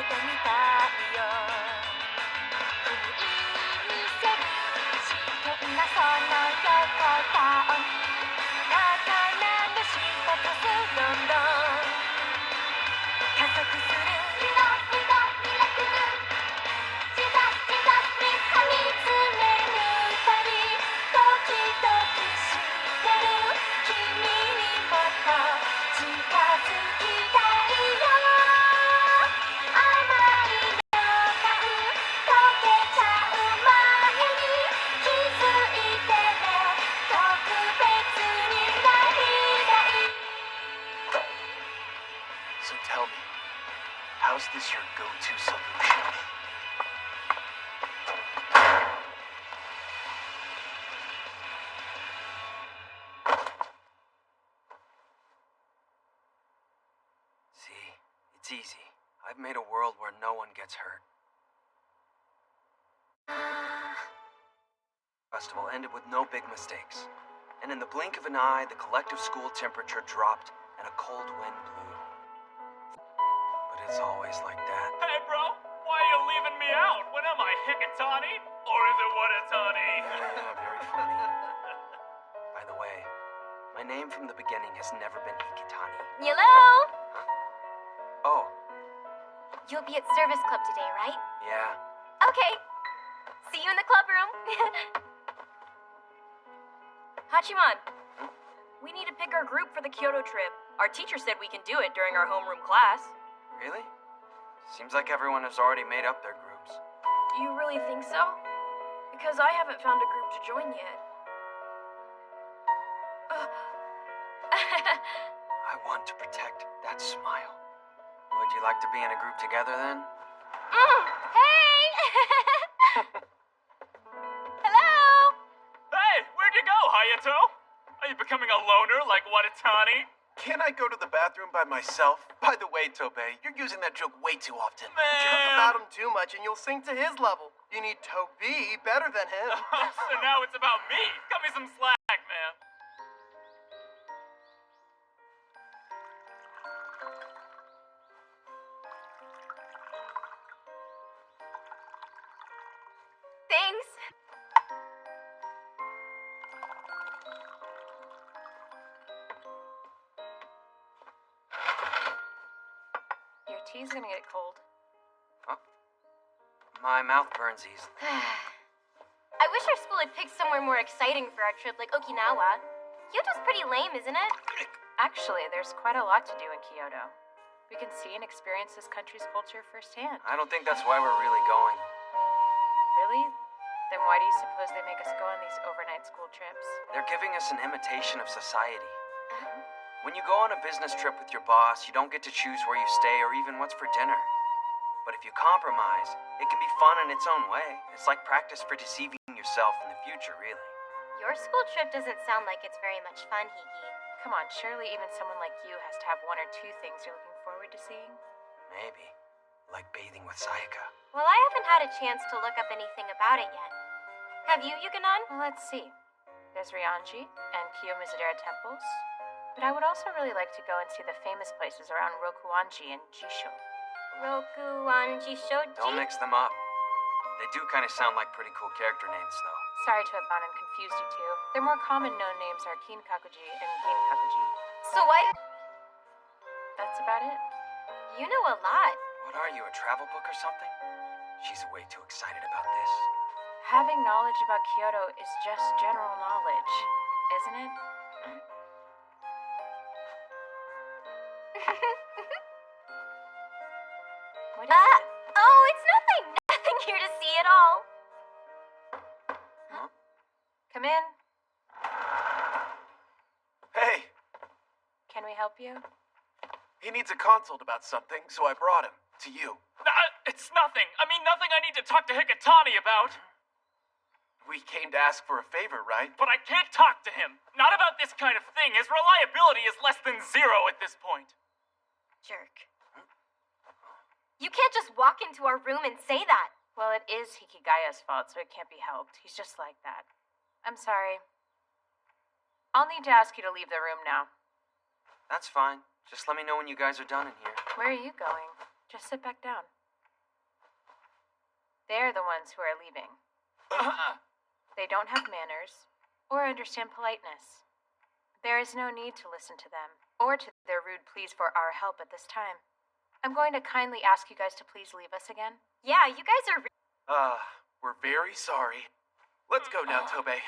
てみたいよ。封印せる試験なその横顔に刀が出発する。どんどん加速する。ミラクルミラクルジザジザミス見つめるたびドキドキしてる。君にもっと近づきたいよ。甘い予感溶けちゃう前に気づいてね。特別になりたい。 So tell me, how's this your go-to solution? See, it's easy. I've made a world where no one gets hurt. Festival ended with no big mistakes. And in the blink of an eye, the collective school temperature dropped and a cold wind blew. But it's always like that. Hey, bro, why are you leaving me out? When am I, Hikatani? Or is it Watatani? Yeah, very funny. By the way, my name from the beginning has never been Hikitani. Hello? Oh, You'll be at service club today, right? yeah. Okay. See you in the club room. Hachiman, we need to pick our group for the Kyoto trip. Our teacher said we can do it during our homeroom class. Really? Seems like everyone has already made up their groups. Do you really think so? Because I haven't found a group to join yet. I want to protect that smile. Would you like to be in a group together then? Hey! Hello? Hey, where'd you go, Hayato? Are you becoming a loner like Watatani? Can I go to the bathroom by myself? By the way, Tobey, you're using that joke way too often. Joke about him too much and you'll sink to his level. You need to be better than him. So now it's about me. Cut me some slack, man. Thanks. Your tea's gonna get cold. My mouth burns easily. I wish our school had picked somewhere more exciting for our trip, like Okinawa. Kyoto's pretty lame, isn't it? Actually, there's quite a lot to do in Kyoto. We can see and experience this country's culture firsthand. I don't think that's why we're really going. Really? Then why do you suppose they make us go on these overnight school trips? They're giving us an imitation of society. When you go on a business trip with your boss, you don't get to choose where you stay or even what's for dinner. But if you compromise, it can be fun in its own way. It's like practice for deceiving yourself in the future, really. Your school trip doesn't sound like it's very much fun, Hiki. Come on, surely even someone like you has to have one or two things you're looking forward to seeing. Maybe. Like bathing with Sayaka. Well, I haven't had a chance to look up anything about it yet. Have you, Yukinon? Well, let's see. There's Ryanji and Kiyomizudera temples. But I would also really like to go and see the famous places around Rokuanji and Jisho. Rokuanji Shoji? Don't mix them up. They do kind of sound like pretty cool character names, though. Sorry to have gone and confused you two. Their more common known names are Kinkakuji and Ginkakuji. So why... That's about it. You know a lot. What are you, a travel book or something? She's way too excited about this. Having knowledge about Kyoto is just general knowledge, isn't it? What is it? Oh, it's nothing. Nothing here to see at all. Huh? Come in. Hey, Can we help you? he needs a consult about something, so I brought him to you. It's nothing. I mean, nothing I need to talk to Hikatani about. We came to ask for a favor, right? But I can't talk to him. Not about this kind of thing. His reliability is less than 0 at this point. Jerk. You can't just walk into our room and say that. Well, it is Hikigaya's fault, so it can't be helped. He's just like that. I'm sorry. I'll need to ask you to leave the room now. That's fine. Just let me know when you guys are done in here. Where are you going? Just sit back down. They're the ones who are leaving. They don't have manners or understand politeness. There is no need to listen to them or to their rude pleas for our help at this time. I'm going to kindly ask you guys to please leave us again. Yeah, you guys are. We're very sorry. Let's go now, Tobey.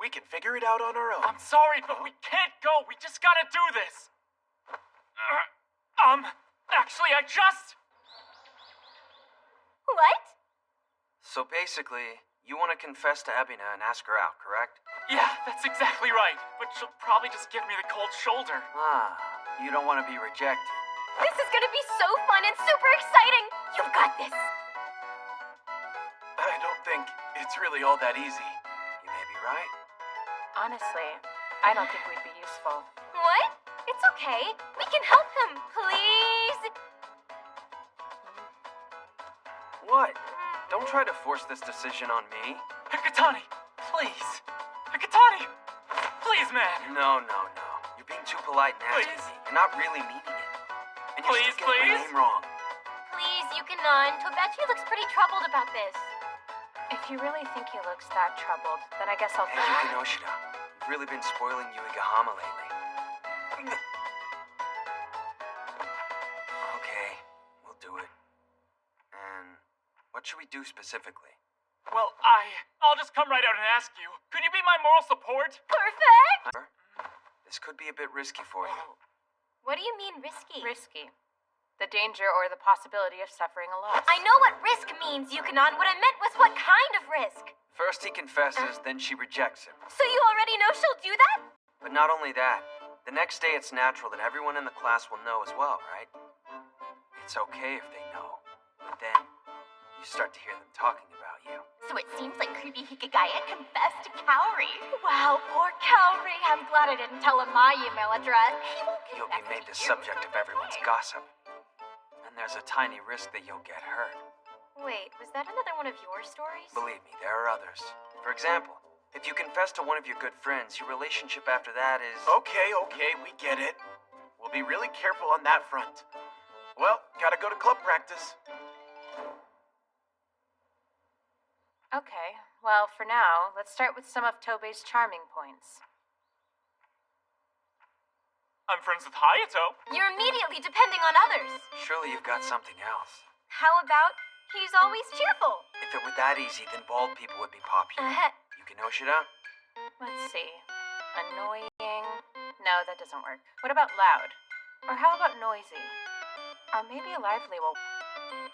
We can figure it out on our own. I'm sorry, but we can't go. We just gotta do this. Actually, I just... What? So basically, you want to confess to Ebina and ask her out, correct? Yeah, that's exactly right. But she'll probably just give me the cold shoulder. Ah, you don't want to be rejected. This is gonna be so fun and super exciting! You've got this! I don't think it's really all that easy. You may be right. Honestly, I don't think we'd be useful. What? It's okay. We can help him, please! What? Don't try to force this decision on me. Hikatani, please. Hikatani! Please, man. No. You're being too polite and asking Please. me. You're not really meaning it. And you're Please, still getting my please. name wrong. Please, Yukinon. Tobachi looks pretty troubled about this. If you really think he looks that troubled, then I guess I'll... Hey, Yuki Noshida, you've really been spoiling Yuigahama lately. Okay, we'll do it. And what should we do specifically? Well, I'll just come right out and ask you. Could you be my moral support? Perfect! This could be a bit risky for you. What do you mean risky? Risky. The danger or the possibility of suffering a loss. I know what risk means, Yukinon. What I meant was what kind of risk? First he confesses, then she rejects him. So you already know she'll do that? But not only that, the next day it's natural that everyone in the class will know as well, right? It's okay if they know, but then you start to hear them talking about you. So it seems like creepy Hikigaya confessed to Kaori. Wow, poor Kaori. I'm glad I didn't tell him my email address. He won't You'll be made the you. subject of everyone's gossip. And there's a tiny risk that you'll get hurt. Wait, was that another one of your stories? Believe me, there are others. For example, if you confess to one of your good friends, your relationship after that is... Okay, we get it. We'll be really careful on that front. Well, gotta go to club practice. Okay, well, for now, let's start with some of Tobei's charming points. I'm friends with Hayato. You're immediately depending on others. Surely you've got something else. How about he's always cheerful? If it were that easy, then bald people would be popular. Yuki Noshida? Let's see. Annoying. No, that doesn't work. What about loud? Or how about noisy? Or maybe lively will...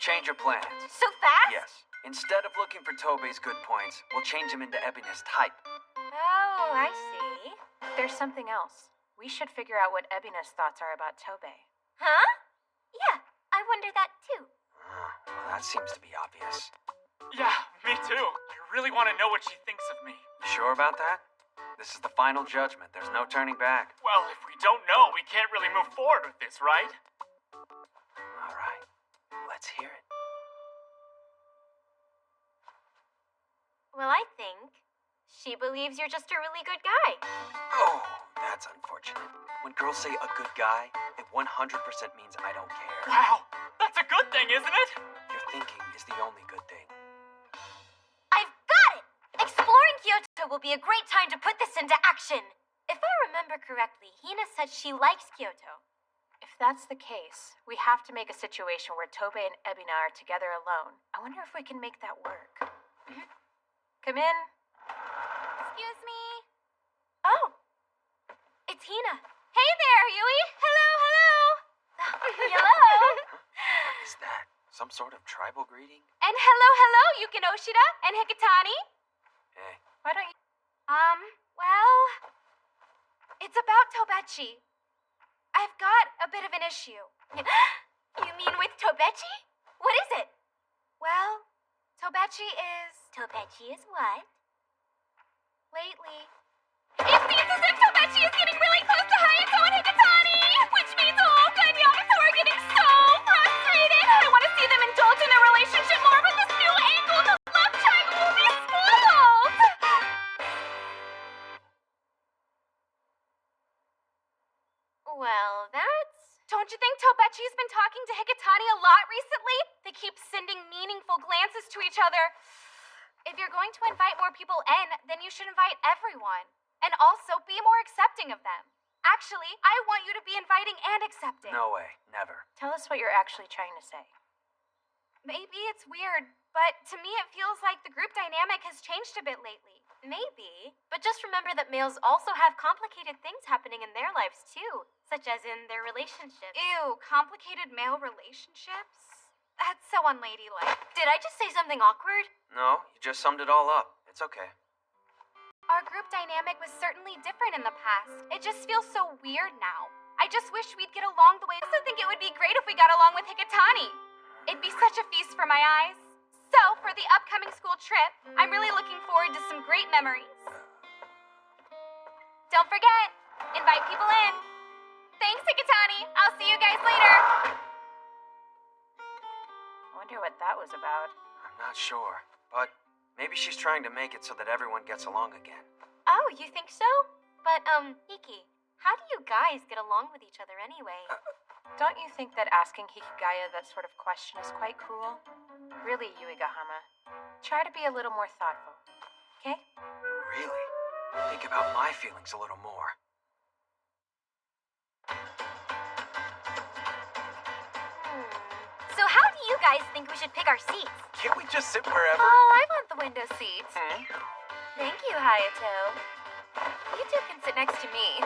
Change your plans. So fast? Yes. Instead of looking for Tobei's good points, we'll change him into Ebina's type. Oh, I see. There's something else. We should figure out what Ebina's thoughts are about Tobei. Huh? Yeah, I wonder that too. Well, that seems to be obvious. Yeah, me too. I really want to know what she thinks of me. You sure about that? This is the final judgment. There's no turning back. Well, if we don't know, we can't really move forward with this, right? All right. Let's hear it. Well, I think she believes you're just a really good guy. Oh, that's unfortunate. When girls say a good guy, it 100% means I don't care. Wow, that's a good thing, isn't it? Your thinking is the only good thing. I've got it! Exploring Kyoto will be a great time to put this into action. If I remember correctly, Hina said she likes Kyoto. If that's the case, we have to make a situation where Tobei and Ebina are together alone. I wonder if we can make that work. Come in. Excuse me. Oh, it's Hina. Hey there, Yui. Hello. Hello. What is that? Some sort of tribal greeting? And hello, Yukinoshida and Hikatani. Hey, Why don't you... Well, it's about Tobachi. I've got a bit of an issue. You mean with Tobachi? What is it? Well, Tobachi is what? Lately, it seems as if Tobachi is getting really close to Hayato and Hikatani, which means Yamato are getting so frustrated. I want to see them indulge in their relationship more, but this new angle, the love triangle, will be spoiled. Well, that's Don't you think Tobechi's been talking to Hikitani a lot recently? They keep sending meaningful glances to each other. If you're going to invite more people in, then you should invite everyone. And also be more accepting of them. Actually, I want you to be inviting and accepting. No way. Never. Tell us what you're actually trying to say. Maybe it's weird, but to me it feels like the group dynamic has changed a bit lately. Maybe, but just remember that males also have complicated things happening in their lives too, such as in their relationships. Ew, complicated male relationships? That's so unladylike. Did I just say something awkward? No, you just summed it all up. It's okay. Our group dynamic was certainly different in the past. It just feels so weird now. I just wish we'd get along the way. I also think it would be great if we got along with Hikitani. It'd be such a feast for my eyes. So, for the upcoming school trip, I'm really looking forward to some great memories. Don't forget, invite people in. Thanks, Hikitani. I'll see you guys later. Wonder what that was about. I'm not sure, but maybe she's trying to make it so that everyone gets along again. Oh, you think so? But, Hiki, how do you guys get along with each other anyway? Don't you think that asking Hikigaya that sort of question is quite cruel? Really, Yuigahama. Try to be a little more thoughtful, okay? Really? Think about my feelings a little more. So how do you guys think we should pick our seats? Can't we just sit wherever? Oh, I want the window seat. Hmm? Thank you, Hayato. You two can sit next to me.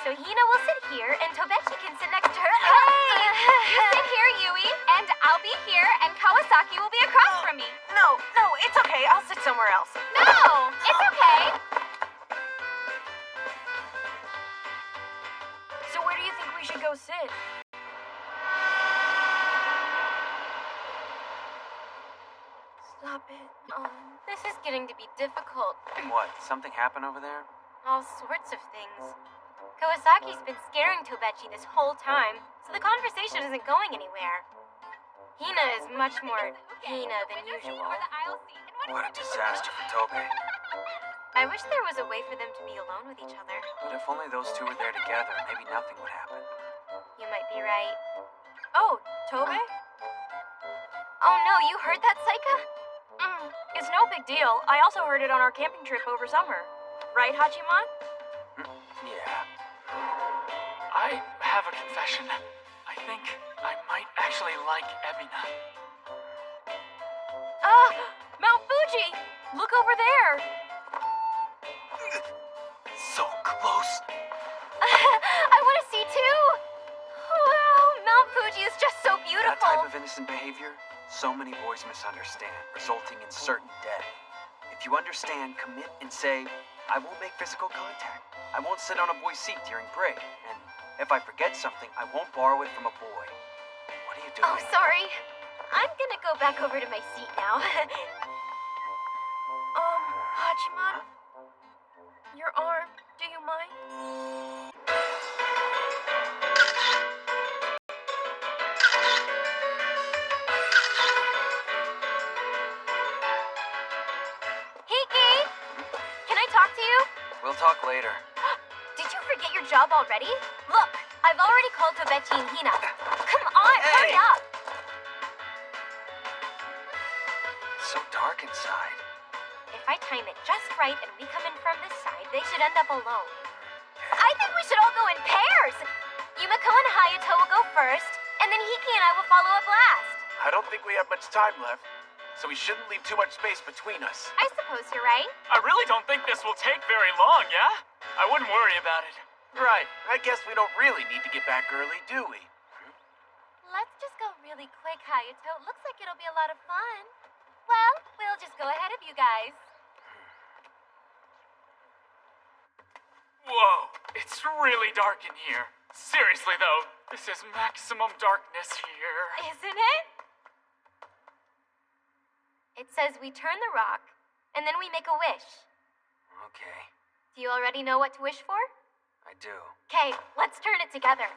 So Hina will sit here, and Tobechi can sit next to her. Hey! You sit here, Yui, and I'll be here, and Kawasaki will be across from me. No, it's okay. I'll sit somewhere else. No, it's okay. So where do you think we should go sit? Stop it. This is getting to be difficult. What? Something happened over there? All sorts of things. Kawasaki's been scaring Tobechi this whole time, so the conversation isn't going anywhere. Hina is much more Hina than usual. What a disaster for Tobe. I wish there was a way for them to be alone with each other. But if only those two were there together, maybe nothing would happen. You might be right. Oh, Tobe? Oh no, you heard that, Saika? It's no big deal. I also heard it on our camping trip over summer. Right, Hachimon? Yeah. I have a confession. I think I might actually like Ebina. Mount Fuji! Look over there! So close. I want to see too! Wow, Mount Fuji is just so beautiful! That type of innocent behavior, so many boys misunderstand, resulting in certain death. If you understand, commit and say, I won't make physical contact. I won't sit on a boy's seat during break. And if I forget something, I won't borrow it from a boy. What are you doing? Oh, sorry. I'm gonna go back over to my seat now. Hachimon? Your arm, do you mind? Hiki! Can I talk to you? We'll talk later. Did you forget your job already? Look, I've already called Tobechi and Hina. Come on, hurry up! It's so dark inside. If I time it just right and we come in from this side, they should end up alone. I think we should all go in pairs! Yumiko and Hayato will go first, and then Hiki and I will follow up last. I don't think we have much time left, so we shouldn't leave too much space between us. I suppose you're right. I really don't think this will take very long, yeah? I wouldn't worry about it. Right. I guess we don't really need to get back early, do we? Let's just go really quick, Hayato. Looks like it'll be a lot of fun. Well, we'll just go ahead of you guys. Whoa, it's really dark in here. Seriously, though, this is maximum darkness here. Isn't it? It says we turn the rock, and then we make a wish. Okay, Do you already know what to wish for? I do. Okay, let's turn it together.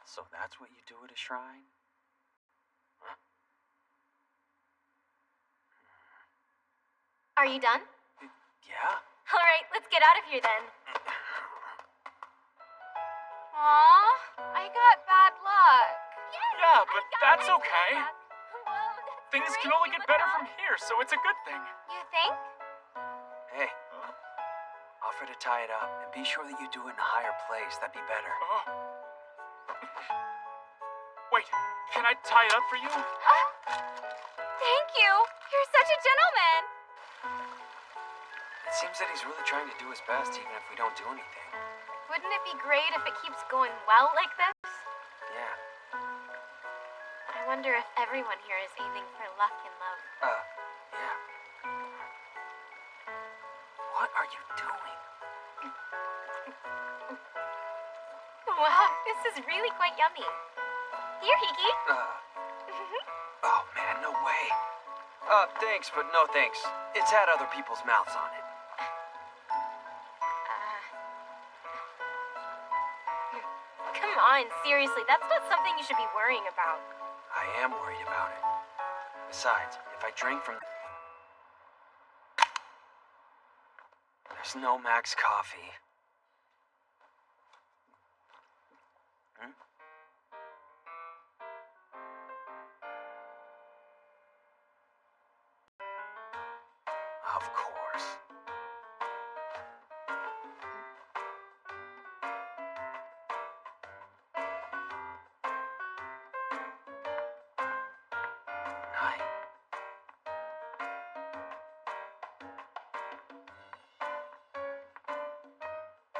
So that's what you do at a shrine? Are you done? Yeah? All right, let's get get out of here then. Aw, I got bad luck. Yeah, but that's okay. Whoa, that's Things can great. only get better from here, so it's a good thing. You think? Hey, offer to tie it up and be sure that you do it in a higher place. That'd be better. Oh. Wait, can I tie it up for you? Thank you. You're such a gentleman. It seems that he's really trying to do his best, even if we don't do anything. Wouldn't it be great if it keeps going well like this? Yeah. I wonder if everyone here is aiming for luck in love. Yeah. What are you doing? Wow, this is really quite yummy. Here, Hiki. Oh man, no way. Thanks, but no thanks. It's had other people's mouths on it. Come on, seriously, that's not something you should be worrying about. I am worried about it. Besides, if I drink from... There's no Max coffee. Hmm? Of course. Night.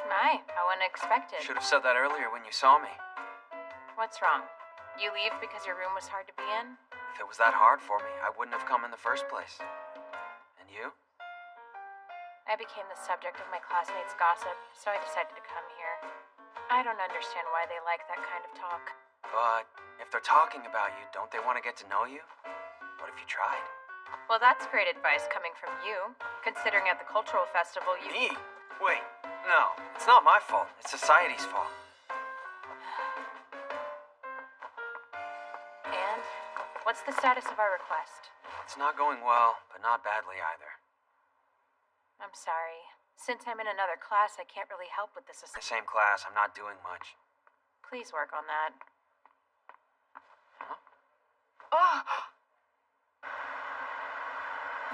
My, how unexpected. Should have said that earlier when you saw me. What's wrong? You leave because your room was hard to be in? If it was that hard for me, I wouldn't have come in the first place. And you? I became the subject of my classmates' gossip, so I decided to come here. I don't understand why they like that kind of talk. But if they're talking about you, don't they want to get to know you? What if you tried? Well, that's great advice coming from you, considering at the cultural festival you... Me? Wait, no. It's not my fault. It's society's fault. And? What's the status of our request? It's not going well, but not badly either. I'm sorry. Since I'm in another class, I can't really help with this In the same class, I'm not doing much. Please work on that. Oh.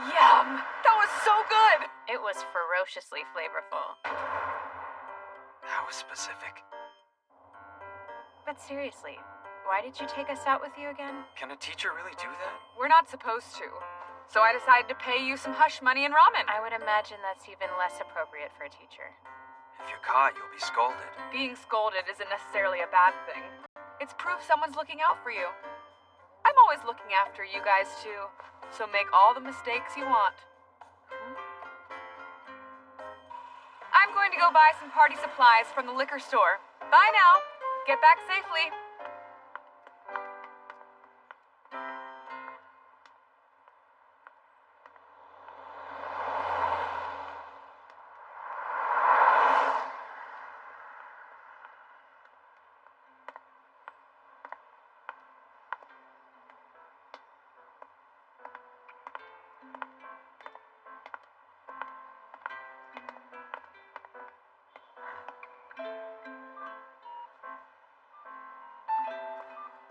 Yum! That was so good! It was ferociously flavorful. That was specific. But seriously, why did you take us out with you again? Can a teacher really do that? We're not supposed to. So I decided to pay you some hush money and ramen. I would imagine that's even less appropriate for a teacher. If you're caught, you'll be scolded. Being scolded isn't necessarily a bad thing. It's proof someone's looking out for you. I'm always looking after you guys too, so make all the mistakes you want. I'm going to go buy some party supplies from the liquor store. Bye now. Get back safely.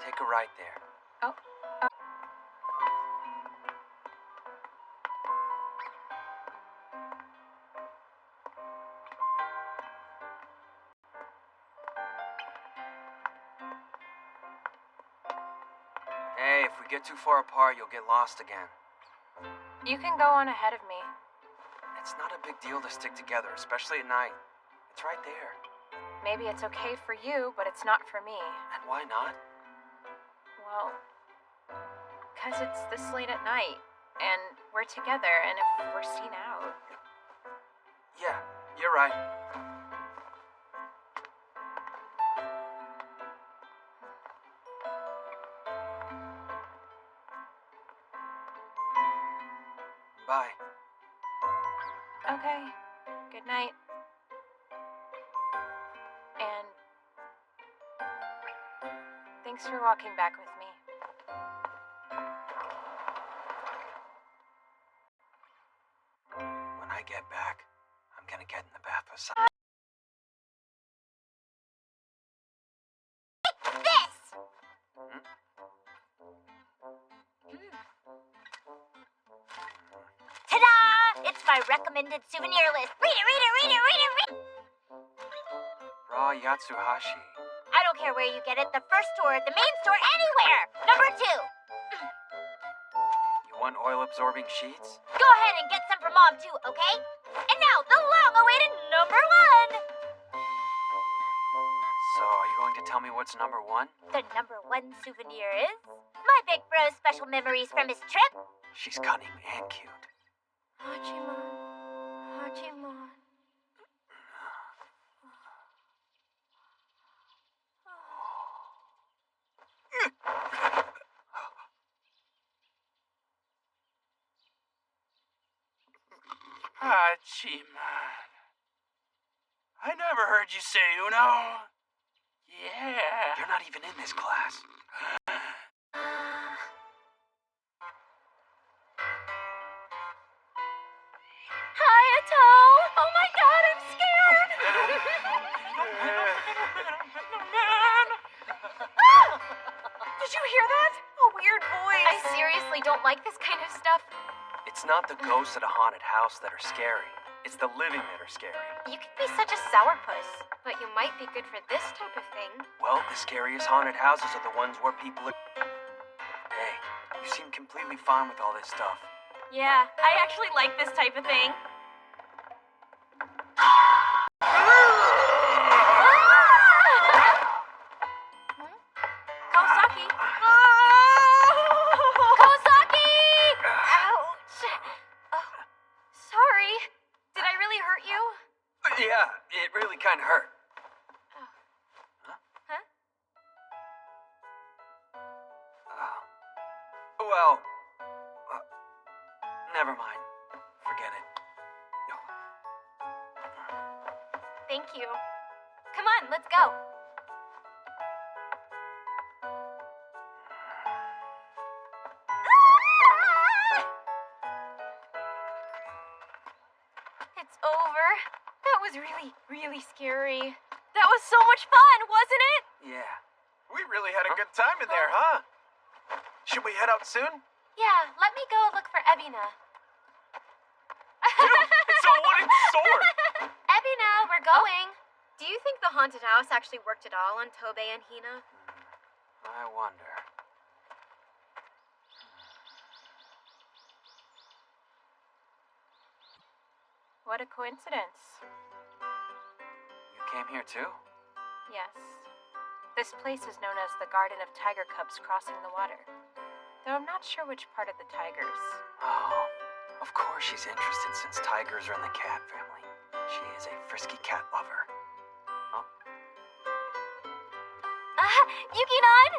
Take a right there. Oh. Hey, if we get too far apart, you'll get lost again. You can go on ahead of me. It's not a big deal to stick together, especially at night. It's right there. Maybe it's okay for you, but it's not for me. And why not? Well, because it's this late at night, and we're together, and if we're seen out... Yeah, you're right. Bye. Okay, good night. And thanks for walking back with me. When I get back, I'm gonna get in the back. society. This! Ta-da! It's my recommended souvenir list. Read it, read it, read it, read it, read it! Raw Yatsuhashi. I don't care where you get it, the first store, the main store, anywhere! Number 2! You want oil-absorbing sheets? Go ahead and get some for Mom too, okay? And now, the long-awaited number 1! So, are you going to tell me what's number 1? The number 1 souvenir is my big bro's special memories from his trip. She's cunning and cute. Hachiman, Hachiman. Hachiman. I never heard you say Uno. Yeah. You're not even in this class. Hayato! Oh my god, I'm scared! Did you hear that? A weird voice. I seriously don't like this kind of stuff. It's not the ghosts at a haunted house that are scary. It's the living that are scary. You can be such a sourpuss, but you might be good for this type of thing. Well, the scariest haunted houses are the ones where people are... Hey, you seem completely fine with all this stuff. Yeah, I actually like this type of thing. Kawasaki! Kawasaki! Ouch! Oh, sorry. Did I really hurt you? Yeah, it really kind of hurt. Huh? Well, never mind. Forget it. Thank you. Come on, let's go. It's over. That was really, really scary. That was so much fun, wasn't it? Yeah. We really had a good time in there, huh? Should we head out soon? Yeah, let me go look for Ebina. It's a wooden sword! Ebina, we're going. Do you think the haunted house actually worked at all on Tobei and Hina? I wonder. What a coincidence. You came here too? Yes. This place is known as the Garden of Tiger Cubs Crossing the Water. Though I'm not sure which part of the tigers. Oh, of course she's interested since tigers are in the cat family. She is a frisky cat lover. Huh? Yuki-nan!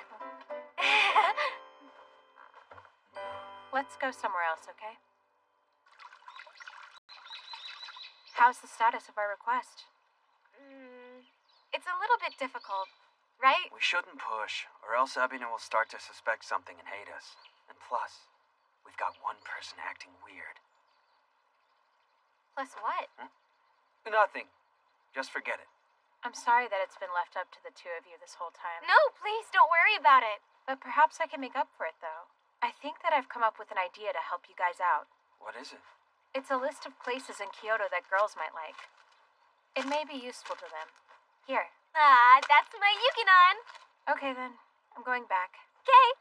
Let's go somewhere else, okay? How's the status of our request? It's a little bit difficult, right? We shouldn't push, or else Ebina will start to suspect something and hate us. And plus, we've got one person acting weird. Plus what? Nothing. Just forget it. I'm sorry that it's been left up to the two of you this whole time. No, please don't worry about it. But perhaps I can make up for it, though. I think that I've come up with an idea to help you guys out. What is it? It's a list of places in Kyoto that girls might like. It may be useful to them. Here. That's my Yuki-nan. Okay, then. I'm going back. Okay.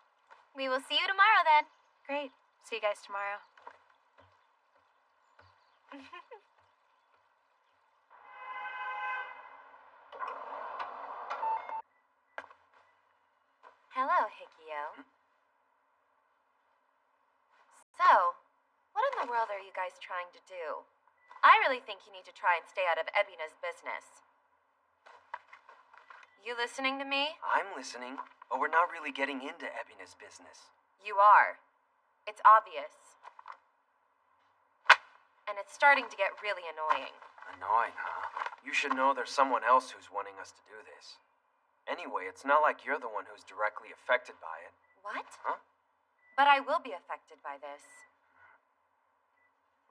We will see you tomorrow then. Great. See you guys tomorrow. Hello, Hikio. So, what in the world are you guys trying to do? I really think you need to try and stay out of Ebina's business. You listening to me? I'm listening, but we're not really getting into Ebina's business. You are. It's obvious. And it's starting to get really annoying. Annoying, huh? You should know there's someone else who's wanting us to do this. Anyway, it's not like you're the one who's directly affected by it. What? Huh? But I will be affected by this.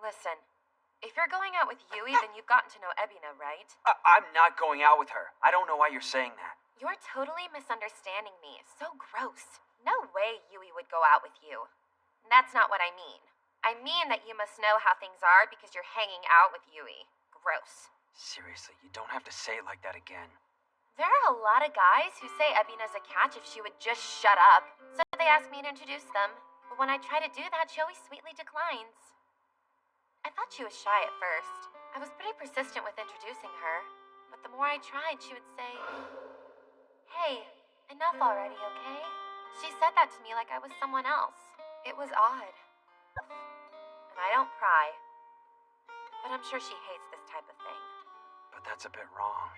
Listen, If you're going out with Yui, then you've gotten to know Ebina, right? I'm not going out with her. I don't know why you're saying that. You're totally misunderstanding me. So gross. No way Yui would go out with you. That's not what I mean. I mean that you must know how things are because you're hanging out with Yui. Gross. Seriously, you don't have to say it like that again. There are a lot of guys who say Ebina's a catch if she would just shut up. So they ask me to introduce them. But when I try to do that, she always sweetly declines. I thought she was shy at first. I was pretty persistent with introducing her. But the more I tried, she would say, "Hey, enough already, okay?" She said that to me like I was someone else. It was odd. And I don't pry. But I'm sure she hates this type of thing. But that's a bit wrong.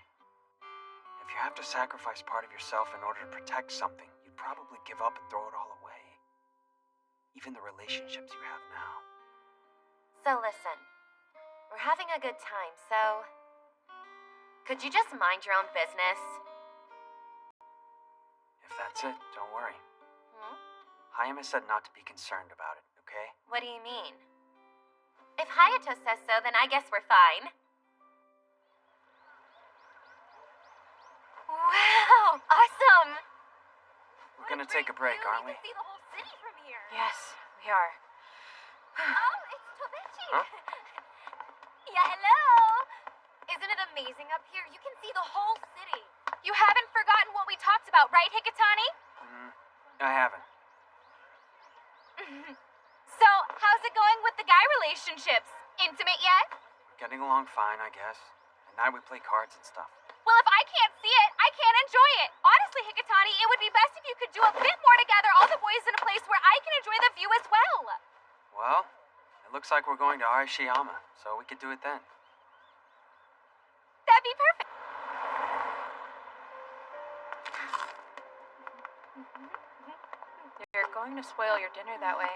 If you have to sacrifice part of yourself in order to protect something, you'd probably give up and throw it all away. Even the relationships you have now. So listen, we're having a good time, so could you just mind your own business? If that's it, don't worry. Hmm? Hayame said not to be concerned about it, okay? What do you mean? If Hayato says so, then I guess we're fine. Wow, awesome! We're gonna take a break, aren't we? You can see the whole city from here. Yes, we are. Oh, it's Tobechi. Huh? Yeah, hello. Isn't it amazing up here? You can see the whole city. You haven't forgotten what we talked about, right, Hikatani? I haven't. So, how's it going with the guy relationships? Intimate yet? We're getting along fine, I guess. At night we play cards and stuff. Well, if I can't see it, I can't enjoy it. Honestly, Hikatani, it would be best if you could do a bit more together, all the boys in a place where I can enjoy the view as well. Well, it looks like we're going to Arashiyama, so we could do it then. That'd be perfect. You're going to spoil your dinner that way.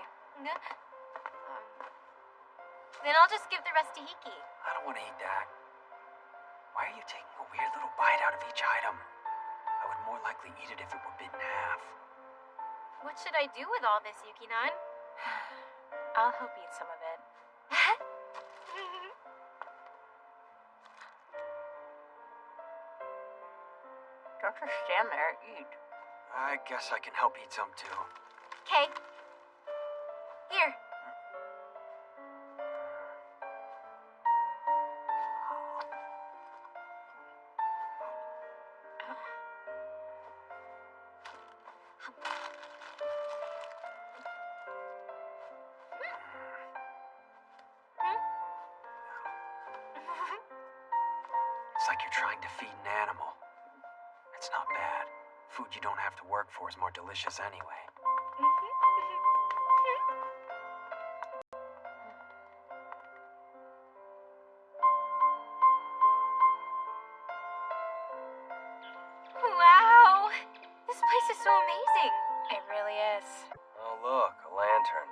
Then I'll just give the rest to Hiki. I don't want to eat that. Why are you taking a weird little bite out of each item? I would more likely eat it if it were bit in half. What should I do with all this, Yuki-nan? I'll help eat some of it. Don't just stand there, eat. I guess I can help eat some too. Okay. Here. It's like you're trying to feed an animal. It's not bad. Food you don't have to work for is more delicious anyway. Wow! This place is so amazing. It really is. Oh look, a lantern.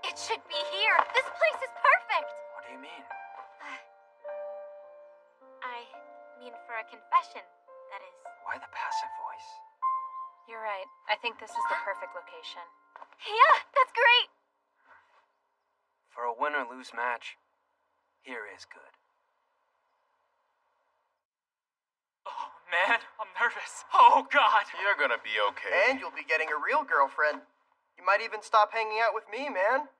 It should be here. This place is perfect. What do you mean? I mean, for a confession, that is. Why the passive voice? You're right. I think this is the perfect location. Yeah, that's great. For a win or lose match, here is good. Oh, man, I'm nervous. Oh, God. You're gonna be okay. And you'll be getting a real girlfriend. You might even stop hanging out with me, man.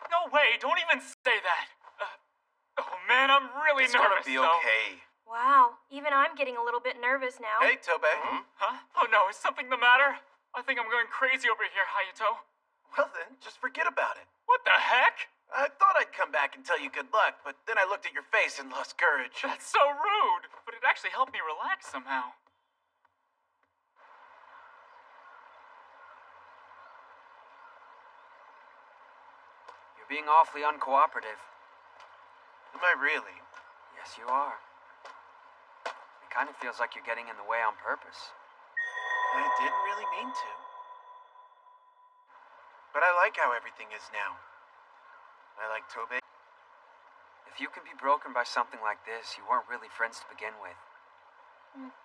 No way, don't even say that. Oh, man, I'm really It's nervous, gonna be though. okay. Wow, even I'm getting a little bit nervous now. Hey, Tobe. Huh? Oh, no, is something the matter? I think I'm going crazy over here, Hayato. Well then, just forget about it. What the heck? I thought I'd come back and tell you good luck, but then I looked at your face and lost courage. That's so rude. But it actually helped me relax somehow. You're being awfully uncooperative. Am I really? Yes, you are. It kind of feels like you're getting in the way on purpose. I didn't really mean to. But I like how everything is now. I like Tobe. If you can be broken by something like this, you weren't really friends to begin with.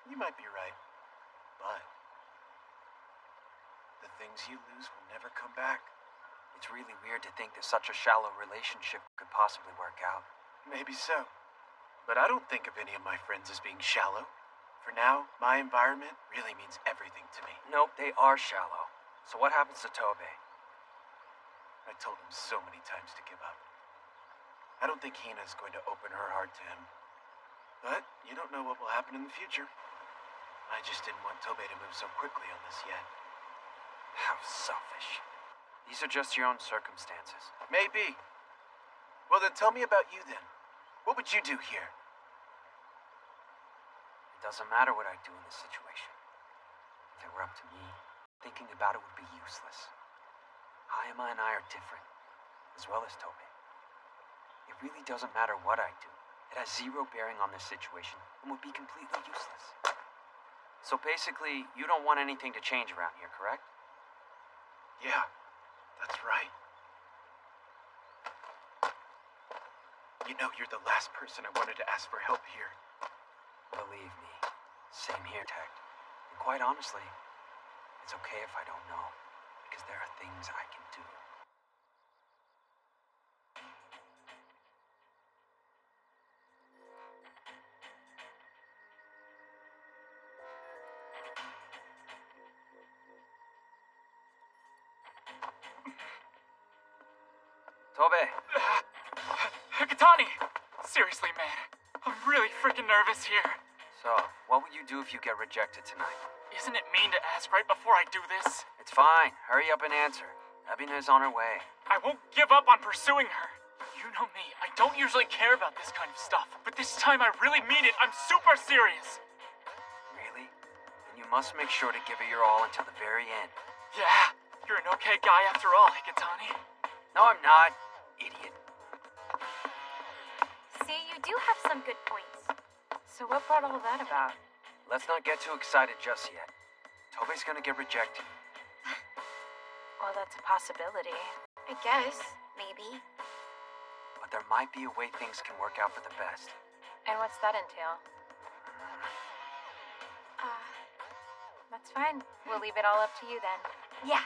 You might be right. But the things you lose will never come back. It's really weird to think that such a shallow relationship could possibly work out. Maybe so. But I don't think of any of my friends as being shallow. For now, my environment really means everything to me. Nope, they are shallow. So what happens to Tobey? I told him so many times to give up. I don't think Hina's going to open her heart to him. But you don't know what will happen in the future. I just didn't want Tobey to move so quickly on this yet. How selfish. These are just your own circumstances. Maybe. Well, then tell me about you then. What would you do here? It doesn't matter what I do in this situation. If it were up to me, thinking about it would be useless. Hayama and I are different, as well as Tobey. It really doesn't matter what I do. It has zero bearing on this situation and would be completely useless. So basically, you don't want anything to change around here, correct? Yeah, that's right. You know, you're the last person I wanted to ask for help here. Believe me, same here, Tech. And quite honestly, it's okay if I don't know, because there are things I can do. Tobey! Hikatani! Seriously, man. I'm really freaking nervous here. So, what will you do if you get rejected tonight? Isn't it mean to ask right before I do this? It's fine. Hurry up and answer. Ebina is on her way. I won't give up on pursuing her. You know me, I don't usually care about this kind of stuff, but this time I really mean it. I'm super serious. Really? Then you must make sure to give it your all until the very end. Yeah, you're an okay guy after all, Hikatani. No, I'm not. Idiot. See, you do have some good points. So what brought all that about? Let's not get too excited just yet. Tobey's gonna get rejected. Well, that's a possibility. I guess, maybe. But there might be a way things can work out for the best. And what's that entail? That's fine. We'll leave it all up to you then. Yeah.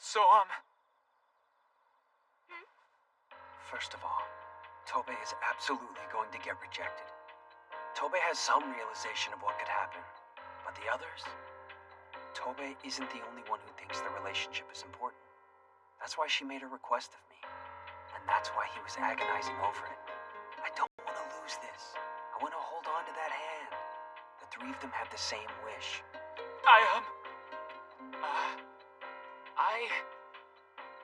So, First of all, Tobey is absolutely going to get rejected. Tobey has some realization of what could happen, but the others? Tobey isn't the only one who thinks the relationship is important. That's why she made a request of me, and that's why he was agonizing over it. I don't want to lose this. I want to hold on to that hand. The three of them have the same wish.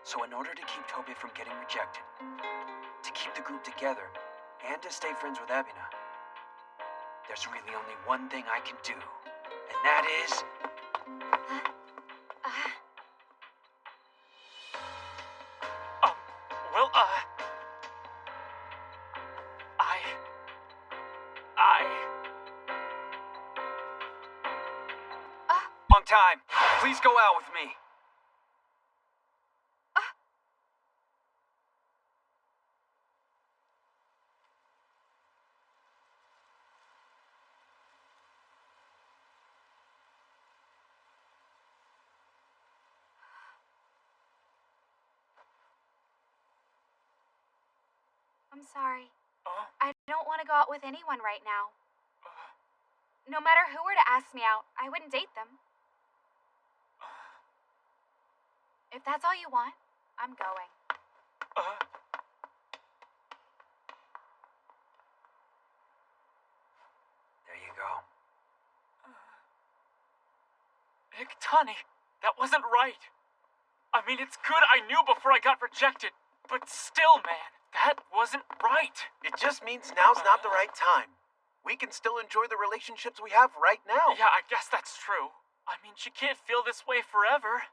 So in order to keep Tobey from getting rejected, to keep the group together, and to stay friends with Ebina, there's really only one thing I can do, and that is... Long time. Please go out with me. I'm sorry. I don't want to go out with anyone right now. No matter who were to ask me out, I wouldn't date them. If that's all you want, I'm going. There you go. Hikatani, that wasn't right. I mean, it's good I knew before I got rejected, but still, man, that wasn't right. It just means now's not the right time. We can still enjoy the relationships we have right now. Yeah, I guess that's true. I mean, she can't feel this way forever.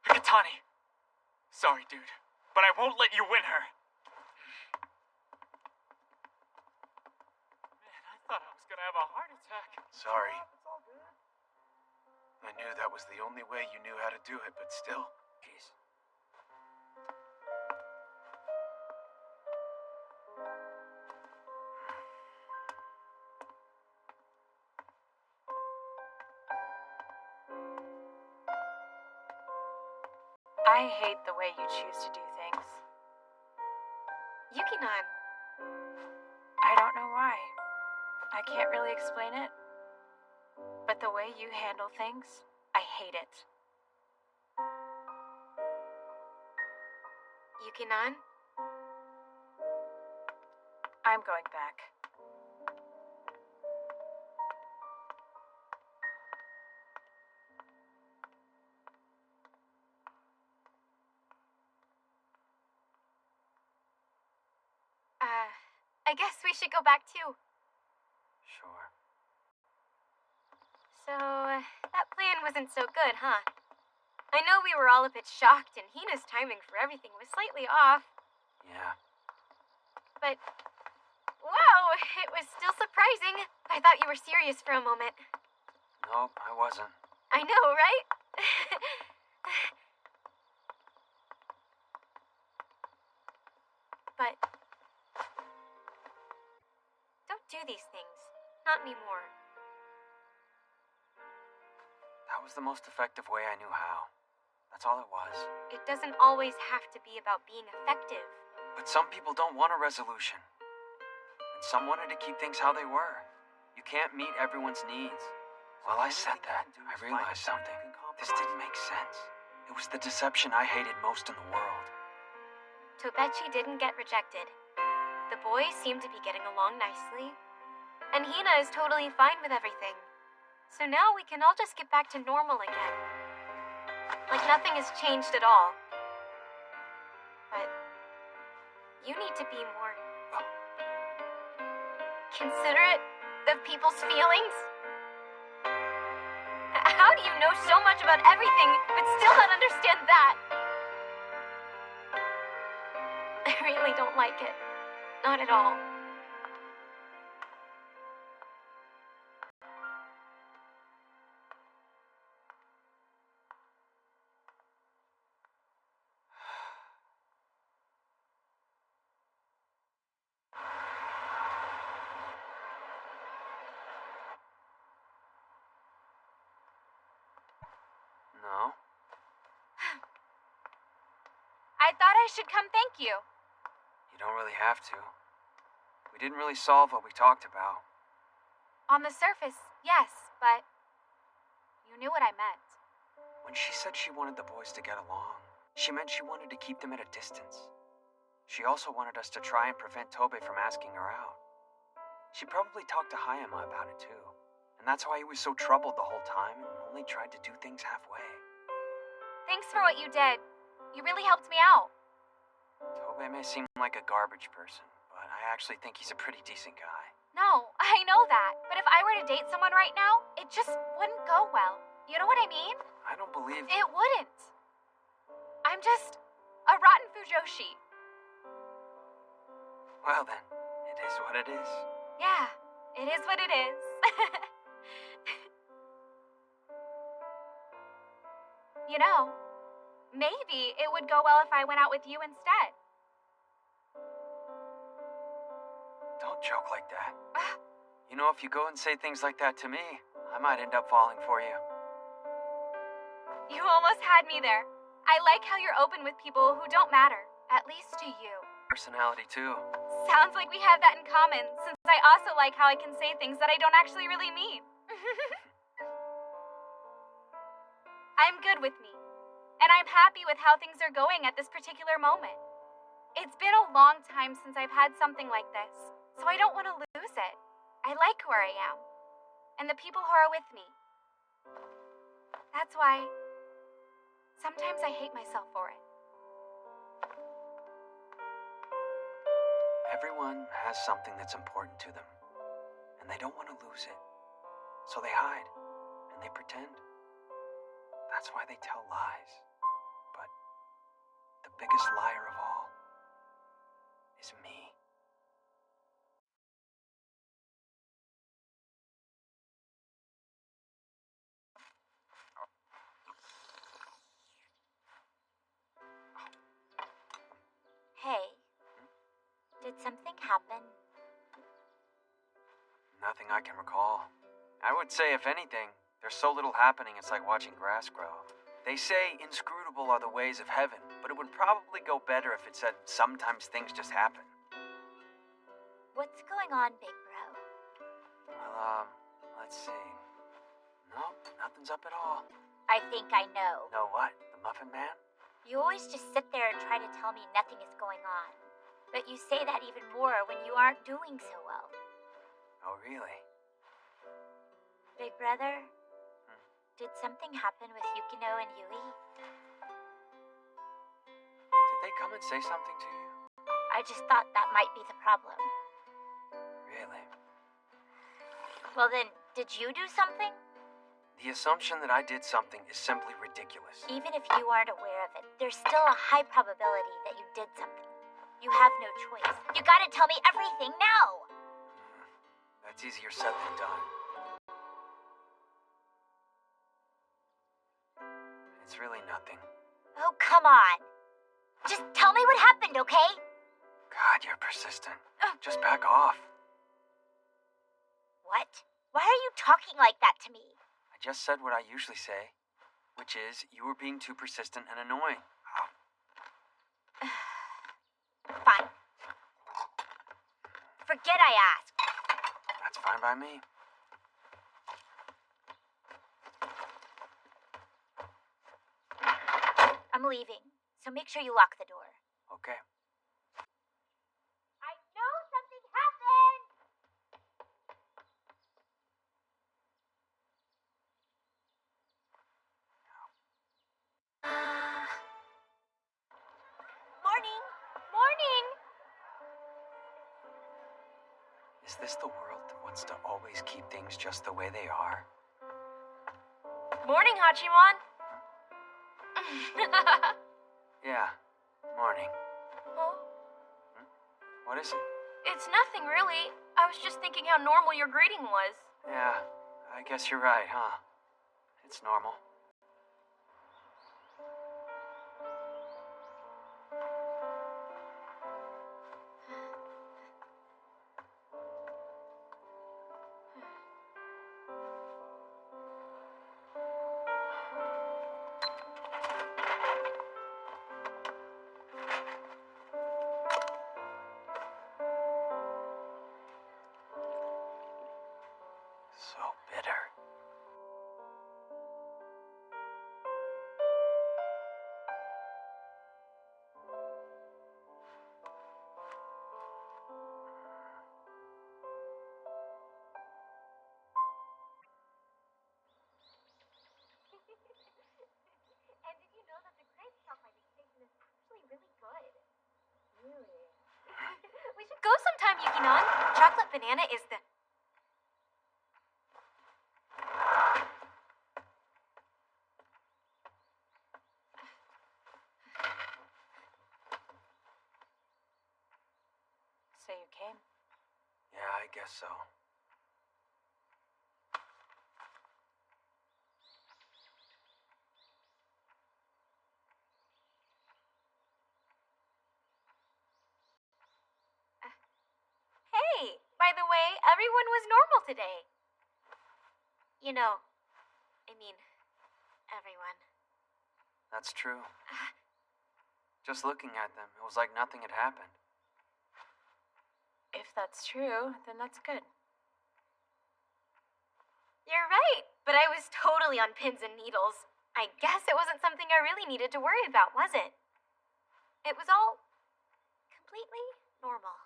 Hikatani. Sorry, dude. but I won't let you win her. Man, I thought I was gonna have a heart attack. Sorry. I knew that was the only way you knew how to do it, but still. Jeez. I hate the way you choose to do things. Yuki-nan, I don't know why. I can't really explain it. But the way you handle things, I hate it. Yuki-nan, I'm going back. I guess we should go back too. Sure. So, that plan wasn't so good, huh? I know we were all a bit shocked, and Hina's timing for everything was slightly off. Yeah. But, wow, it was still surprising. I thought you were serious for a moment. Nope, I wasn't. I know, right? But, don't do these things. Not anymore. That was the most effective way I knew how. That's all it was. It doesn't always have to be about being effective. But some people don't want a resolution. And some wanted to keep things how they were. You can't meet everyone's needs. While I said that, I realized something. This didn't make sense. It was the deception I hated most in the world. Tobechi didn't get rejected. The boys seem to be getting along nicely. And Hina is totally fine with everything. So now we can all just get back to normal again. Like nothing has changed at all. But you need to be more considerate of people's feelings. How do you know so much about everything but still not understand that? I really don't like it. Not at all. No? I thought I should come thank you. You don't really have to. We didn't really solve what we talked about. On the surface, yes, but you knew what I meant. When she said she wanted the boys to get along, she meant she wanted to keep them at a distance. She also wanted us to try and prevent Tobe from asking her out. She probably talked to Hayama about it too, and that's why he was so troubled the whole time and only tried to do things halfway. Thanks for what you did. You really helped me out. Tobe may seem like a garbage person, but I actually think he's a pretty decent guy. No, I know that. But if I were to date someone right now, it just wouldn't go well. You know what I mean? I don't believe... It wouldn't. I'm just a rotten Fujoshi. Well then, it is what it is. Yeah, it is what it is. You know, maybe it would go well if I went out with you instead. Don't joke like that. You know, if you go and say things like that to me, I might end up falling for you. You almost had me there. I like how you're open with people who don't matter, at least to you. Personality too. Sounds like we have that in common, since I also like how I can say things that I don't actually really mean. I'm good with me, and I'm happy with how things are going at this particular moment. It's been a long time since I've had something like this, so I don't want to lose it. I like where I am, and the people who are with me. That's why sometimes I hate myself for it. Everyone has something that's important to them, and they don't want to lose it. So they hide, and they pretend. That's why they tell lies. But the the biggest liar of all is me. Hey, did something happen? Nothing I can recall. I would say, if anything, there's so little happening it's like watching grass grow. They say inscrutable are the ways of heaven, but it would probably go better if it said sometimes things just happen. What's going on, big bro? Well, let's see. Nope, nothing's up at all. I think I know. Know what? The Muffin Man? You always just sit there and try to tell me nothing is going on. But you say that even more when you aren't doing so well. Oh, really? Big brother, did something happen with Yukino and Yui? Did they come and say something to you? I just thought that might be the problem. Really? Well then, did you do something? The assumption that I did something is simply ridiculous. Even if you aren't aware of it, there's still a high probability that you did something. You have no choice. You gotta tell me everything now! That's easier said than done. It's really nothing. Oh, come on. Just tell me what happened, okay? God, you're persistent. Just back off. What? Why are you talking like that to me? I just said what I usually say, which is you were being too persistent and annoying. Fine. Forget I asked. That's fine by me. I'm leaving, so make sure you lock the door. Okay. I know something happened! Morning! Morning! Is this the world that wants to always keep things just the way they are? Morning, Hachimon. Yeah. Morning. Oh, What is it? it's nothing really. I was just thinking how normal your greeting was. Yeah, I guess you're right, huh? It's normal. So bitter. And did you know that the crepe chocolate station is actually really good? Really? We should go sometime, Yukinon. Chocolate banana is the... So you came. Yeah, I guess so. Hey, by the way, everyone was normal today. You know, I mean, everyone. That's true. Just looking at them, it was like nothing had happened. If that's true, then that's good. You're right, but I was totally on pins and needles. I guess it wasn't something I really needed to worry about, was it? It was all completely normal.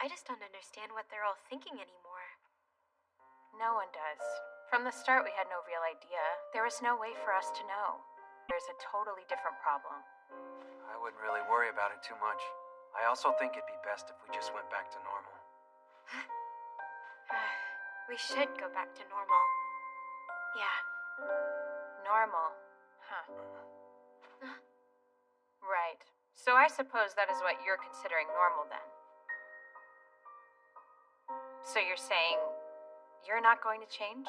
I just don't understand what they're all thinking anymore. No one does. From the start, we had no real idea. There was no way for us to know. There's a totally different problem. I wouldn't really worry about it too much. I also think it'd be best if we just went back to normal. We should go back to normal. Yeah. Normal. Huh. Right. So I suppose that is what you're considering normal then. So you're saying you're not going to change?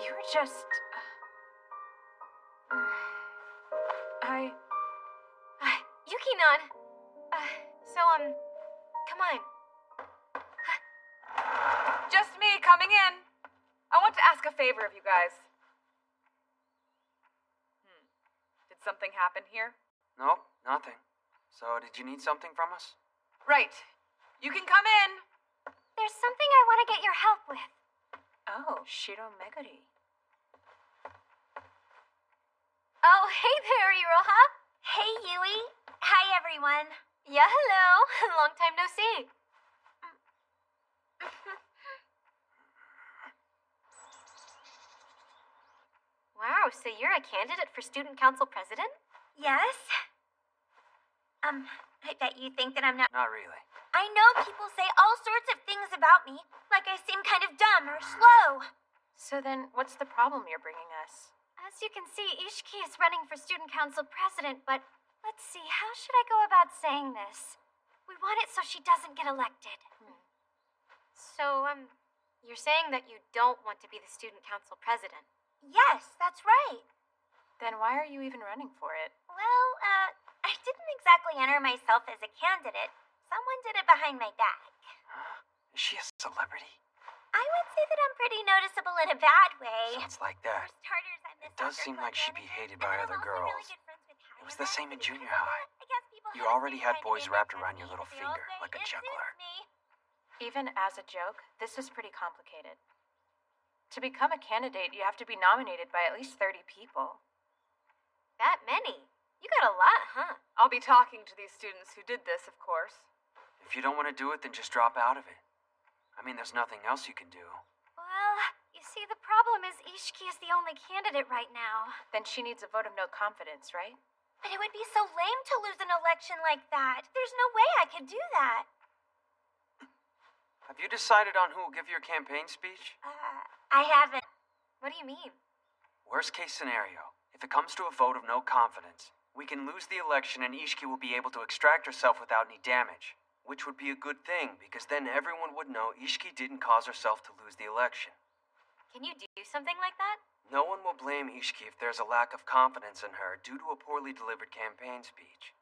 You're just... Yuki-nan! Come on. Just me coming in. I want to ask a favor of you guys. Did something happen here? Nope, nothing. So, did you need something from us? Right. You can come in. There's something I want to get your help with. Oh, Shiro Meguri. Oh, hey there, Iroha. Hey, Yui. Hi, everyone. Yeah, hello. Long time no see. Wow, so you're a candidate for student council president? Yes? I bet you think that I'm not. Not really. I know people say all sorts of things about me, like I seem kind of dumb or slow. So then, what's the problem you're bringing us? As you can see, Ishiki is running for student council president, but let's see, how should I go about saying this? We want it so she doesn't get elected. So, you're saying that you don't want to be the student council president? Yes, that's right. Then why are you even running for it? Well, I didn't exactly enter myself as a candidate. Someone did it behind my back. Is she a celebrity? I would say that I'm pretty noticeable in a bad way. Sounds like that. For starters, I'm the It does soccer seem club like she'd manager, be hated and by then other I'm also really girls. good friends with Hagrid. It was the same in And junior because of high. that, I guess people You have already been had trying to boys get wrapped my around friends your little to feel finger that like a it juggler. suits me. Even as a joke, this is pretty complicated. To become a candidate, you have to be nominated by at least 30 people. That many? You got a lot, huh? I'll be talking to these students who did this, of course. If you don't want to do it, then just drop out of it. I mean, there's nothing else you can do. Well, you see, the problem is Ishiki is the only candidate right now. Then she needs a vote of no confidence, right? But it would be so lame to lose an election like that. There's no way I could do that. Have you decided on who will give your campaign speech? I haven't. What do you mean? Worst case scenario, if it comes to a vote of no confidence, we can lose the election and Ishiki will be able to extract herself without any damage. Which would be a good thing, because then everyone would know Ishiki didn't cause herself to lose the election. Can you do something like that? No one will blame Ishiki if there's a lack of confidence in her due to a poorly delivered campaign speech.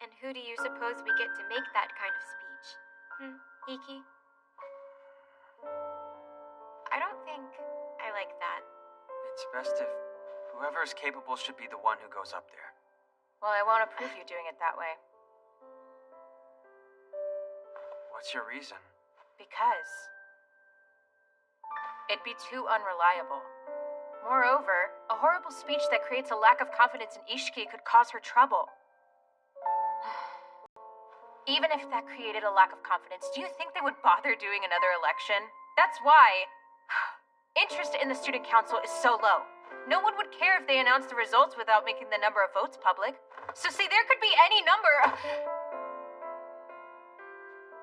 And who do you suppose we get to make that kind of speech? Iki? I don't think I like that. It's best if whoever is capable should be the one who goes up there. Well, I won't approve you doing it that way. What's your reason? Because it'd be too unreliable. Moreover, a horrible speech that creates a lack of confidence in Ishiki could cause her trouble. Even if that created a lack of confidence, do you think they would bother doing another election? That's why interest in the student council is so low. No one would care if they announced the results without making the number of votes public. So see, there could be any number.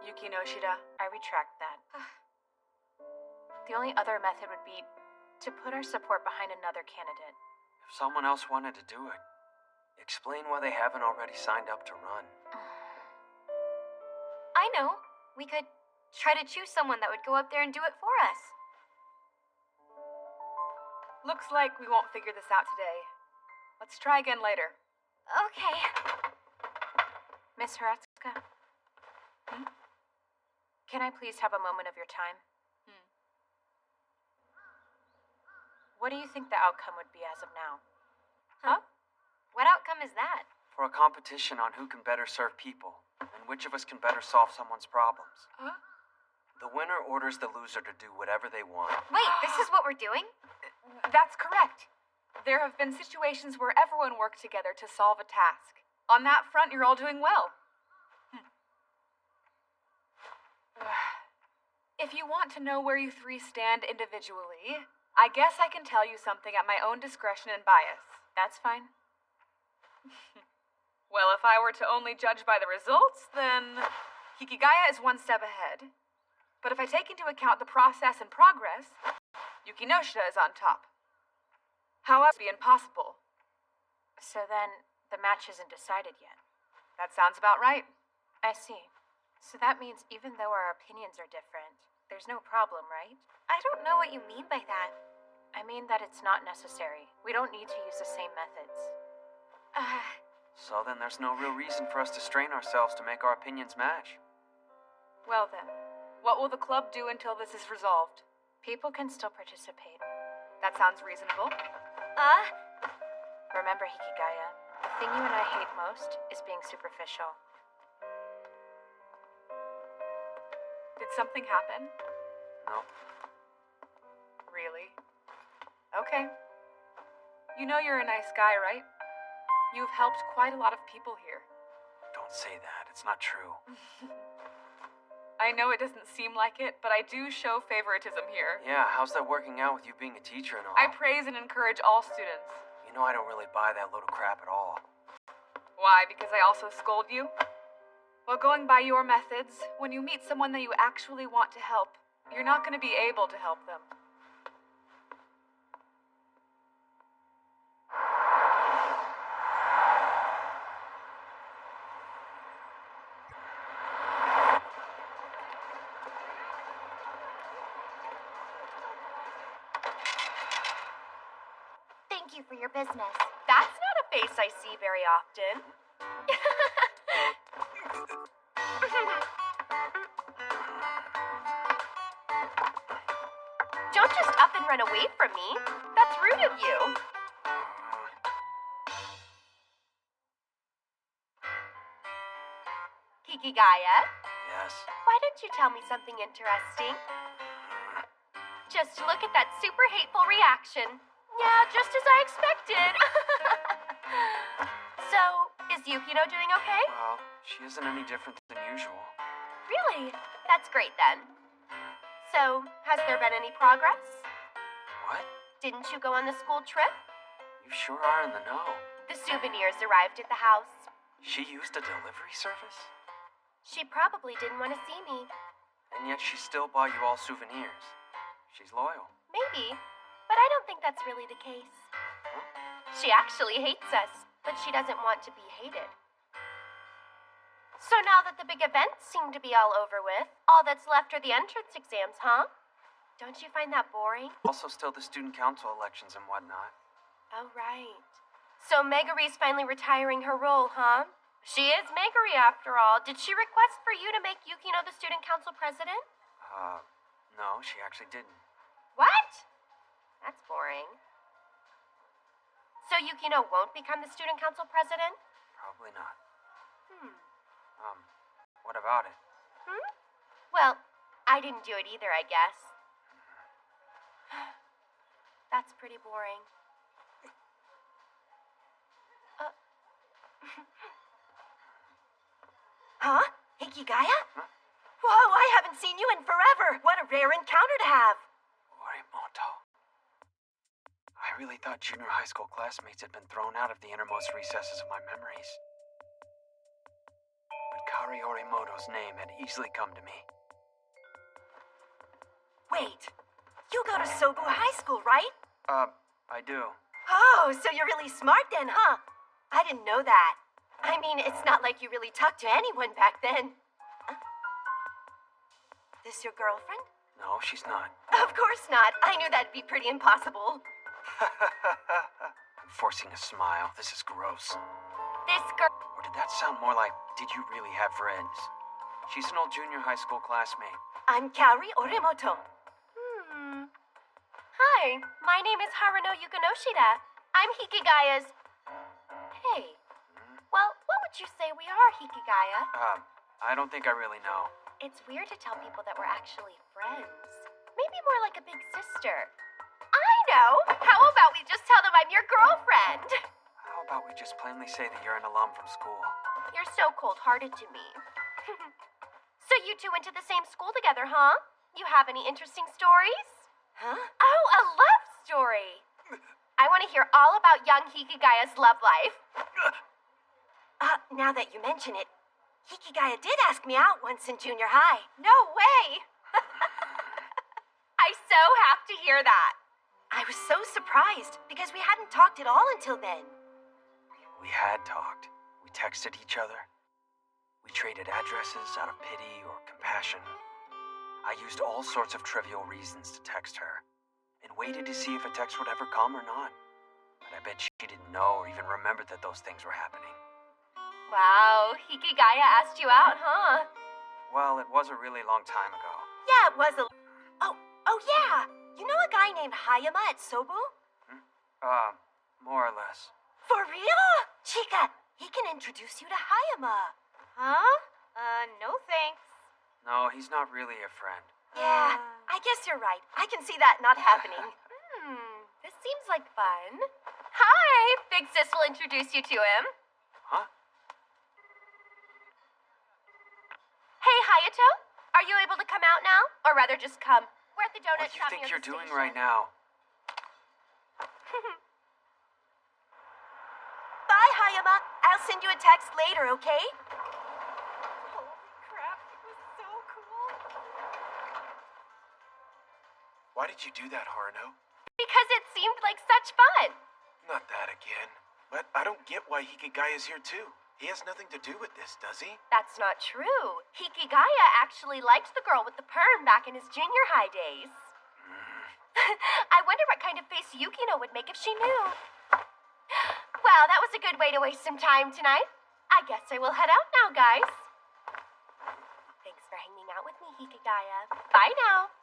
Yuki Noshida. I retract that. The only other method would be to put our support behind another candidate. If someone else wanted to do it, explain why they haven't already signed up to run. I know. We could try to choose someone that would go up there and do it for us. Looks like we won't figure this out today. Let's try again later. Okay. Miss Hiratsuka? Can I please have a moment of your time? What do you think the outcome would be as of now? Huh? What outcome is that? For a competition on who can better serve people, and which of us can better solve someone's problems. Huh? The winner orders the loser to do whatever they want. Wait, this is what we're doing? That's correct. There have been situations where everyone worked together to solve a task. On that front, you're all doing well. If you want to know where you three stand individually, I guess I can tell you something at my own discretion and bias. That's fine. Well, if I were to only judge by the results, then Hikigaya is one step ahead. But if I take into account the process and progress, Yukinoshita is on top. How else would it be impossible? So then, the match isn't decided yet. That sounds about right. I see. So that means even though our opinions are different, there's no problem, right? I don't know what you mean by that. I mean that it's not necessary. We don't need to use the same methods. So then there's no real reason for us to strain ourselves to make our opinions match. Well then, what will the club do until this is resolved? People can still participate. That sounds reasonable. Remember, Hikigaya, the thing you and I hate most is being superficial. Did something happen? No. Really? Okay. You know you're a nice guy, right? You've helped quite a lot of people here. Don't say that. It's not true. I know it doesn't seem like it, but I do show favoritism here. Yeah, how's that working out with you being a teacher and all? I praise and encourage all students. You know I don't really buy that load of crap at all. Why? Because I also scold you? Well, going by your methods, when you meet someone that you actually want to help, you're not going to be able to help them. Thank you for your business. That's not a face I see very often. Don't just up and run away from me. That's rude of you. Hikigaya, Yes. why don't you tell me something interesting? Just look at that super hateful reaction. Yeah, just as I expected. So, is Yukino doing okay? Well, she isn't any different than usual. Really? That's great then. So, has there been any progress? What? Didn't you go on the school trip? You sure are in the know. The souvenirs arrived at the house. She used a delivery service? She probably didn't want to see me. And yet she still bought you all souvenirs. She's loyal. Maybe, but I don't think that's really the case. Huh? She actually hates us, but she doesn't want to be hated. So now that the big events seem to be all over with, all that's left are the entrance exams, huh? Don't you find that boring? Also still the student council elections and whatnot. Oh, right. So Megari's finally retiring her role, huh? She is Megari after all. Did she request for you to make Yukino the student council president? No, she actually didn't. What? That's boring. So Yukino won't become the student council president? Probably not. What about it? Well, I didn't do it either, I guess. That's pretty boring. Huh? Hikigaya? Huh? Whoa, I haven't seen you in forever. What a rare encounter to have. Orimoto. I really thought junior high school classmates had been thrown out of the innermost recesses of my memories. But Kari Orimoto's name had easily come to me. Wait, you go to Sobu High School, right? I do. Oh, so you're really smart then, huh? I didn't know that. I mean, it's not like you really talked to anyone back then. This your girlfriend? No, she's not. Of course not. I knew that'd be pretty impossible. I'm forcing a smile. This is gross. This girl... Or did that sound more like, did you really have friends? She's an old junior high school classmate. I'm Kaori Orimoto. Hi, my name is Haruno Yukinoshita. I'm Hikigaya's... Hey. Well, what would you say we are, Hikigaya? I don't think I really know. It's weird to tell people that we're actually friends. Maybe more like a big sister. I know! How about we just tell them I'm your girlfriend? How about we just plainly say that you're an alum from school? You're so cold-hearted to me. So you two went to the same school together, huh? You have any interesting stories? Huh? Oh, a love story! I want to hear all about young Hikigaya's love life. Now that you mention it, Hikigaya did ask me out once in junior high. No way! I so have to hear that. I was so surprised because we hadn't talked at all until then. We had talked. We texted each other. We traded addresses out of pity or compassion. I used all sorts of trivial reasons to text her, and waited to see if a text would ever come or not. But I bet she didn't know or even remember that those things were happening. Wow, Hikigaya asked you out, huh? Well, it was a really long time ago. Yeah, it was a... Oh yeah! You know a guy named Hayama at Sobu? More or less. For real? Chica, he can introduce you to Hayama. Huh? No thanks. No, he's not really a friend. Yeah, I guess you're right. I can see that not happening. This seems like fun. Hi! Big Sis will introduce you to him. Huh? Hey, Hayato, are you able to come out now? Or rather, just come. We're at the donut What do you shop think near you're the doing station. right now? Bye, Hayama. I'll send you a text later, okay? Holy crap, it was so cool. Why did you do that, Haruno? Because it seemed like such fun. Not that again. But I don't get why Hikigaya's here too. He has nothing to do with this, does he? That's not true. Hikigaya actually liked the girl with the perm back in his junior high days. I wonder what kind of face Yukino would make if she knew. Well, that was a good way to waste some time tonight. I guess I will head out now, guys. Thanks for hanging out with me, Hikigaya. Bye now.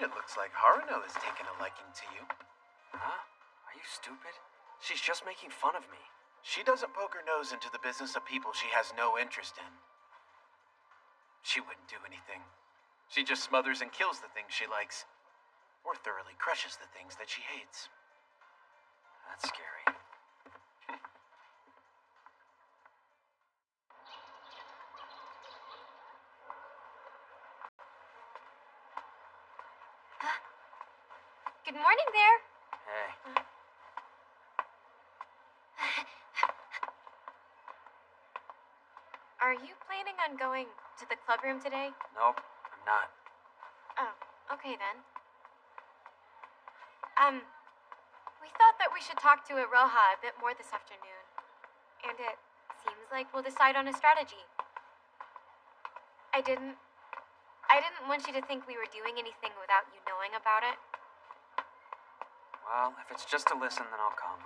It looks like Haruno has taken a liking to you. Huh? Are you stupid? She's just making fun of me. She doesn't poke her nose into the business of people she has no interest in. She wouldn't do anything. She just smothers and kills the things she likes. Or thoroughly crushes the things that she hates. That's scary. Good morning there. Hey. Are you planning on going to the club room today? Nope, I'm not. Oh, okay then. We thought that we should talk to Iroha a bit more this afternoon. And it seems like we'll decide on a strategy. I didn't want you to think we were doing anything without you knowing about it. Well, if it's just to listen, then I'll come.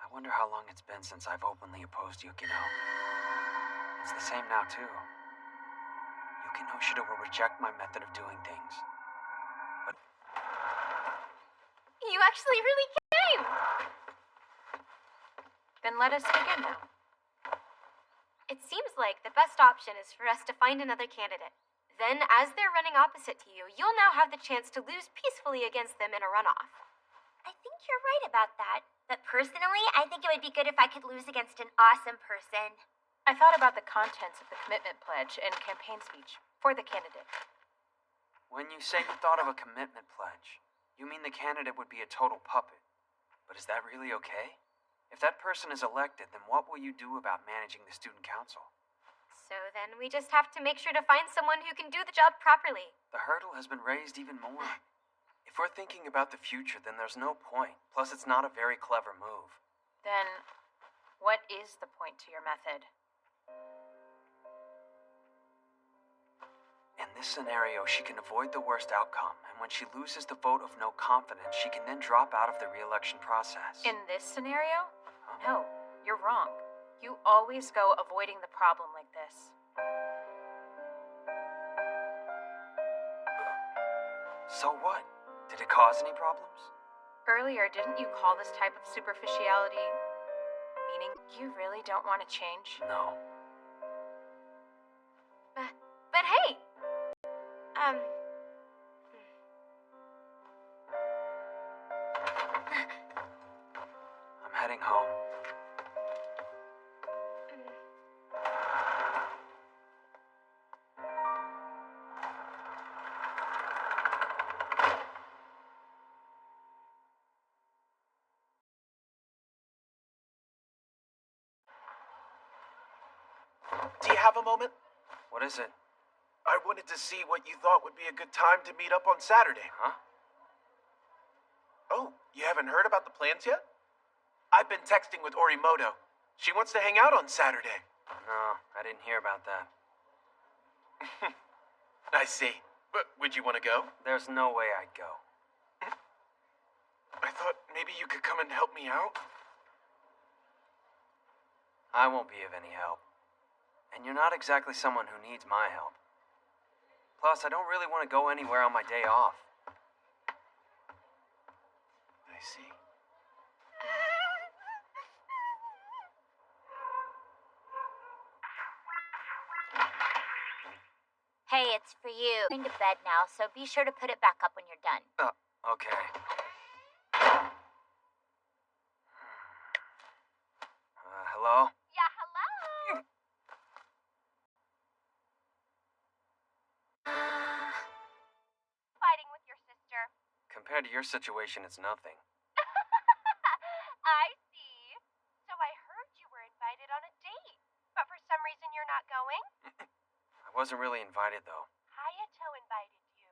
I wonder how long it's been since I've openly opposed Yukino. It's the same now, too. Yukino Shida will reject my method of doing things. But You actually really came! Then let us begin now. It seems like the best option is for us to find another candidate. Then, as they're running opposite to you, you'll now have the chance to lose peacefully against them in a runoff. I think you're right about that. But personally, I think it would be good if I could lose against an awesome person. I thought about the contents of the commitment pledge and campaign speech for the candidate. when you say you thought of a commitment pledge, you mean the candidate would be a total puppet. But is that really okay? If that person is elected, then what will you do about managing the student council? So then we just have to make sure to find someone who can do the job properly. The hurdle has been raised even more. If we're thinking about the future, then there's no point. Plus, it's not a very clever move. Then, what is the point to your method? In this scenario, she can avoid the worst outcome, and when she loses the vote of no confidence, she can then drop out of the re-election process. In this scenario? No, you're wrong. You always go avoiding the problem like this. So what? Did it cause any problems? Earlier, didn't you call this type of superficiality meaning you really don't want to change? No. But hey! I'm heading home. Do you have a moment? What is it? I wanted to see what you thought would be a good time to meet up on Saturday. Huh? Oh, you haven't heard about the plans yet? I've been texting with Orimoto. She wants to hang out on Saturday. No, I didn't hear about that. I see. But would you want to go? There's no way I'd go. I thought maybe you could come and help me out. I won't be of any help. And you're not exactly someone who needs my help. Plus, I don't really want to go anywhere on my day off. I see. Hey, it's for you. I'm going to bed now, so be sure to put it back up when you're done. Okay. Hello? Yeah, hello. Fighting with your sister. Compared to your situation, it's nothing. I see. So I heard you were invited on a date, but for some reason you're not going? I wasn't really invited, though. Hayato invited you.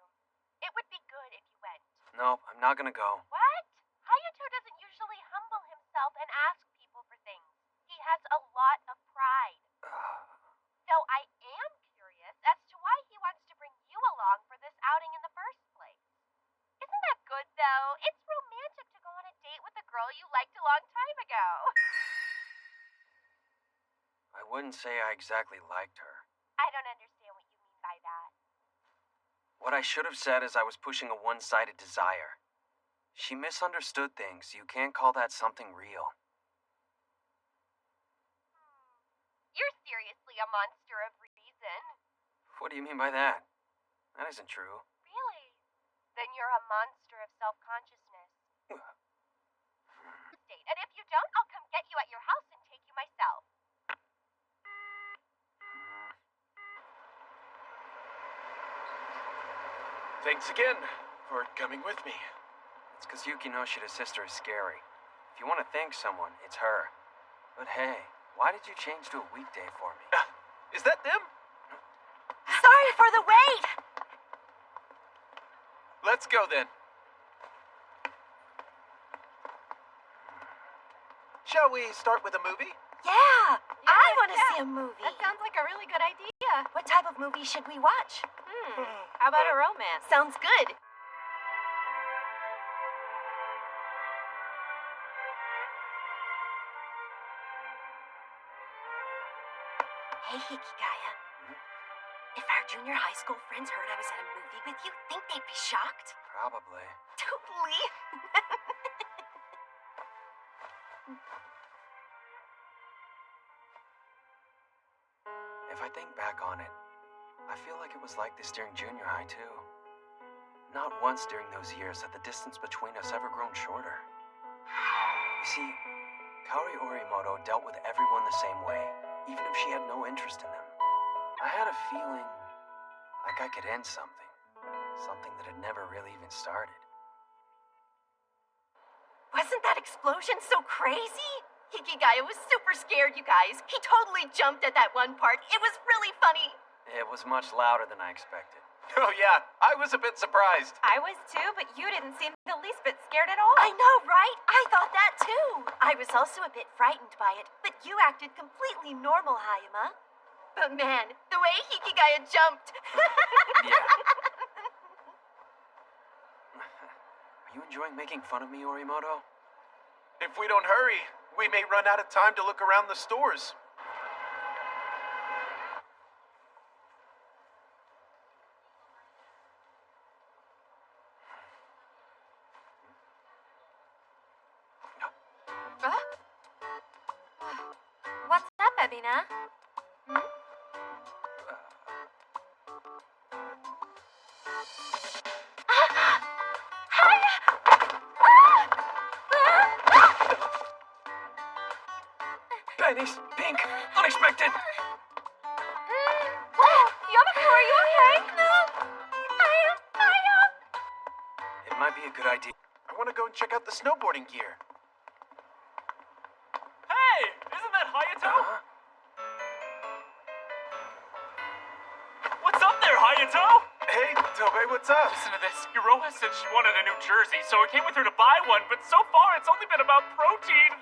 It would be good if you went. Nope, I'm not gonna go. What? Hayato doesn't usually humble himself and ask people for things. He has a lot of pride. So I am curious as to why he wants to bring you along for this outing in the first place. Isn't that good, though? It's romantic to go on a date with a girl you liked a long time ago. I wouldn't say I exactly liked her. I don't understand what you mean by that. What I should have said is I was pushing a one-sided desire. She misunderstood things. You can't call that something real. You're seriously a monster of reason. What do you mean by that? That isn't true. Really? Then you're a monster of self-consciousness. And if you don't, I'll come get you at your house and take you myself. Thanks again for coming with me. It's because Yukinoshida's sister is scary. If you want to thank someone, it's her. But hey, why did you change to a weekday for me? Is that them? Sorry for the wait! Let's go then. Shall we start with a movie? Yeah! I want to see a movie. That sounds like a really good idea. What type of movie should we watch? How about a romance? Sounds good. Hey, Hikigaya. If our junior high school friends heard I was at a movie with you, think they'd be shocked? Probably. Totally. If I think back on it, I feel like it was like this during junior high, too. Not once during those years had the distance between us ever grown shorter. You see, Kaori Orimoto dealt with everyone the same way, even if she had no interest in them. I had a feeling like I could end something. Something that had never really even started. Wasn't that explosion so crazy? Hikigaya was super scared, you guys. He totally jumped at that one part. It was really funny. It was much louder than I expected. Oh yeah, I was a bit surprised. I was too, but you didn't seem the least bit scared at all. I know, right? I thought that too. I was also a bit frightened by it, but you acted completely normal, Hayama. But man, the way Hikigaya jumped. Yeah. Are you enjoying making fun of me, Orimoto? If we don't hurry, we may run out of time to look around the stores. What's up, Ebina? Pennies, pink, unexpected. Yamako, are you okay? It might be a good idea. I want to go and check out the snowboarding gear. Hey, isn't that Hayato? Hayato! Hey, Tobey, what's up? Listen to this. Iroha said she wanted a new jersey, so I came with her to buy one, but so far it's only been about protein.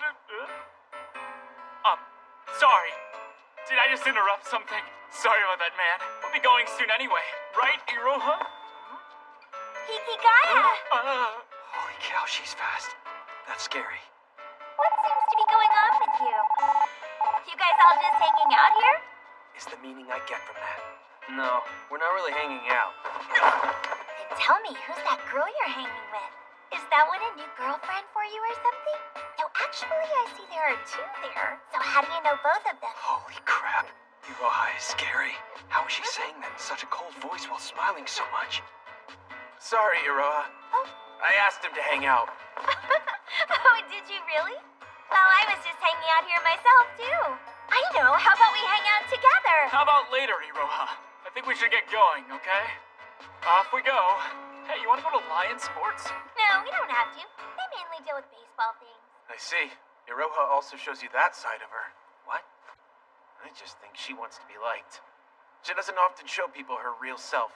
Sorry. Did I just interrupt something? Sorry about that, man. We'll be going soon anyway. Right, Iroha? Hikigaya! Holy cow, she's fast. That's scary. What seems to be going on with you? You guys all just hanging out here? Is the meaning I get from that? No, we're not really hanging out. Then tell me, who's that girl you're hanging with? Is that one a new girlfriend for you or something? No, actually, I see there are two there. So how do you know both of them? Holy crap. Iroha is scary. How is she saying that in such a cold voice while smiling so much? Sorry, Iroha. Oh. I asked him to hang out. Oh, did you really? Well, I was just hanging out here myself, too. I know. How about we hang out together? How about later, Iroha? I think we should get going, okay? Off we go. Hey, you want to go to Lion Sports? No, we don't have to. They mainly deal with baseball things. I see. Iroha also shows you that side of her. What? I just think she wants to be liked. She doesn't often show people her real self.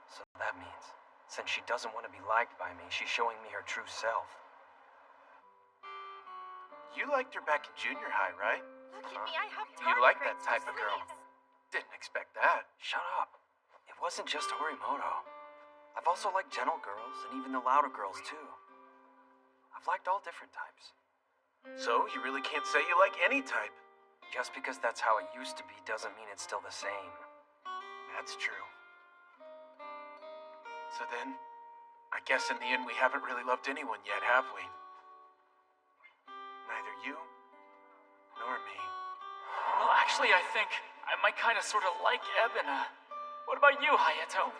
So that means, since she doesn't want to be liked by me, she's showing me her true self. You liked her back in junior high, right? Look at me, I have You like that type of girl. Didn't expect that. Shut up. It wasn't just Horimoto. I've also liked gentle girls, and even the louder girls, too. I've liked all different types. So, you really can't say you like any type. Just because that's how it used to be doesn't mean it's still the same. That's true. So then, I guess in the end we haven't really loved anyone yet, have we? Neither you, nor me. Well, actually, I think I might kind of sort of like Ebina. What about you, Hayato?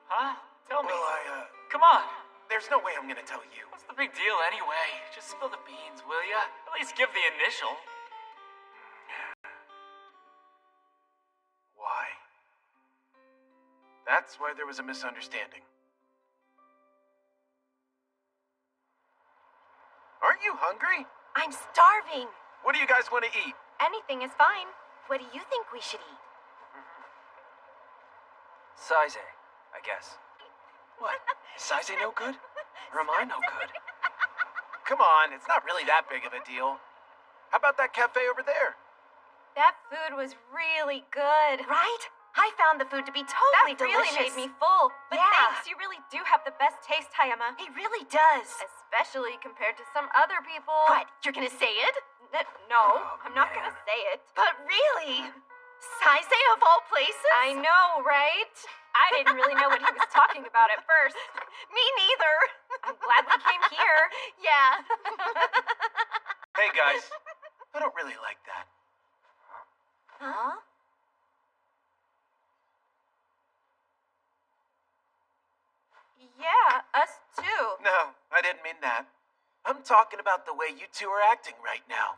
Huh? Tell me. Well, Come on. there's no way I'm gonna tell you. What's the big deal anyway? Just spill the beans, will ya? At least give the initial. Why? That's why there was a misunderstanding. Aren't you hungry? I'm starving. What do you guys want to eat? Anything is fine. What do you think we should eat? Size, I guess. What? Is Size no good? Or am I no good? Come on, it's not really that big of a deal. How about that cafe over there? That food was really good. Right? I found the food to be totally That really delicious. made me full. But Yeah. thanks, you really do have the best taste, Hayama. He really does. Especially compared to some other people. What? You're gonna say it? No, Oh, I'm not man. gonna say it. But really? Saizei of all places? I know, right? I didn't really know what he was talking about at first. Me neither. I'm glad we came here. Yeah. Hey guys, I don't really like that. Huh? Yeah, us too. No, I didn't mean that. I'm talking about the way you two are acting right now.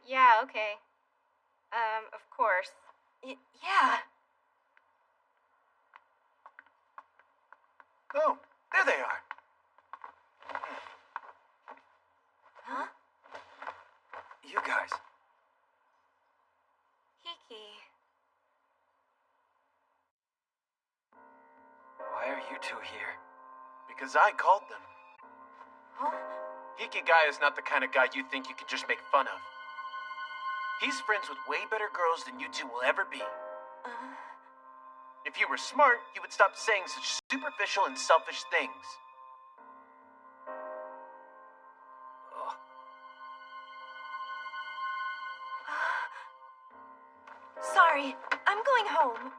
Yeah, okay. Of course. Yeah. Oh, there they are. Huh? You guys. Hiki. Why are you two here? Because I called them. Huh? Hikigaya is not the kind of guy you think you can just make fun of. He's friends with way better girls than you two will ever be. If you were smart, you would stop saying such superficial and selfish things. Ugh. Sorry, I'm going home.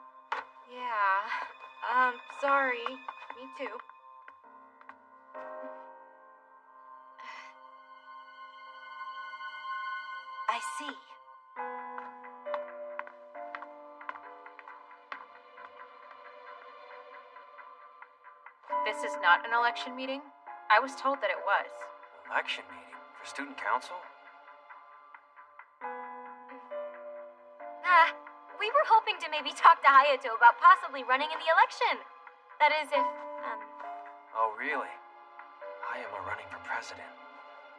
Yeah. Sorry. Me too. I see. This is not an election meeting? I was told that it was. Election meeting? For student council? We were hoping to maybe talk to Hayato about possibly running in the election. That is, if, Oh, really? I am running for president.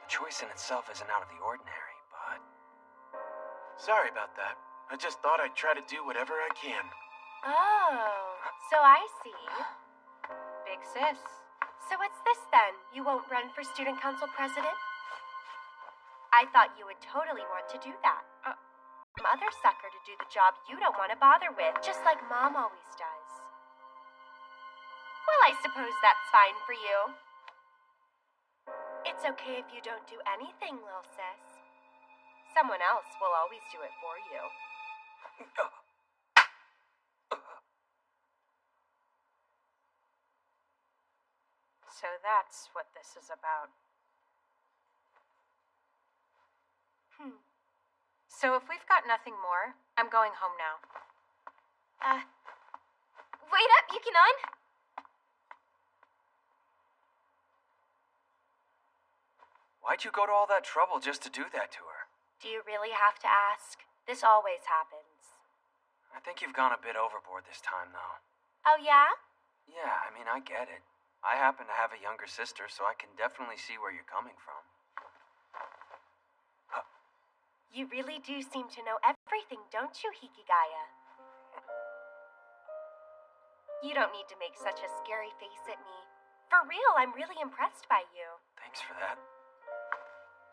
The choice in itself isn't out of the ordinary, but... Sorry about that. I just thought I'd try to do whatever I can. Oh, so I see. Big sis. So what's this then? You won't run for student council president? I thought you would totally want to do that. Some other sucker to do the job you don't want to bother with, just like Mom always does. Well, I suppose that's fine for you. It's okay if you don't do anything, lil sis. Someone else will always do it for you. So that's what this is about. So if we've got nothing more, I'm going home now. Wait up, Yukinon! Why'd you go to all that trouble just to do that to her? Do you really have to ask? This always happens. I think you've gone a bit overboard this time, though. Oh, yeah? Yeah, I mean, I get it. I happen to have a younger sister, so I can definitely see where you're coming from. You really do seem to know everything, don't you, Hikigaya? You don't need to make such a scary face at me. For real, I'm really impressed by you. Thanks for that.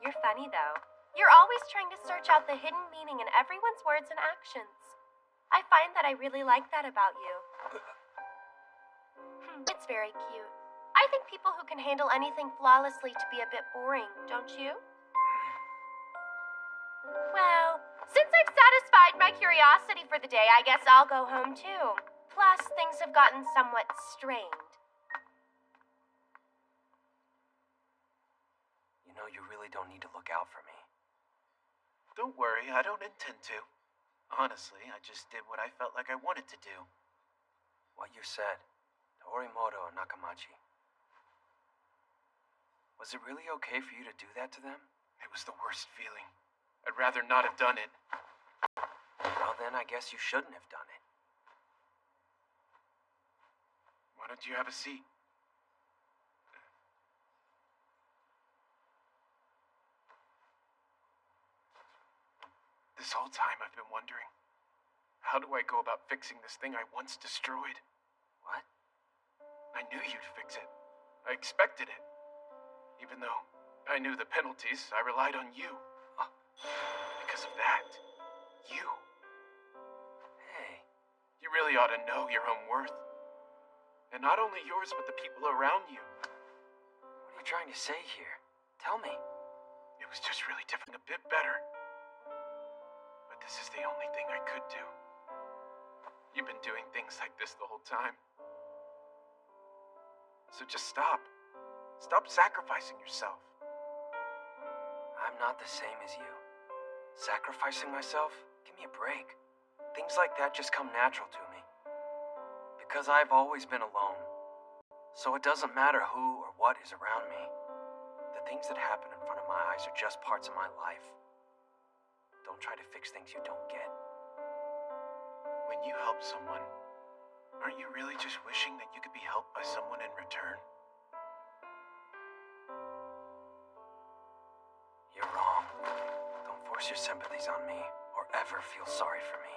You're funny, though. You're always trying to search out the hidden meaning in everyone's words and actions. I find that I really like that about you. It's very cute. I think people who can handle anything flawlessly to be a bit boring, don't you? Well, since I've satisfied my curiosity for the day, I guess I'll go home too. Plus, things have gotten somewhat strained. You know, you really don't need to look out for me. Don't worry, I don't intend to. Honestly, I just did what I felt like I wanted to do. What you said, to Orimoto and Nakamachi. Was it really okay for you to do that to them? It was the worst feeling. I'd rather not have done it. Well, then I guess you shouldn't have done it. Why don't you have a seat? This whole time I've been wondering, how do I go about fixing this thing I once destroyed? What? I knew you'd fix it. I expected it. Even though I knew the penalties, I relied on you. Because of that, you. Hey. You really ought to know your own worth. And not only yours, but the people around you. What are you trying to say here? Tell me. It was just really different, a bit better. But this is the only thing I could do. You've been doing things like this the whole time. So just stop. Stop sacrificing yourself. I'm not the same as you. Sacrificing myself? Give me a break. Things like that just come natural to me. Because I've always been alone. So it doesn't matter who or what is around me. The things that happen in front of my eyes are just parts of my life. Don't try to fix things you don't get. When you help someone, aren't you really just wishing that you could be helped by someone in return? You're wrong. Don't force your sympathies on me, or ever feel sorry for me.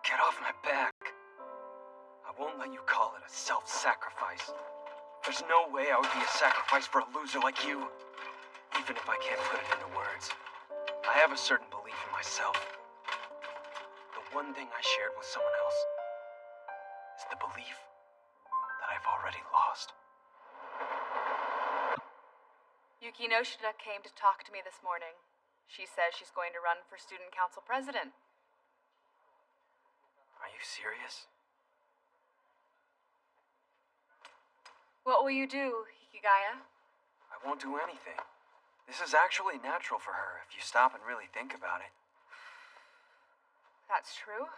Get off my back. I won't let you call it a self-sacrifice. There's no way I would be a sacrifice for a loser like you. Even if I can't put it into words. I have a certain belief in myself. The one thing I shared with someone else is the belief that I've already lost. Yuki Noshida came to talk to me this morning. She says she's going to run for student council president. Are you serious? What will you do, Hikigaya? I won't do anything. This is actually natural for her if you stop and really think about it. That's true.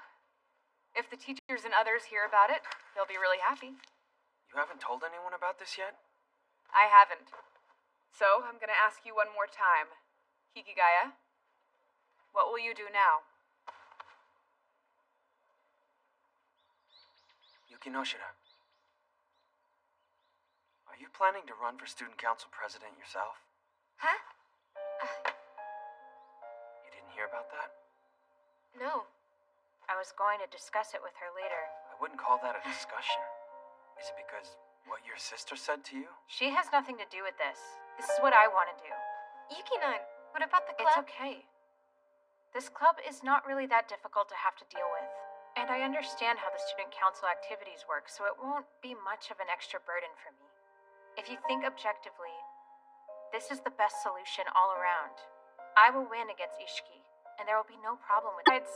If the teachers and others hear about it, they'll be really happy. You haven't told anyone about this yet? I haven't. So, I'm gonna ask you one more time. Hikigaya, what will you do now? Yuki Noshida. Are you planning to run for student council president yourself? Huh? You didn't hear about that? No. I was going to discuss it with her later. I wouldn't call that a discussion. Is it because what your sister said to you? She has nothing to do with this. This is what I want to do. Yuki-nan, what about the It's club? okay. This club is not really that difficult to have to deal with. And I understand how the student council activities work, so it won't be much of an extra burden for me. If you think objectively, this is the best solution all around. I will win against Ishiki, and there will be no problem with it.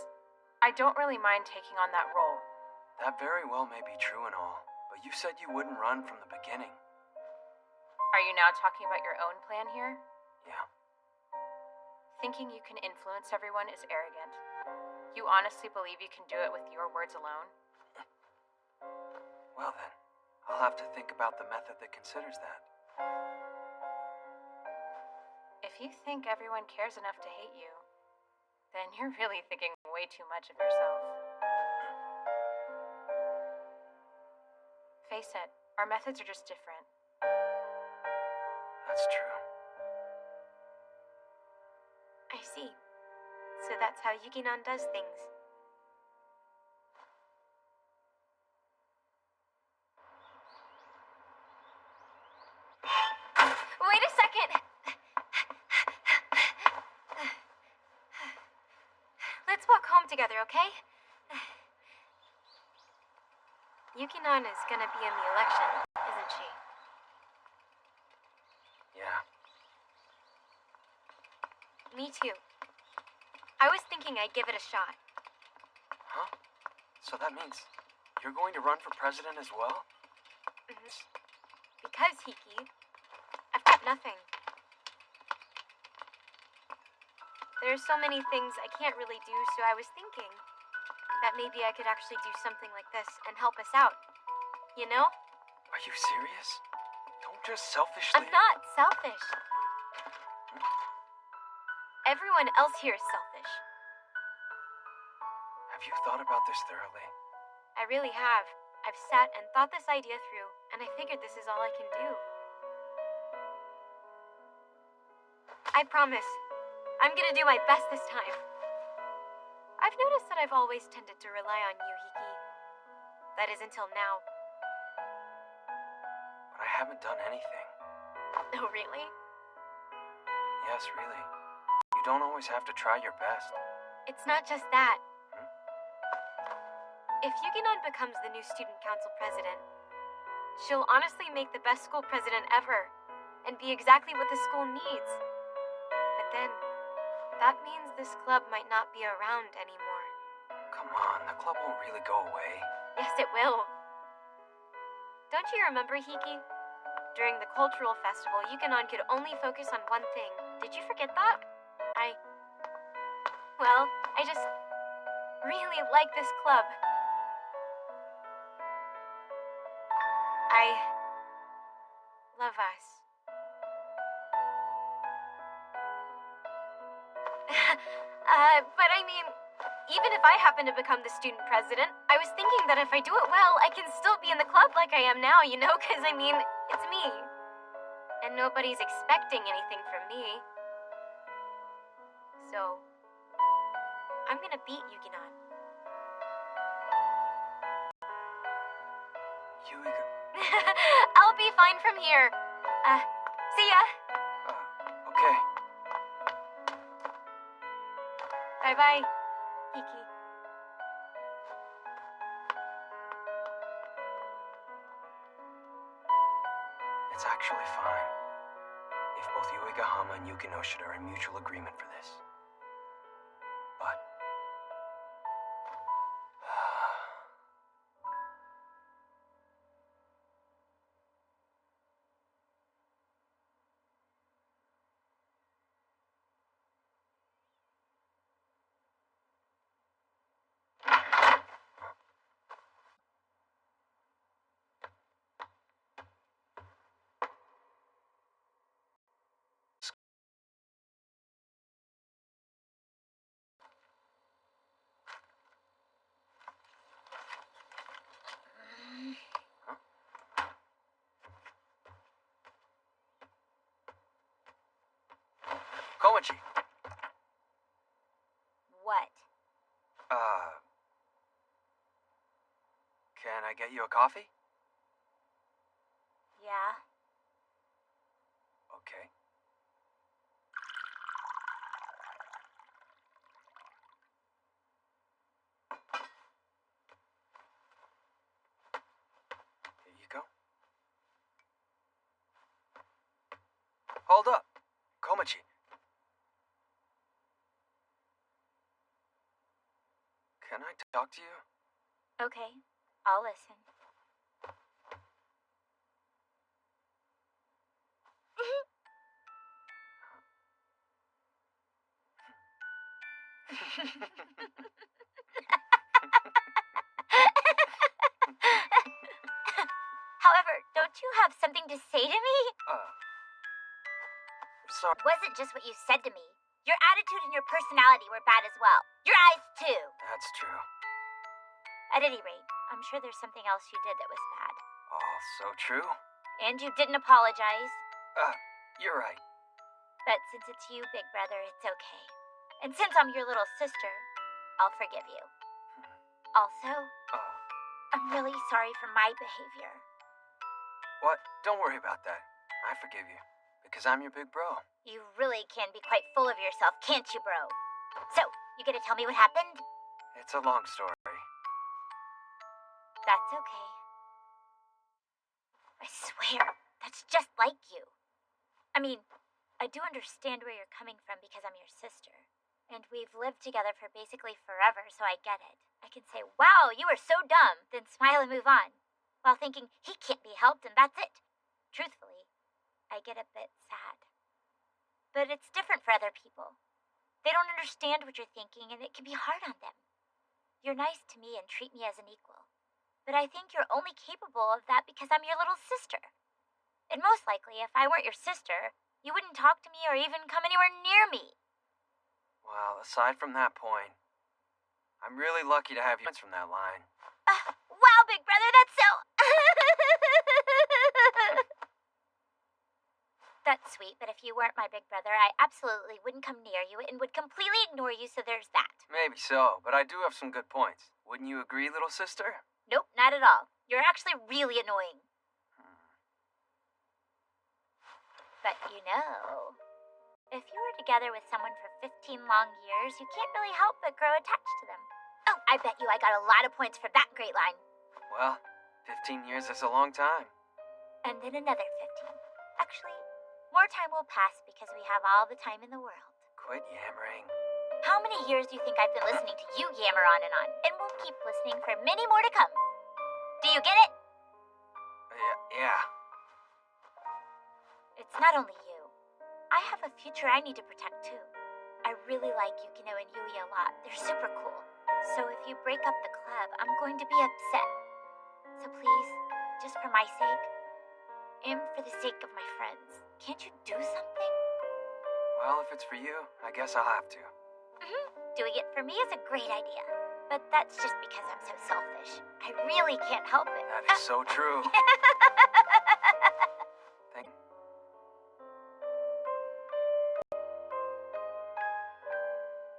I don't really mind taking on that role. That very well may be true and all, but you said you wouldn't run from the beginning. Are you now talking about your own plan here? Yeah. Thinking you can influence everyone is arrogant. You honestly believe you can do it with your words alone? Well then, I'll have to think about the method that considers that. If you think everyone cares enough to hate you, then you're really thinking way too much of yourself. Face it, our methods are just different. That's true. I see. So that's how Yuki-nan does things. Wait a second! Let's walk home together, okay? Yuki-nan is gonna be in the election, isn't she? Yeah. Me too. I was thinking I'd give it a shot. Huh? So that means you're going to run for president as well? Because, Hiki, I've got nothing. There's so many things I can't really do, so I was thinking that maybe I could actually do something like this and help us out. You know? Are you serious? Don't just selfishly... I'm not selfish. Everyone else here is selfish. Have you thought about this thoroughly? I really have. I've sat and thought this idea through, and I figured this is all I can do. I promise. I'm gonna do my best this time. I've noticed that I've always tended to rely on you, Hiki. That is until now. But I haven't done anything. Oh, really? Yes, really. You don't always have to try your best. It's not just that. If Yuki-nan becomes the new student council president, she'll honestly make the best school president ever, and be exactly what the school needs. But then, that means this club might not be around anymore. Come on, the club won't really go away. Yes, it will. Don't you remember, Hiki? During the cultural festival, Yuki-nan could only focus on one thing. Did you forget that? Well, I just really like this club. I love us. But I mean, even if I happen to become the student president, I was thinking that if I do it well, I can still be in the club like I am now, you know? Because, I mean, it's me. And nobody's expecting anything from me. So, I'm gonna beat Yuki-nan. Yuiga... I'll be fine from here. See ya. Okay. Bye-bye, Hiki. It's actually fine. If both Yuigahama and Yuki Noshida are in mutual agreement for this. Can I get you a coffee? Yeah. Okay. Here you go. Hold up. Komachi. Can I talk to you? Okay, I'll listen. However, don't you have something to say to me? Sorry. Wasn't just what you said to me. Your attitude and your personality were bad as well. Your eyes, too. That's true. At any rate, I'm sure there's something else you did that was bad. All so true. And you didn't apologize. You're right. But since it's you, big brother, it's okay. And since I'm your little sister, I'll forgive you. Also, I'm really sorry for my behavior. What? Don't worry about that. I forgive you. Because I'm your big bro. You really can be quite full of yourself, can't you, bro? So, you gonna tell me what happened? It's a long story. That's okay. I swear, that's just like you. I mean, I do understand where you're coming from because I'm your sister. And we've lived together for basically forever, so I get it. I can say, wow, you are so dumb, then smile and move on. While thinking, he can't be helped and that's it. Truthfully, I get a bit sad. But it's different for other people. They don't understand what you're thinking and it can be hard on them. You're nice to me and treat me as an equal. But I think you're only capable of that because I'm your little sister. And most likely, if I weren't your sister, you wouldn't talk to me or even come anywhere near me. Well, aside from that point, I'm really lucky to have you from that line. Wow, big brother, that's so... That's sweet, but if you weren't my big brother, I absolutely wouldn't come near you and would completely ignore you, so there's that. Maybe so, but I do have some good points. Wouldn't you agree, little sister? Nope, not at all. You're actually really annoying. But you know, if you were together with someone for 15 long years, you can't really help but grow attached to them. Oh, I bet you I got a lot of points for that great line. Well, 15 years is a long time. And then another 15. Actually, more time will pass because we have all the time in the world. Quit yammering. How many years do you think I've been listening to you yammer on? And we'll keep listening for many more to come. Do you get it? Yeah. It's not only you. I have a future I need to protect too. I really like Yukino and Yui a lot. They're super cool. So if you break up the club, I'm going to be upset. So please, just for my sake, and for the sake of my friends, can't you do something? Well, if it's for you, I guess I'll have to. Doing it for me is a great idea. But that's just because I'm so selfish. I really can't help it. That is so true. Thank you.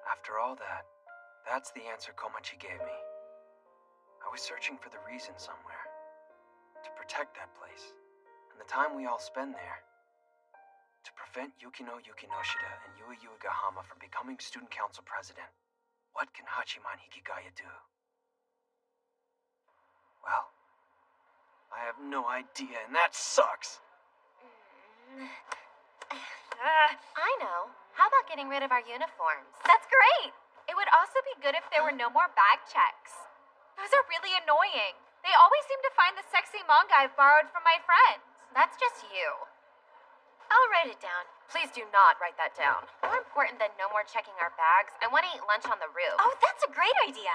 After all that, that's the answer Komachi gave me. I was searching for the reason somewhere. To protect that place, and the time we all spend there. To prevent Yukino Yukinoshida and Yui Uegahama from becoming student council president. What can Hachiman Hikigaya do? Well, I have no idea, and that sucks! I know. How about getting rid of our uniforms? That's great. It would also be good if there were no more bag checks. Those are really annoying. They always seem to find the sexy manga I've borrowed from my friends. That's just you. I'll write it down. Please do not write that down. More important than no more checking our bags, I want to eat lunch on the roof. Oh, that's a great idea.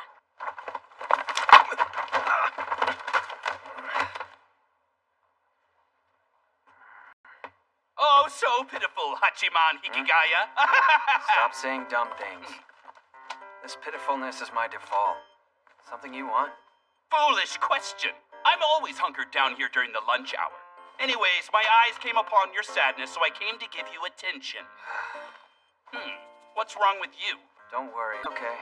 Oh, so pitiful, Hachiman Hikigaya. Stop saying dumb things. This pitifulness is my default. Something you want? Foolish question. I'm always hunkered down here during the lunch hour. Anyways, my eyes came upon your sadness, so I came to give you attention. What's wrong with you? Don't worry. Okay.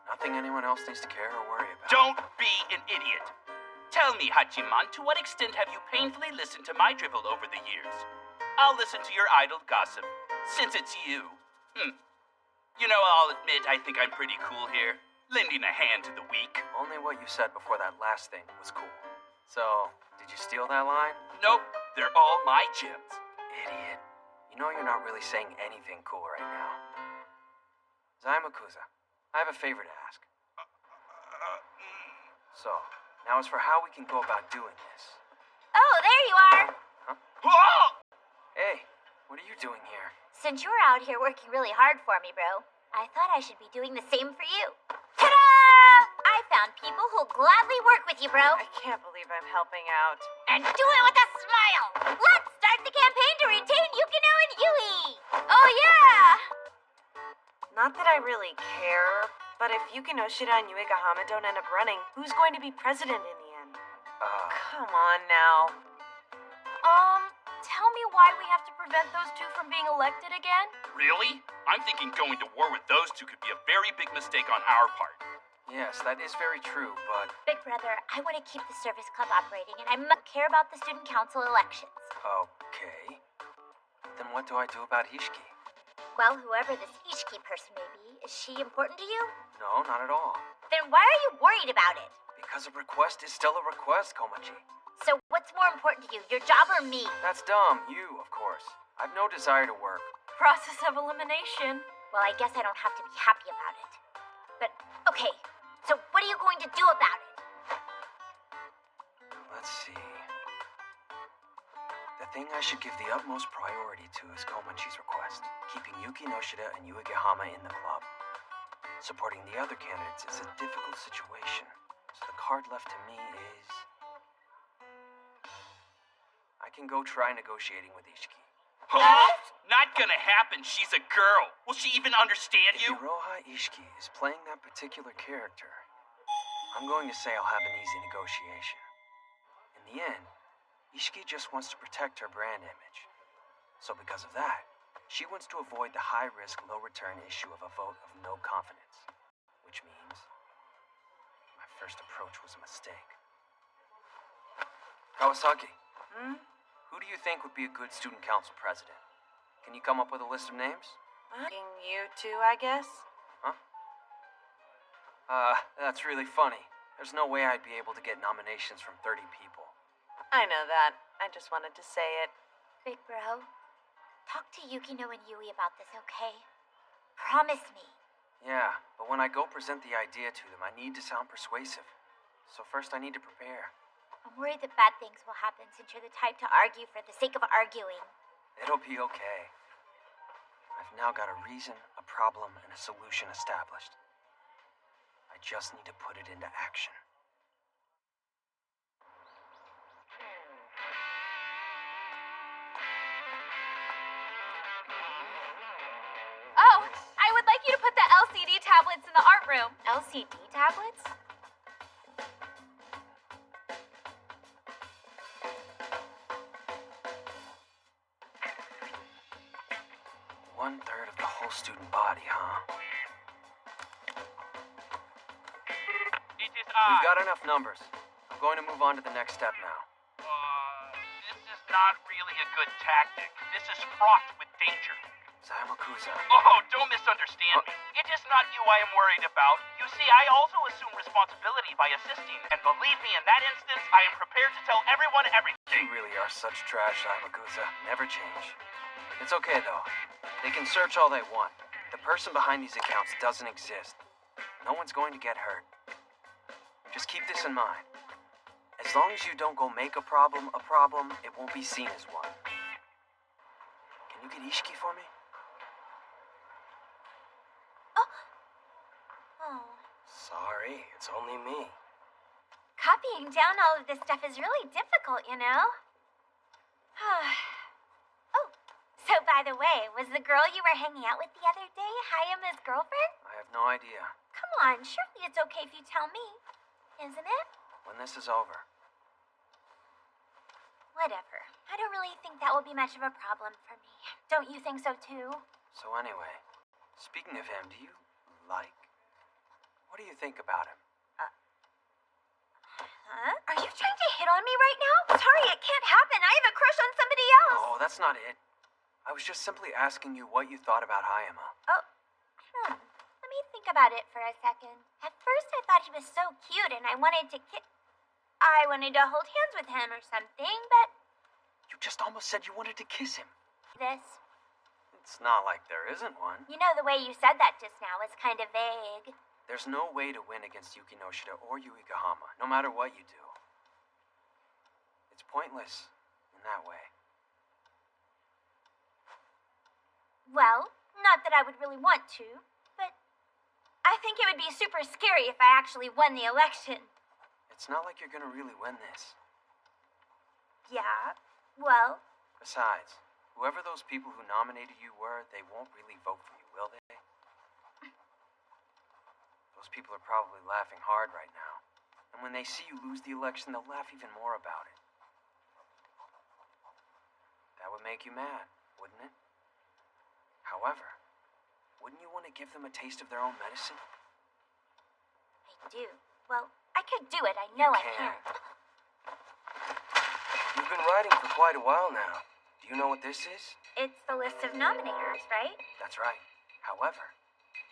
Nothing anyone else needs to care or worry about. Don't be an idiot. Tell me, Hachiman, to what extent have you painfully listened to my dribble over the years? I'll listen to your idle gossip, since it's you. You know, I'll admit I think I'm pretty cool here, lending a hand to the weak. Only what you said before that last thing was cool. So, did you steal that line? Nope, they're all my gems. Idiot. You know you're not really saying anything cool right now. Zaimakuza, I have a favor to ask. So, now as for how we can go about doing this. Oh, there you are! Whoa! Hey, what are you doing here? Since you're out here working really hard for me, bro, I thought I should be doing the same for you. Ta-da! I found people who'll gladly work with you, bro. I can't believe I'm helping out. And do it with a smile! Let's start the campaign to retain Yukino and Yui! Oh, yeah! Not that I really care, but if Yuki Noshida and Yuigahama don't end up running, who's going to be president in the end? Come on now. Tell me why we have to prevent those two from being elected again? Really? I'm thinking going to war with those two could be a very big mistake on our part. Yes, that is very true, but... Big brother, I want to keep the service club operating, and I must care about the student council elections. Okay. Then what do I do about Ishiki? Well, whoever this Ishiki person may be, is she important to you? No, not at all. Then why are you worried about it? Because a request is still a request, Komachi. So what's more important to you, your job or me? That's dumb. You, of course. I've no desire to work. Process of elimination. Well, I guess I don't have to be happy about it. But, okay, so what are you going to do about it? Let's see. The thing I should give the utmost priority to is Komachi's request, keeping Yuki Noshida and Yuigahama in the club. Supporting the other candidates is a difficult situation, so the card left to me is... I can go try negotiating with Ishiki. Huh? Not gonna happen. She's a girl. Will she even understand If you? Iroha Ishiki is playing that particular character, I'm going to say I'll have an easy negotiation. In the end, Ishiki just wants to protect her brand image. So because of that, she wants to avoid the high-risk, low-return issue of a vote of no confidence. Which means my first approach was a mistake. Kawasaki. Who do you think would be a good student council president? Can you come up with a list of names? You two, I guess? That's really funny. There's no way I'd be able to get nominations from 30 people. I know that. I just wanted to say it. Big bro, talk to Yukino and Yui about this, okay? Promise me. Yeah, but when I go present the idea to them, I need to sound persuasive. So first I need to prepare. I'm worried that bad things will happen since you're the type to argue for the sake of arguing. It'll be okay. I've now got a reason, a problem, and a solution established. I just need to put it into action. Oh, I would like you to put the LCD tablets in the art room. LCD tablets? One-third of the whole student body, huh? It is We've got enough numbers. I'm going to move on to the next step now. This is not really a good tactic. This is fraught with danger. Zaimakuza. Oh, don't misunderstand me. It is not you I am worried about. You see, I also assume responsibility by assisting, and believe me, in that instance, I am prepared to tell everyone everything. You really are such trash, Zaimakuza. Never change. It's okay, though. They can search all they want. The person behind these accounts doesn't exist. No one's going to get hurt. Just keep this in mind. As long as you don't go make a problem, it won't be seen as one. Can you get Ishiki for me? Oh. Sorry, it's only me. Copying down all of this stuff is really difficult, you know? Oh, so by the way, was the girl you were hanging out with the other day Hayama's girlfriend? I have no idea. Come on, surely it's okay if you tell me, isn't it? When this is over. Whatever. I don't really think that will be much of a problem for me. Don't you think so too? So anyway, speaking of him, do you like... What What do you think about him? Huh? Are you trying to hit on me right now? Sorry, it can't happen. I have a crush on somebody else. Oh, that's not it. I was just simply asking you what you thought about Hayama. Oh, let me think about it for a second. At first, I thought he was so cute, and I wanted to I wanted to hold hands with him or something, but You just almost said you wanted to kiss him. this. It's not like there isn't one. You know, the way you said that just now was kind of vague. There's no way to win against Yuki Noshida or Yuigahama, no matter what you do. It's pointless in that way. Well, not that I would really want to, but I think it would be super scary if I actually won the election. It's not like you're gonna really win this. Yeah, well, Besides, whoever those people who nominated you were, they won't really vote for you, will they? Those people are probably laughing hard right now. And when they see you lose the election, they'll laugh even more about it. That would make you mad, wouldn't it? However, wouldn't you want to give them a taste of their own medicine? I do. Well, I could do it. I know I can. can. You've been writing for quite a while now. Do you know what this is? It's the list of nominators, right? That's right. However,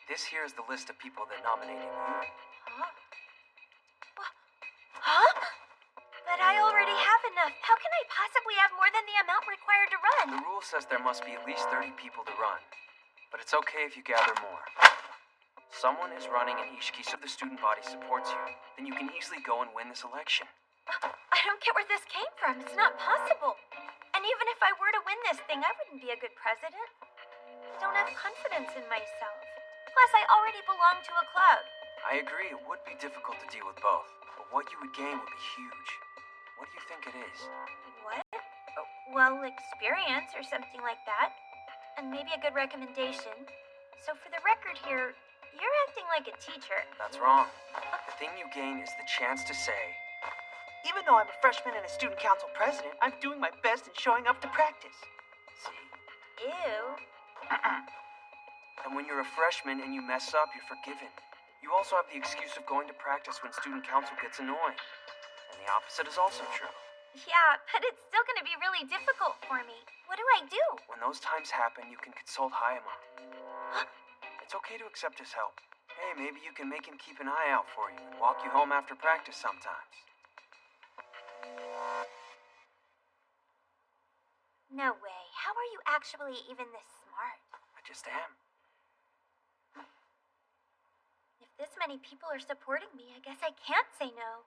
this here is the list of people that nominated you. Huh? Huh? But I already have enough. How can I possibly have more than the amount required to run? The rule says there must be at least 30 people to run. But it's okay if you gather more. Someone is running in Ishiki, so the student body supports you. Then you can easily go and win this election. I don't get where this came from. It's not possible. And even if I were to win this thing, I wouldn't be a good president. I don't have confidence in myself. Plus, I already belong to a club. I agree, it would be difficult to deal with both. But what you would gain would be huge. What do you think it is? What? Well, experience or something like that. And maybe a good recommendation. So for the record here, you're acting like a teacher. That's wrong. The thing you gain is the chance to say, Even though I'm a freshman and a student council president, I'm doing my best and showing up to practice. see? Ew. And when you're a freshman and you mess up, you're forgiven. You also have the excuse of going to practice when student council gets annoying. And the opposite is also true. Yeah, but it's still gonna be really difficult for me. What do I do? When those times happen, you can consult Hayama. It's okay to accept his help. Hey, maybe you can make him keep an eye out for you and walk you home after practice sometimes. No way. How are you actually even this smart? I just am. If this many people are supporting me, I guess I can't say no.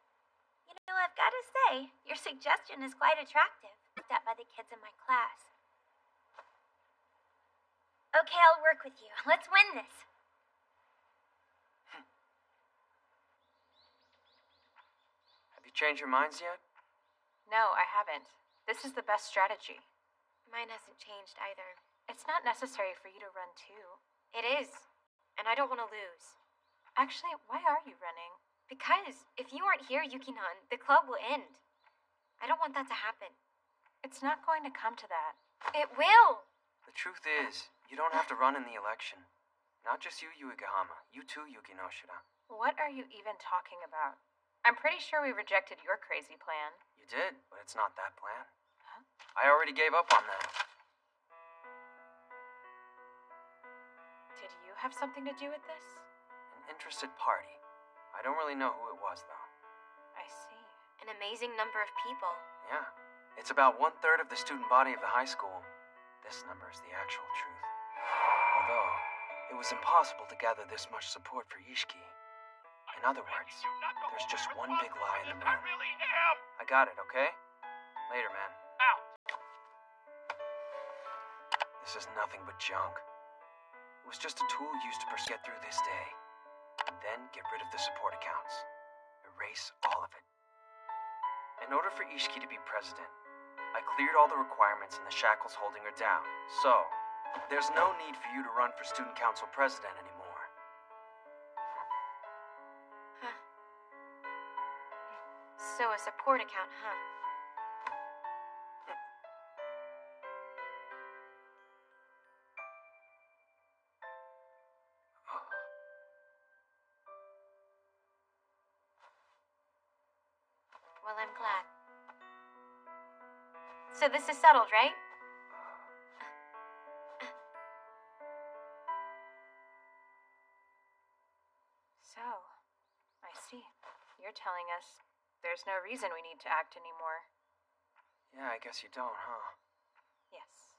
You know, I've got to say, your suggestion is quite attractive. Looked at by the kids in my class. Okay, I'll work with you. Let's win this. Have you changed your minds yet? No, I haven't. This is the best strategy. Mine hasn't changed either. It's not necessary for you to run too. It is. And I don't want to lose. Actually, why are you running? Because if you aren't here, Yuki-nan, the club will end. I don't want that to happen. It's not going to come to that. It will! The truth is, you don't have to run in the election. Not just you, Yuigahama. You too, Yuki Noshida. What are you even talking about? I'm pretty sure we rejected your crazy plan. You did, but it's not that plan. Huh? I already gave up on that. Did you have something to do with this? An interested party. I don't really know who it was, though. I see. An amazing number of people. Yeah. It's about 1/3 of the student body of the high school. This number is the actual truth. Although, it was impossible to gather this much support for Ishiki. In other words, there's just one big lie in the room. I got it, okay? Later, man. Out. This is nothing but junk. It was just a tool used to get through this day. And then get rid of the support accounts. Erase all of it. In order for Ishiki to be president, I cleared all the requirements and the shackles holding her down. So, there's no need for you to run for student council president anymore. So a support account, huh? Well, I'm glad. So this is settled, right? So, I see. You're telling us there's no reason we need to act anymore. Yeah, I guess you don't, huh? Yes.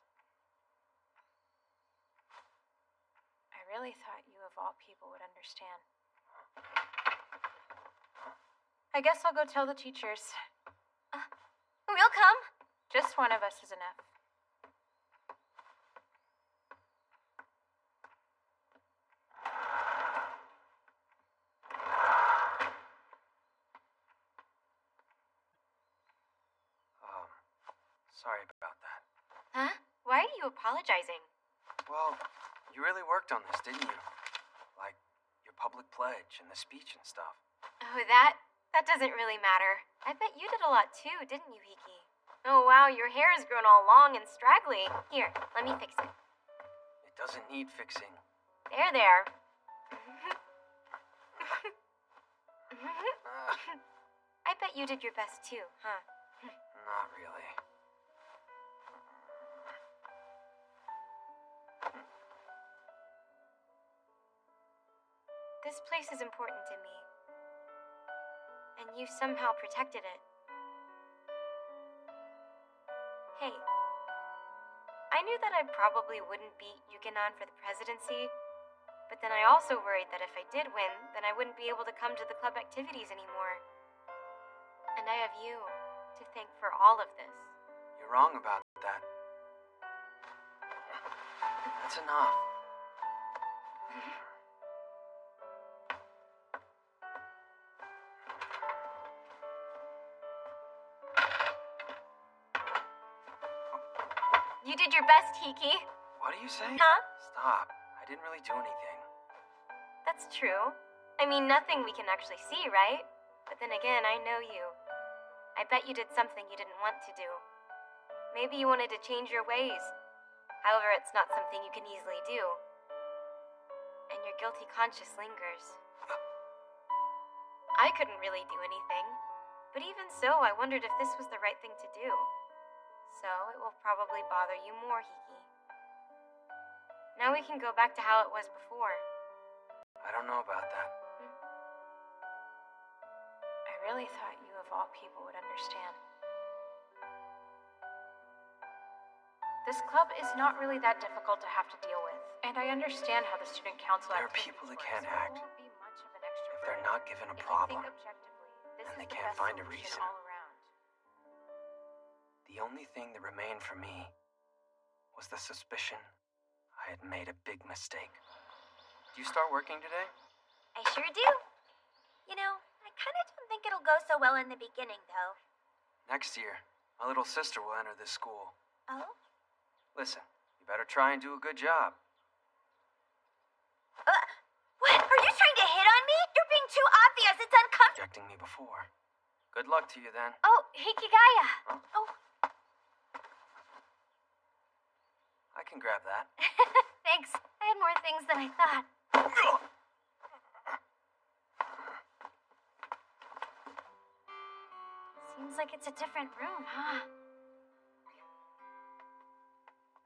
I really thought you of all people would understand. I guess I'll go tell the teachers. We'll come. Just one of us is enough. Sorry about that. Huh? Why are you apologizing? Well, you really worked on this, didn't you? Like, your public pledge and the speech and stuff. Oh, that doesn't really matter. I bet you did a lot too, didn't you, Hiki? Oh, wow, your hair has grown all long and straggly. Here, let me fix it. It doesn't need fixing. There. I bet you did your best too, huh? Not really. This place is important to me. And you somehow protected it. Hey, I knew that I probably wouldn't beat Yukinon for the presidency, but then I also worried that if I did win, then I wouldn't be able to come to the club activities anymore. And I have you to thank for all of this. You're wrong about that. That's enough. You did your best, Hiki. What are you saying? Huh? Stop. I didn't really do anything. That's true. I mean, nothing we can actually see, right? But then again, I know you. I bet you did something you didn't want to do. Maybe you wanted to change your ways. However, it's not something you can easily do. And your guilty conscience lingers. I couldn't really do anything. But even so, I wondered if this was the right thing to do. So it will probably bother you more, Hiki. Now we can go back to how it was before. I don't know about that. I really thought you of all people would understand. This club is not really that difficult to have to deal with, and I understand how the student council There are activities people that work, can't so it act won't be much of an extra if they're burden. not given a If you problem, think objectively, this and is they the can't best find a solution reason. all around. The only thing that remained for me was the suspicion I had made a big mistake. Do you start working today? I sure do. You know, I kind of don't think it'll go so well in the beginning, though. Next year, my little sister will enter this school. Oh? Listen, you better try and do a good job. What? Are you trying to hit on me? You're being too obvious. It's uncomfortable. Rejecting me before. Good luck to you then. Oh, Hikigaya. Oh. I can grab that. Thanks. I had more things than I thought. Seems like it's a different room, huh?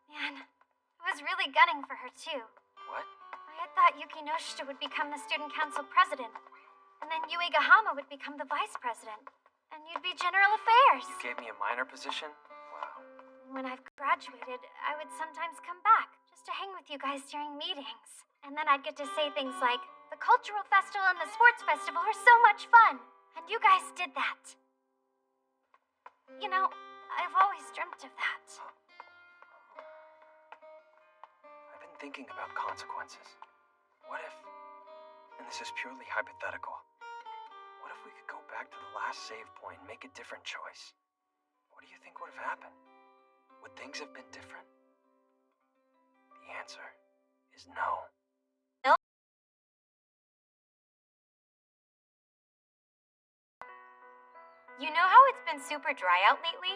Man, I was really gunning for her, too. What? I had thought Yuki Noshita would become the student council president, and then Yui Gahama would become the vice president, and you'd be general affairs. You gave me a minor position? Wow. When I've graduated, I would sometimes come back, just to hang with you guys during meetings. And then I'd get to say things like, the cultural festival and the sports festival are so much fun, and you guys did that. You know, I've always dreamt of that. I've been thinking about consequences. What if, and this is purely hypothetical, what if we could go back to the last save point and make a different choice? What do you think would have happened? Would things have been different? The answer is no. You know how it's been super dry out lately?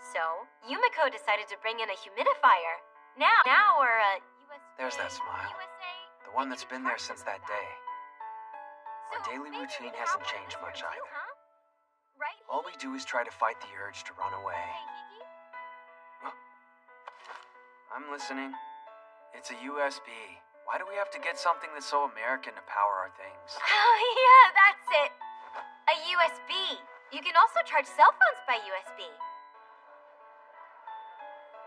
So, Yumiko decided to bring in a humidifier. Now we're a USA. There's that smile. USA. The one that's been there since that day. Our So daily maybe routine we hasn't have one changed this much year too, either. huh? Right, All we do is try to fight the urge to run away. Hey, Kiki? Huh? I'm listening. It's a USB. Why do we have to get something that's so American to power our things? Oh, yeah, that's it. A USB. You can also charge cell phones by USB.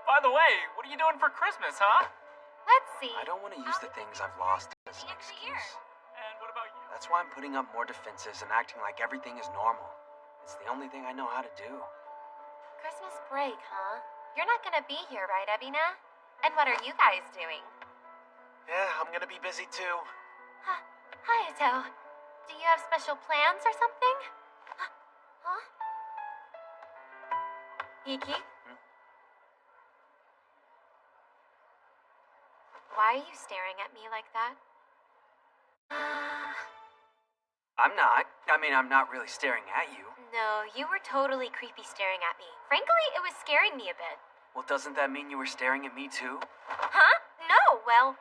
By the way, what are you doing for Christmas, huh? Let's see. I don't want to use the things I've lost as an excuse. And what about you? That's why I'm putting up more defenses and acting like everything is normal. It's the only thing I know how to do. Christmas break, huh? You're not gonna be here, right, Abina? And what are you guys doing? Yeah, I'm gonna be busy too. Hi, Ato. Do you have special plans or something? Huh? Iki? Why are you staring at me like that? I'm not. I'm not really staring at you. No, you were totally creepy staring at me. Frankly, it was scaring me a bit. Well, doesn't that mean you were staring at me too? Huh? No, well,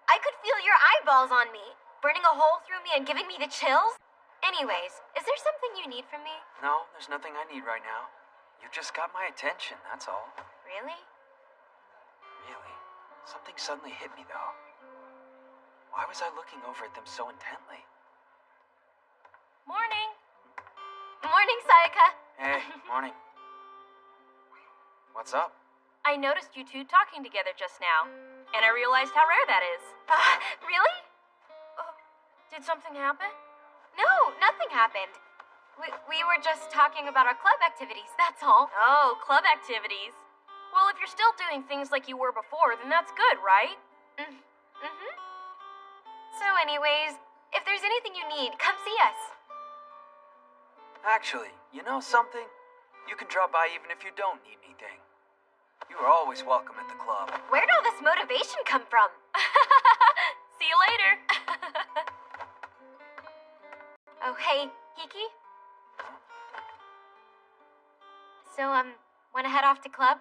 I could feel your eyeballs on me, burning a hole through me and giving me the chills. Anyways, is there something you need from me? No, there's nothing I need right now. You just got my attention, that's all. Really? Really? Something suddenly hit me, though. Why was I looking over at them so intently? Morning. Morning, Sayaka. Hey, morning. What's up? I noticed you two talking together just now, and I realized how rare that is. Really? Did something happen? No, nothing happened. We were just talking about our club activities, that's all. Oh, club activities. Well, if you're still doing things like you were before, then that's good, right? Mm-hmm. So anyways, if there's anything you need, come see us. Actually, you know something? You can drop by even if you don't need anything. You are always welcome at the club. Where'd all this motivation come from? See you later. Oh, hey, Hiki? So, wanna head off to club?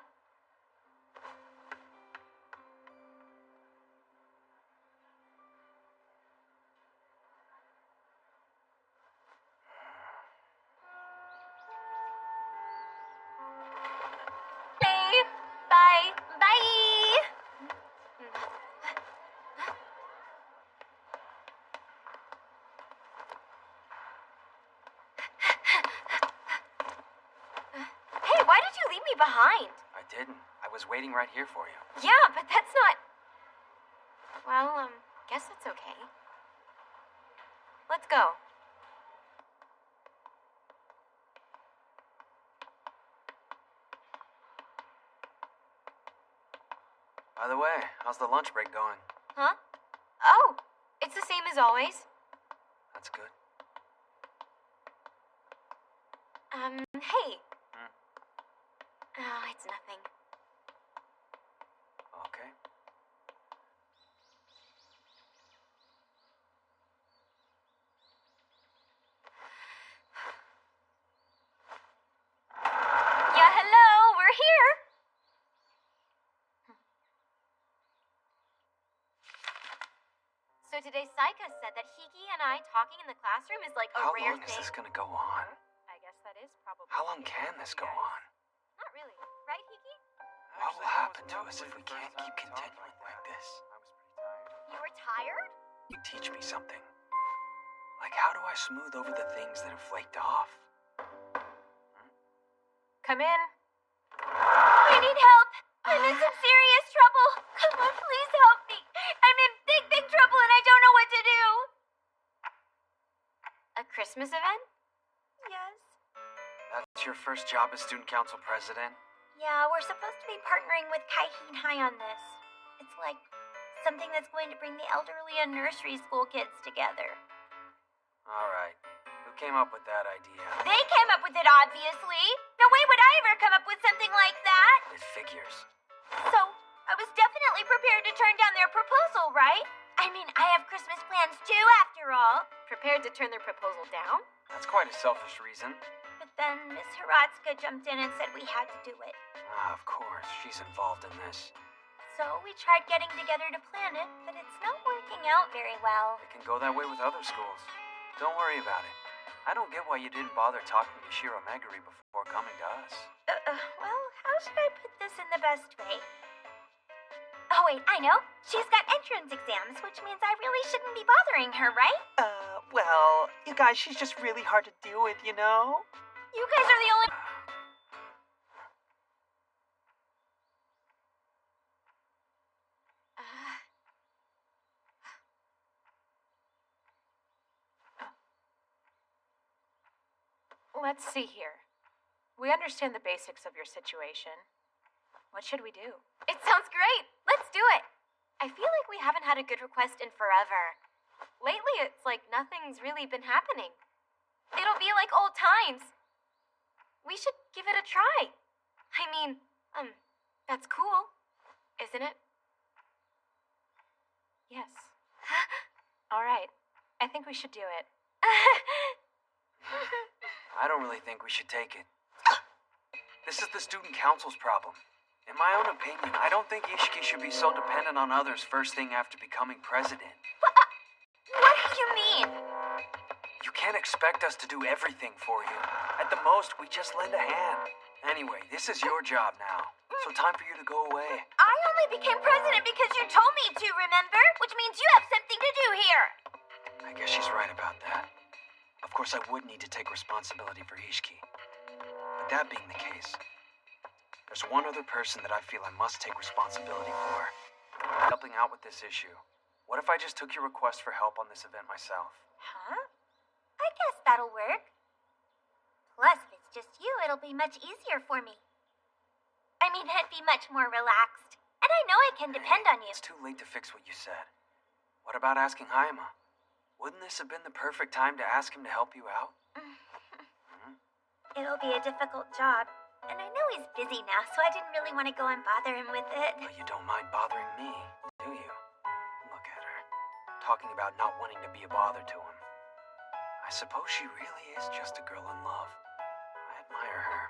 Hey, bye, bye! Hey, why did you leave me behind? I didn't. I was waiting right here for you. Yeah, but that's not... Well, guess it's okay. Let's go. By the way, how's the lunch break going? Huh? Oh, it's the same as always. That's good. Hey. Oh, it's nothing. Okay. Yeah, hello, we're here. So today Saika said that Hiki and I talking in the classroom is like a How rare long thing. is this gonna go on? I guess that is probably... How long can this go on? Not really, right, Hiki? What will happen to us if we can't keep continuing like this? You were tired? You teach me something. Like, how do I smooth over the things that have flaked off? Come in. I need help. I'm in some serious trouble. Come on, please help me. I'm in big, big trouble and I don't know what to do. A Christmas event? Yes. That's your first job as student council president? Yeah, we're supposed to be partnering with Kaihin High on this. It's like something that's going to bring the elderly and nursery school kids together. Alright. Who came up with that idea? They came up with it, obviously. No way would I ever come up with something like that. It figures. So, I was definitely prepared to turn down their proposal, right? I mean, I have Christmas plans too, after all. Prepared to turn their proposal down? That's quite a selfish reason. But then Miss Hiratsuka jumped in and said we had to do it. Ah, of course. She's involved in this. So we tried getting together to plan it, but it's not working out very well. It can go that way with other schools. Don't worry about it. I don't get why you didn't bother talking to Shiro Meguri before coming to us. Well, how should I put this in the best way? Oh, wait, I know. She's got entrance exams, which means I really shouldn't be bothering her, right? Well, you guys, she's just really hard to deal with, you know? You guys are the only... Let's see here. We understand the basics of your situation. What should we do? It sounds great. Let's do it. I feel like we haven't had a good request in forever. Lately, it's like nothing's really been happening. It'll be like old times. We should give it a try. I mean, that's cool, isn't it? Yes. All right. I think we should do it. I don't really think we should take it. This is the student council's problem. In my own opinion, I don't think Ishiki should be so dependent on others first thing after becoming president. What do you mean? You can't expect us to do everything for you. At the most, we just lend a hand. Anyway, this is your job now. So time for you to go away. I only became president because you told me to, remember? Which means you have something to do here. I guess she's right about that. Of course, I would need to take responsibility for Ishiki. But that being the case, there's one other person that I feel I must take responsibility for. Helping out with this issue. What if I just took your request for help on this event myself? Huh? I guess that'll work. Plus, if it's just you, it'll be much easier for me. I mean, I'd be much more relaxed. And I know I can depend on you. It's too late to fix what you said. What about asking Hayama? Wouldn't this have been the perfect time to ask him to help you out? It'll be a difficult job. And I know he's busy now, so I didn't really want to go and bother him with it. But you don't mind bothering me, do you? Look at her. Talking about not wanting to be a bother to him. I suppose she really is just a girl in love. I admire her.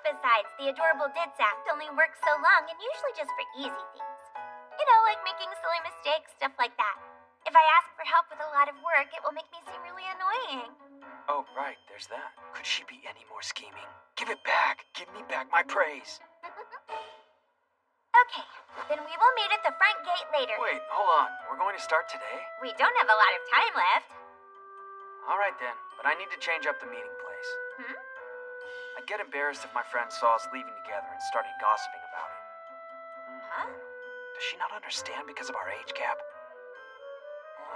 Besides, the adorable Dids Act only works so long and usually just for easy things. You know, like making silly mistakes, stuff like that. If I ask for help with a lot of work, it will make me seem really annoying. Oh, right, there's that. Could she be any more scheming? Give it back! Give me back my praise! Okay, then we will meet at the front gate later. Wait, hold on. We're going to start today? We don't have a lot of time left. Alright then, but I need to change up the meeting place. I'd get embarrassed if my friends saw us leaving together and started gossiping about it. Huh? Does she not understand because of our age gap?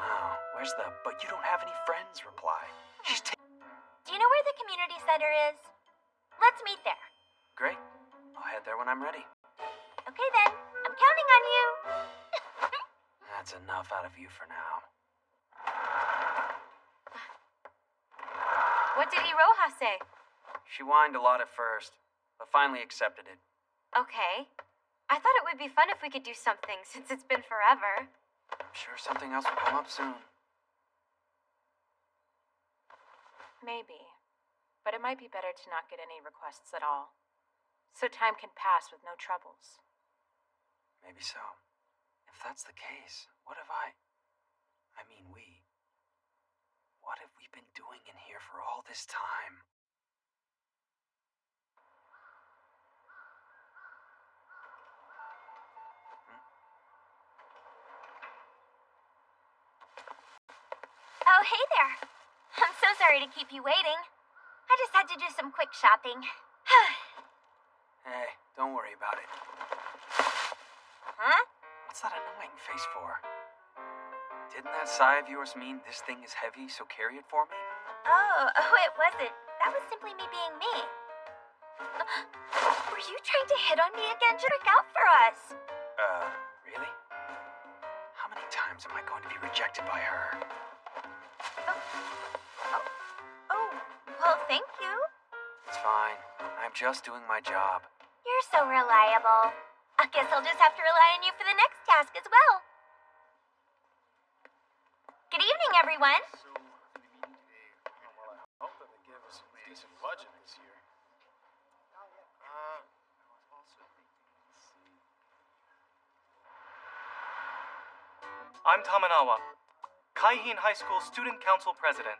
Wow, where's the "but you don't have any friends" reply? She's Do you know where the community center is? Let's meet there. Great. I'll head there when I'm ready. Okay then, I'm counting on you. That's enough out of you for now. What did Iroha say? She whined a lot at first, but finally accepted it. Okay. I thought it would be fun if we could do something since it's been forever. I'm sure something else will come up soon. Maybe. But it might be better to not get any requests at all. So time can pass with no troubles. Maybe so. If that's the case, what have what have we been doing in here for all this time? Oh, hey there. I'm so sorry to keep you waiting. I just had to do some quick shopping. Hey, don't worry about it. Huh? What's that annoying face for? Didn't that sigh of yours mean this thing is heavy, so carry it for me? Oh, it wasn't. That was simply me being me. Were you trying to hit on me again to look out for us? Really? How many times am I going to be rejected by her? Oh, well, thank you. It's fine. I'm just doing my job. You're so reliable. I guess I'll just have to rely on you for the next task as well. Good evening, everyone. So, well, I hope that they give us a decent budget this year. I'm Tamanawa, Kaihin High School Student Council President.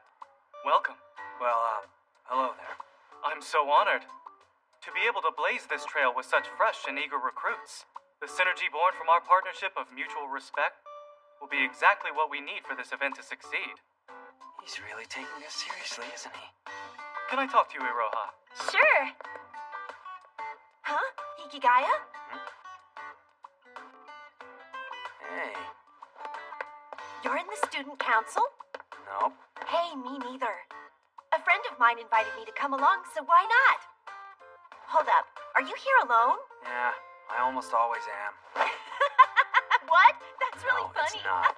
Welcome. Well, hello there. I'm so honored to be able to blaze this trail with such fresh and eager recruits. The synergy born from our partnership of mutual respect will be exactly what we need for this event to succeed. He's really taking this seriously, isn't he? Can I talk to you, Iroha? Sure. Huh? Hikigaya? Hey. You're in the student council? Nope. Hey, me neither. A friend of mine invited me to come along, so why not? Hold up. Are you here alone? Yeah, I almost always am. What? That's really No, funny. it's not.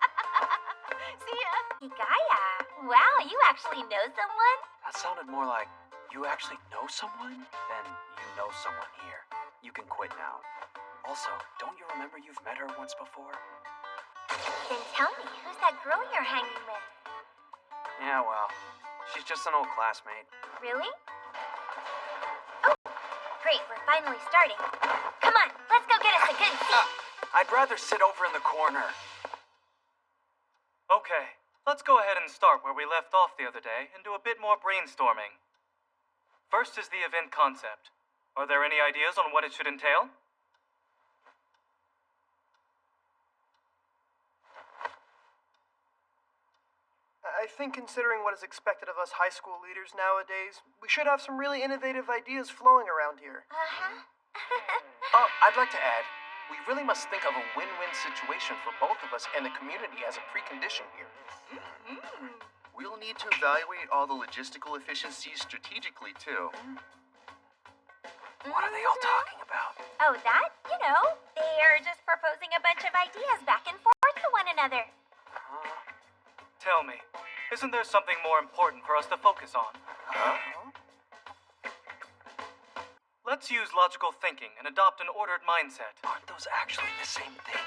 See ya. Hikaya, wow, you actually know someone? That sounded more like you actually know someone than you know someone here. You can quit now. Also, don't you remember you've met her once before? Then tell me, who's that girl you're hanging with? Yeah, well, she's just an old classmate. Really? Oh, great, we're finally starting. Come on, let's go get us a good seat. I'd rather sit over in the corner. Okay, let's go ahead and start where we left off the other day and do a bit more brainstorming. First is the event concept. Are there any ideas on what it should entail? I think considering what is expected of us high school leaders nowadays, we should have some really innovative ideas flowing around here. Oh, I'd like to add, we really must think of a win-win situation for both of us and the community as a precondition here. We'll need to evaluate all the logistical efficiencies strategically, too. What are they all talking about? Oh, that? You know, they're just proposing a bunch of ideas back and forth to one another. Tell me, isn't there something more important for us to focus on? Let's use logical thinking and adopt an ordered mindset. Aren't those actually the same thing?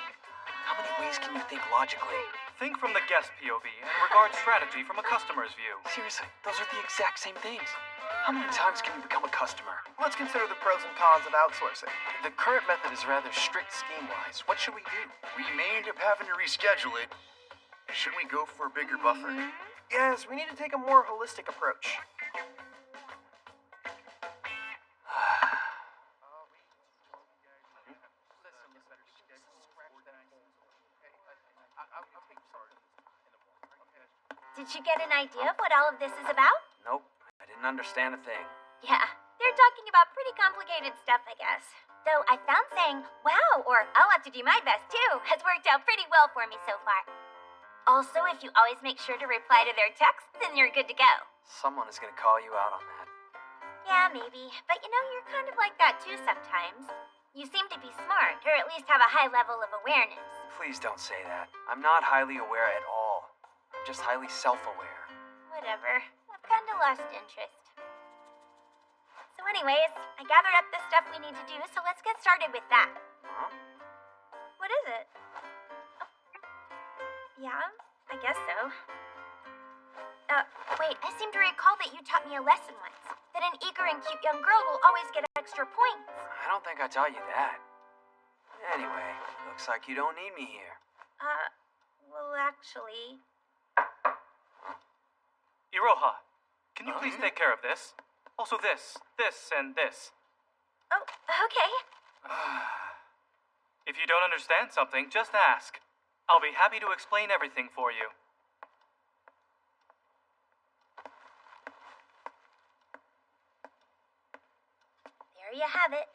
How many ways can you think logically? Think from the guest POV and regard strategy from a customer's view. Seriously, those are the exact same things. How many times can you become a customer? Let's consider the pros and cons of outsourcing. The current method is rather strict scheme-wise. What should we do? We may end up having to reschedule it. Should we go for a bigger buffer? Yes, we need to take a more holistic approach. Did you get an idea of what all of this is about? Nope, I didn't understand a thing. Yeah, they're talking about pretty complicated stuff, I guess. Though I found saying, wow, or I'll have to do my best too, has worked out pretty well for me so far. Also, if you always make sure to reply to their texts, then you're good to go. Someone is gonna call you out on that. Yeah, maybe. But you know, you're kind of like that too sometimes. You seem to be smart, or at least have a high level of awareness. Please don't say that. I'm not highly aware at all. I'm just highly self-aware. Whatever. I've kind of lost interest. So anyways, I gathered up the stuff we need to do, so let's get started with that. Huh? What is it? Oh. Yeah, I guess so. Wait, I seem to recall that you taught me a lesson once. That an eager and cute young girl will always get extra points. I don't think I taught you that. Anyway, looks like you don't need me here. Well, actually... Iroha, can you please take care of this? Also this, and this. Oh, okay. If you don't understand something, just ask. I'll be happy to explain everything for you. There you have it.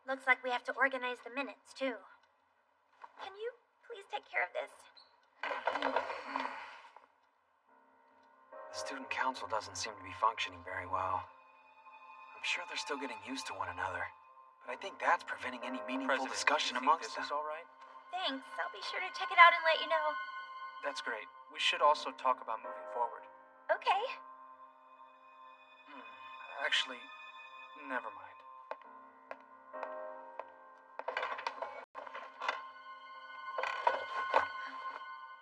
Looks like we have to organize the minutes, too. Can you please take care of this? The student council doesn't seem to be functioning very well. I'm sure they're still getting used to one another, but I think that's preventing any meaningful discussion amongst them. This is all right? Thanks. I'll be sure to check it out and let you know. That's great. We should also talk about moving forward. Okay. Actually, never mind.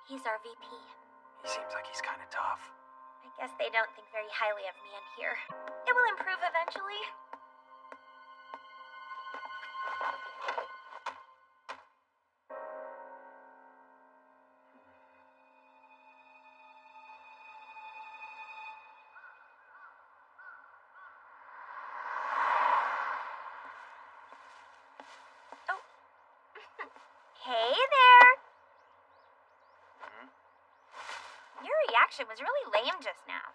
He's our VP. He seems like he's kind of tough. I guess they don't think very highly of me in here. It will improve eventually. Hey there. Your reaction was really lame just now.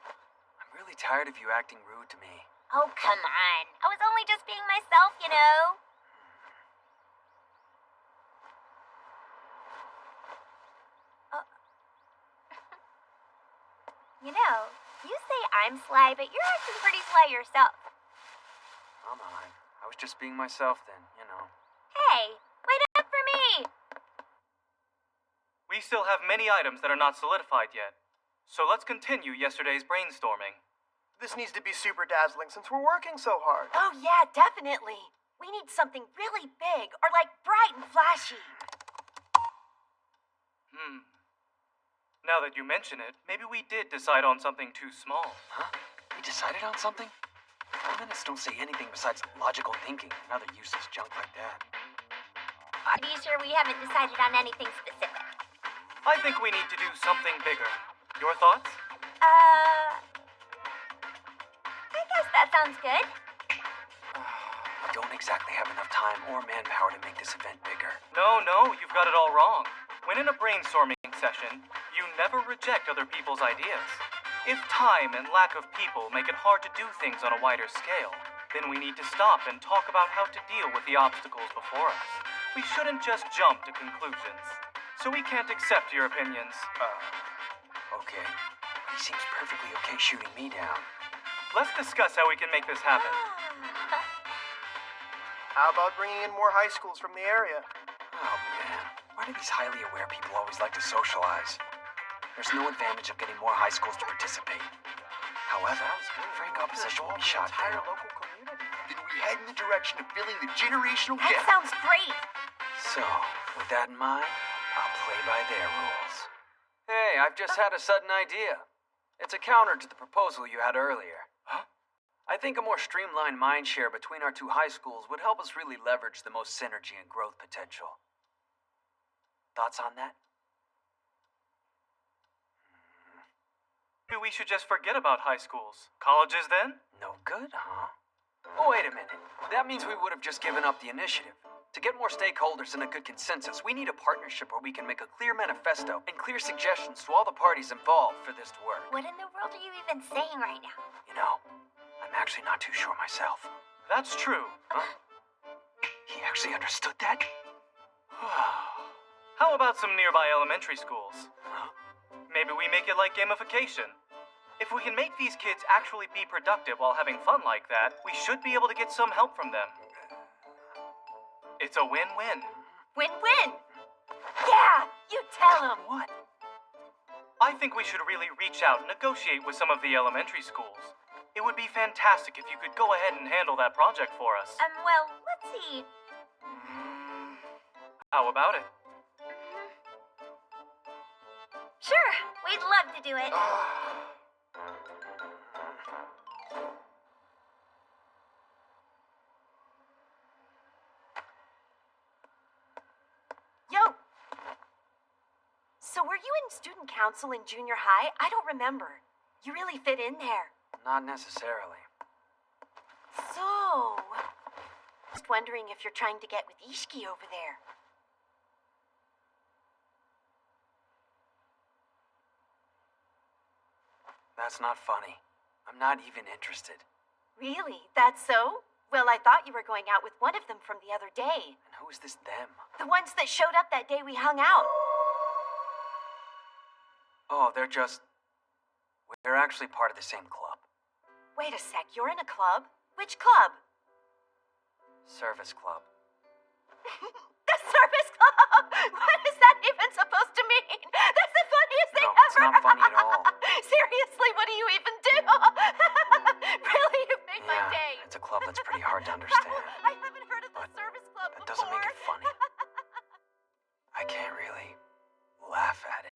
I'm really tired of you acting rude to me. Oh, come on. I was only just being myself, you know. You know, you say I'm sly, but you're acting pretty sly yourself. Come on. I was just being myself then, you know. Hey, wait up for me. We still have many items that are not solidified yet. So let's continue yesterday's brainstorming. This needs to be super dazzling since we're working so hard. Oh, yeah, definitely. We need something really big or like bright and flashy. Now that you mention it, maybe we did decide on something too small. Huh? We decided on something? Feminists don't say anything besides logical thinking and other useless junk like that. Be sure we haven't decided on anything specific. I think we need to do something bigger. Your thoughts? I guess that sounds good. We don't exactly have enough time or manpower to make this event bigger. No, you've got it all wrong. When in a brainstorming session, you never reject other people's ideas. If time and lack of people make it hard to do things on a wider scale, then we need to stop and talk about how to deal with the obstacles before us. We shouldn't just jump to conclusions. So we can't accept your opinions. Okay. But he seems perfectly okay shooting me down. Let's discuss how we can make this happen. How about bringing in more high schools from the area? Oh, man. Why do these highly aware people always like to socialize? There's no advantage of getting more high schools to participate. However, frank opposition will be shot down. Then we head in the direction of filling the generational That gap. sounds great. So, with that in mind, I'll play by their rules. Hey, I've just had a sudden idea. It's a counter to the proposal you had earlier. Huh? I think a more streamlined mindshare between our two high schools would help us really leverage the most synergy and growth potential. Thoughts on that? Maybe we should just forget about high schools. Colleges then? No good, huh? Oh, wait a minute. That means we would have just given up the initiative. To get more stakeholders and a good consensus, we need a partnership where we can make a clear manifesto and clear suggestions to all the parties involved for this to work. What in the world are you even saying right now? You know, I'm actually not too sure myself. That's true. Huh? He actually understood that? How about some nearby elementary schools? Huh? Maybe we make it like gamification. If we can make these kids actually be productive while having fun like that, we should be able to get some help from them. It's a win-win. Win-win. Yeah, you tell them. What? I think we should really reach out and negotiate with some of the elementary schools. It would be fantastic if you could go ahead and handle that project for us. Well, let's see. How about it? Sure, we'd love to do it. Yo! So were you in student council in junior high? I don't remember. You really fit in there. Not necessarily. So... Just wondering if you're trying to get with Ishiki over there. That's not funny. I'm not even interested. Really? That's so? Well, I thought you were going out with one of them from the other day. And who is this them? The ones that showed up that day we hung out. Oh, they're just... We're actually part of the same club. Wait a sec, you're in a club? Which club? Service club. The service club? What is that even supposed to mean? That's the funniest thing No, it's ever. not funny at all. Seriously, what do you even do? Really, you made my Yeah, day. it's a club that's pretty hard to understand. I haven't heard of the But service club That before. doesn't make it funny. I can't really laugh at it.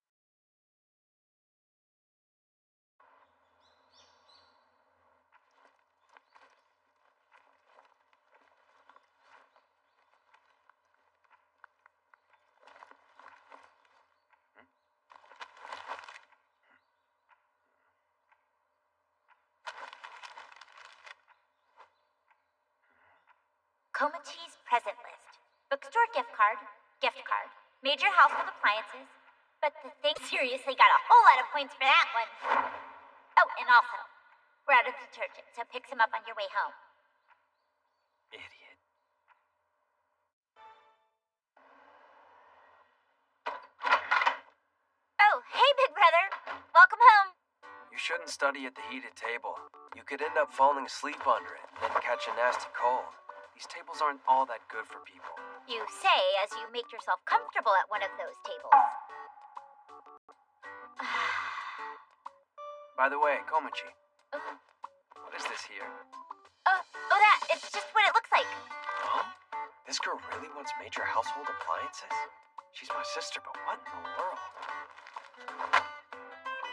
Komachi's present list. Bookstore gift card, gift card, Major household appliances. But the thing seriously got a whole lot of points for that one. Oh, and also, we're out of detergent, so pick some up on your way home. Idiot. Oh, hey, big brother. Welcome home. You shouldn't study at the heated table. You could end up falling asleep under it, then catch a nasty cold. These tables aren't all that good for people. You say as you make yourself comfortable at one of those tables. By the way, Komachi. What is this here? Oh, that. It's just what it looks like. Huh? This girl really wants major household appliances? She's my sister, but what in the world?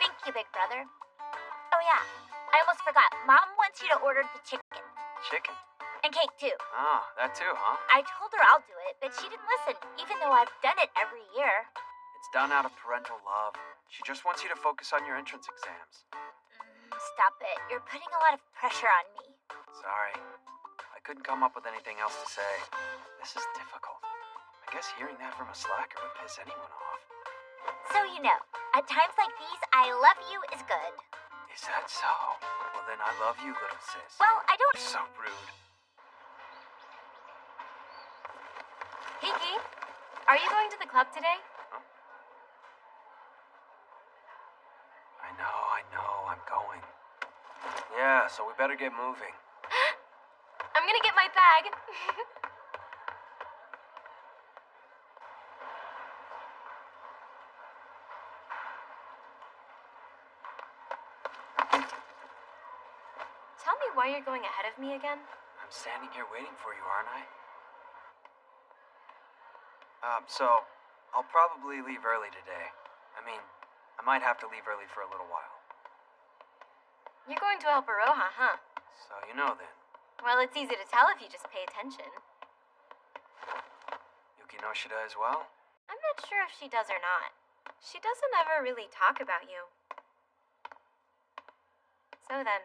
Thank you, big brother. Oh, yeah. I almost forgot. Mom wants you to order the chicken. Chicken? And cake, too. Oh, that too, huh? I told her I'll do it, but she didn't listen, even though I've done it every year. It's done out of parental love. She just wants you to focus on your entrance exams. Stop it. You're putting a lot of pressure on me. Sorry. I couldn't come up with anything else to say. This is difficult. I guess hearing that from a slacker would piss anyone off. So you know, at times like these, I love you is good. Is that so? Well, then I love you, little sis. Well, I don't... You're so rude. Hiki, are you going to the club today? Huh? I know, I'm going. Yeah, so we better get moving. I'm gonna get my bag. Tell me why you're going ahead of me again? I'm standing here waiting for you, aren't I? So, I'll probably leave early today. I mean, I might have to leave early for a little while. You're going to help Aroha, huh? So you know then. Well, it's easy to tell if you just pay attention. Yuki Noshida as well? I'm not sure if she does or not. She doesn't ever really talk about you. So then,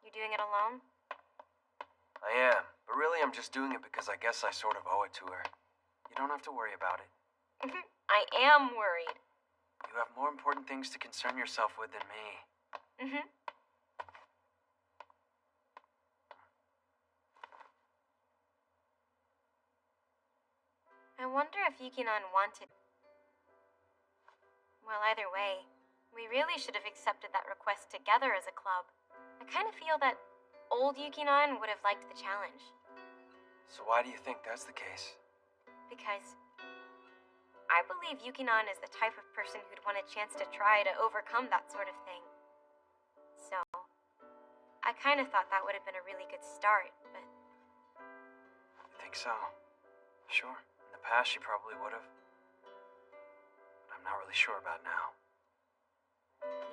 you doing it alone? I am, but really I'm just doing it because I guess I sort of owe it to her. You don't have to worry about it. I am worried. You have more important things to concern yourself with than me. I wonder if Yukinon wanted... Well, either way, we really should have accepted that request together as a club. I kind of feel that old Yukinon would have liked the challenge. So why do you think that's the case? Because I believe Yukinon is the type of person who'd want a chance to try to overcome that sort of thing. So, I kind of thought that would have been a really good start, but... You think so? Sure. In the past, she probably would have. But I'm not really sure about now.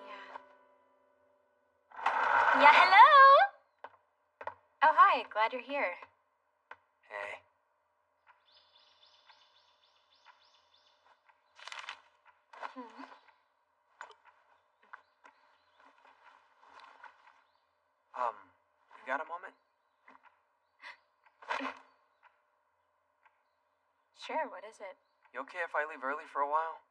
Yeah. Yeah, hello? Oh, hi. Glad you're here. Hey. You got a moment? Sure, what is it? You okay if I leave early for a while?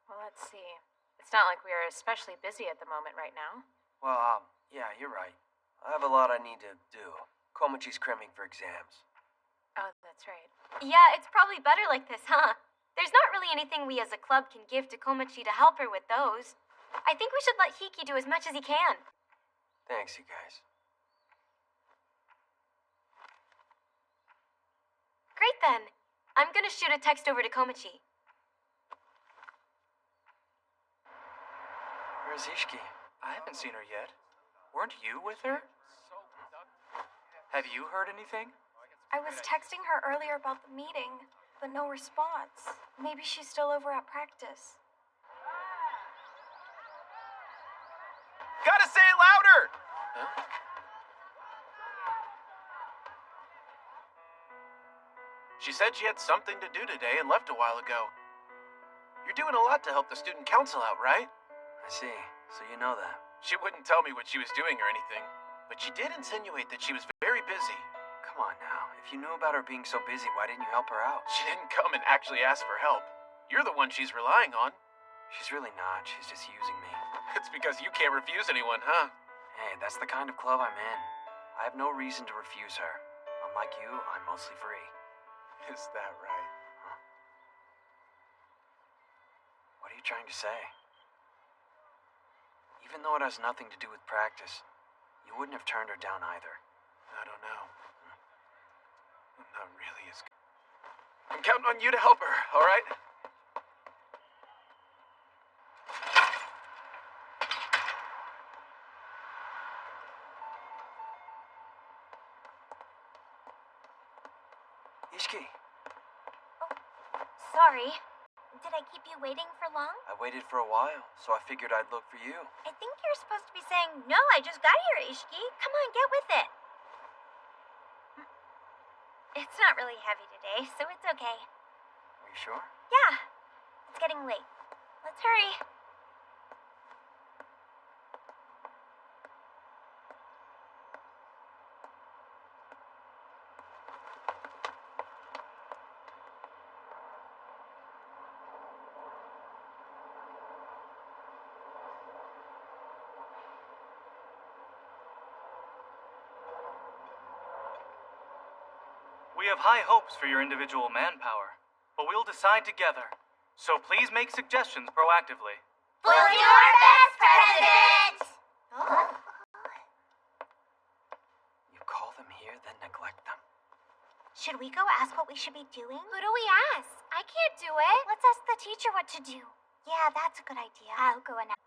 Well, let's see. It's not like we are especially busy at the moment right now. Well, yeah, you're right. I have a lot I need to do. Komachi's cramming for exams. Oh, that's right. Yeah, it's probably better like this, huh? There's not really anything we as a club can give to Komachi to help her with those. I think we should let Hiki do as much as he can. Thanks, you guys. Great then. I'm gonna shoot a text over to Komachi. Where's Ishiki? I haven't seen her yet. Weren't you with her? Have you heard anything? I was texting her earlier about the meeting, but no response. Maybe she's still over at practice. Gotta say it louder! Huh? She said she had something to do today and left a while ago. You're doing a lot to help the student council out, right? I see. So you know that. She wouldn't tell me what she was doing or anything, but she did insinuate that she was very busy. Come on now. If you knew about her being so busy, why didn't you help her out? She didn't come and actually ask for help. You're the one she's relying on. She's really not. She's just using me. It's because you can't refuse anyone, huh? Hey, that's the kind of club I'm in. I have no reason to refuse her. Unlike you, I'm mostly free. Is that right? Huh? What are you trying to say? Even though it has nothing to do with practice, you wouldn't have turned her down either. I don't know. I'm not really as good. I'm counting on you to help her, all right? Ishiki, Sorry. Did I keep you waiting for long? I waited for a while, so I figured I'd look for you. I think you're supposed to be saying, no, I just got here, Ishiki. Come on, get with it. It's not really heavy today, so it's okay. Are you sure? Yeah. It's getting late. Let's hurry. We have high hopes for your individual manpower, but we'll decide together. So please make suggestions proactively. We'll do our best, President! You call them here, then neglect them. Should we go ask what we should be doing? Who do we ask? I can't do it. Let's ask the teacher what to do. Yeah, that's a good idea. I'll go and ask.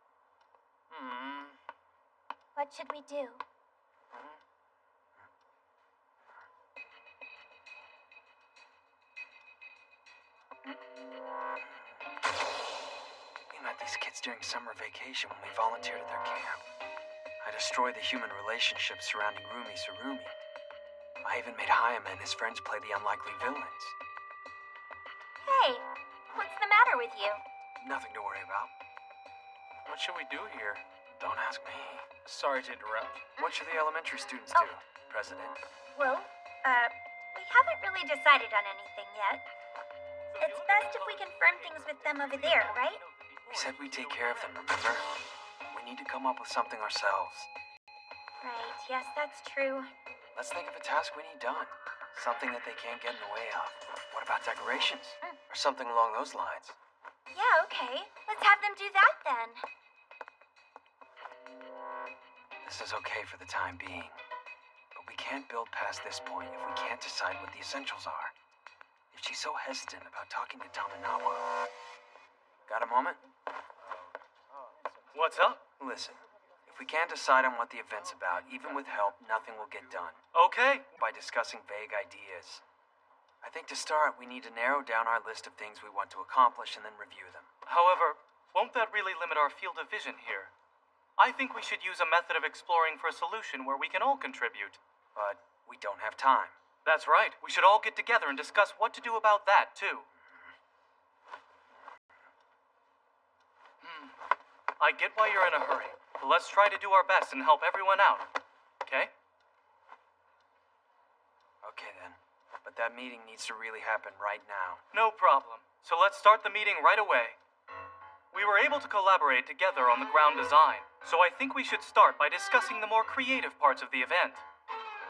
What should we do? We met these kids during summer vacation when we volunteered at their camp. I destroyed the human relationships surrounding Rumi Surumi. I even made Hayama and his friends play the unlikely villains. Hey, what's the matter with you? Nothing to worry about. What should we do here? Don't ask me. Sorry to interrupt. What should the elementary students do, President? Well, we haven't really decided on anything yet. It's best if we confirm things with them over there, right? We said we'd take care of them, remember? We need to come up with something ourselves. Right, yes, that's true. Let's think of a task we need done. Something that they can't get in the way of. What about decorations? Or something along those lines? Yeah, okay. Let's have them do that then. This is okay for the time being. But we can't build past this point if we can't decide what the essentials are. If she's so hesitant about talking to Tominawa. Got a moment? What's up? Listen, if we can't decide on what the event's about, even with help, nothing will get done. Okay. By discussing vague ideas. I think to start, we need to narrow down our list of things we want to accomplish and then review them. However, won't that really limit our field of vision here? I think we should use a method of exploring for a solution where we can all contribute. But we don't have time. That's right. We should all get together and discuss what to do about that, too. I get why you're in a hurry, but let's try to do our best and help everyone out. Okay? Okay then. But that meeting needs to really happen right now. No problem. So let's start the meeting right away. We were able to collaborate together on the ground design, so I think we should start by discussing the more creative parts of the event.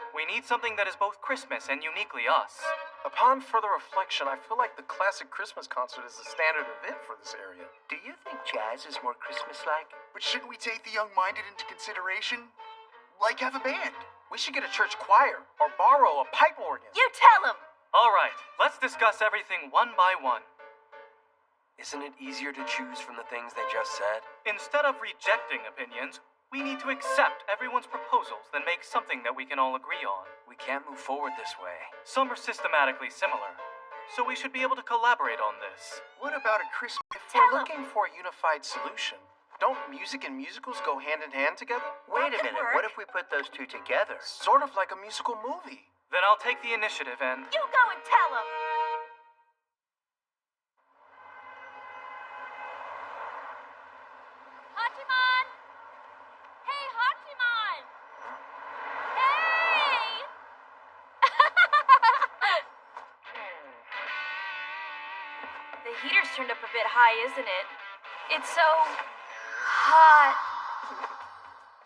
We need something that is both Christmas and uniquely us. Upon further reflection, I feel like the classic Christmas concert is the standard event for this area. Do you think jazz is more Christmas-like? But shouldn't we take the young-minded into consideration? Like have a band? We should get a church choir or borrow a pipe organ. You tell him! All right, let's discuss everything one by one. Isn't it easier to choose from the things they just said? Instead of rejecting opinions, we need to accept everyone's proposals, then make something that we can all agree on. We can't move forward this way. Some are systematically similar, so we should be able to collaborate on this. What about a Christmas? If Tell we're 'em. looking for a unified solution, don't music and musicals go hand in hand together? Wait a could minute, work. what if we put those two together? Sort of like a musical movie. Then I'll take the initiative and... You go and tell him! Hachiman! Hey, Hachiman! Hey! heater's turned up a bit high, isn't it? It's so hot.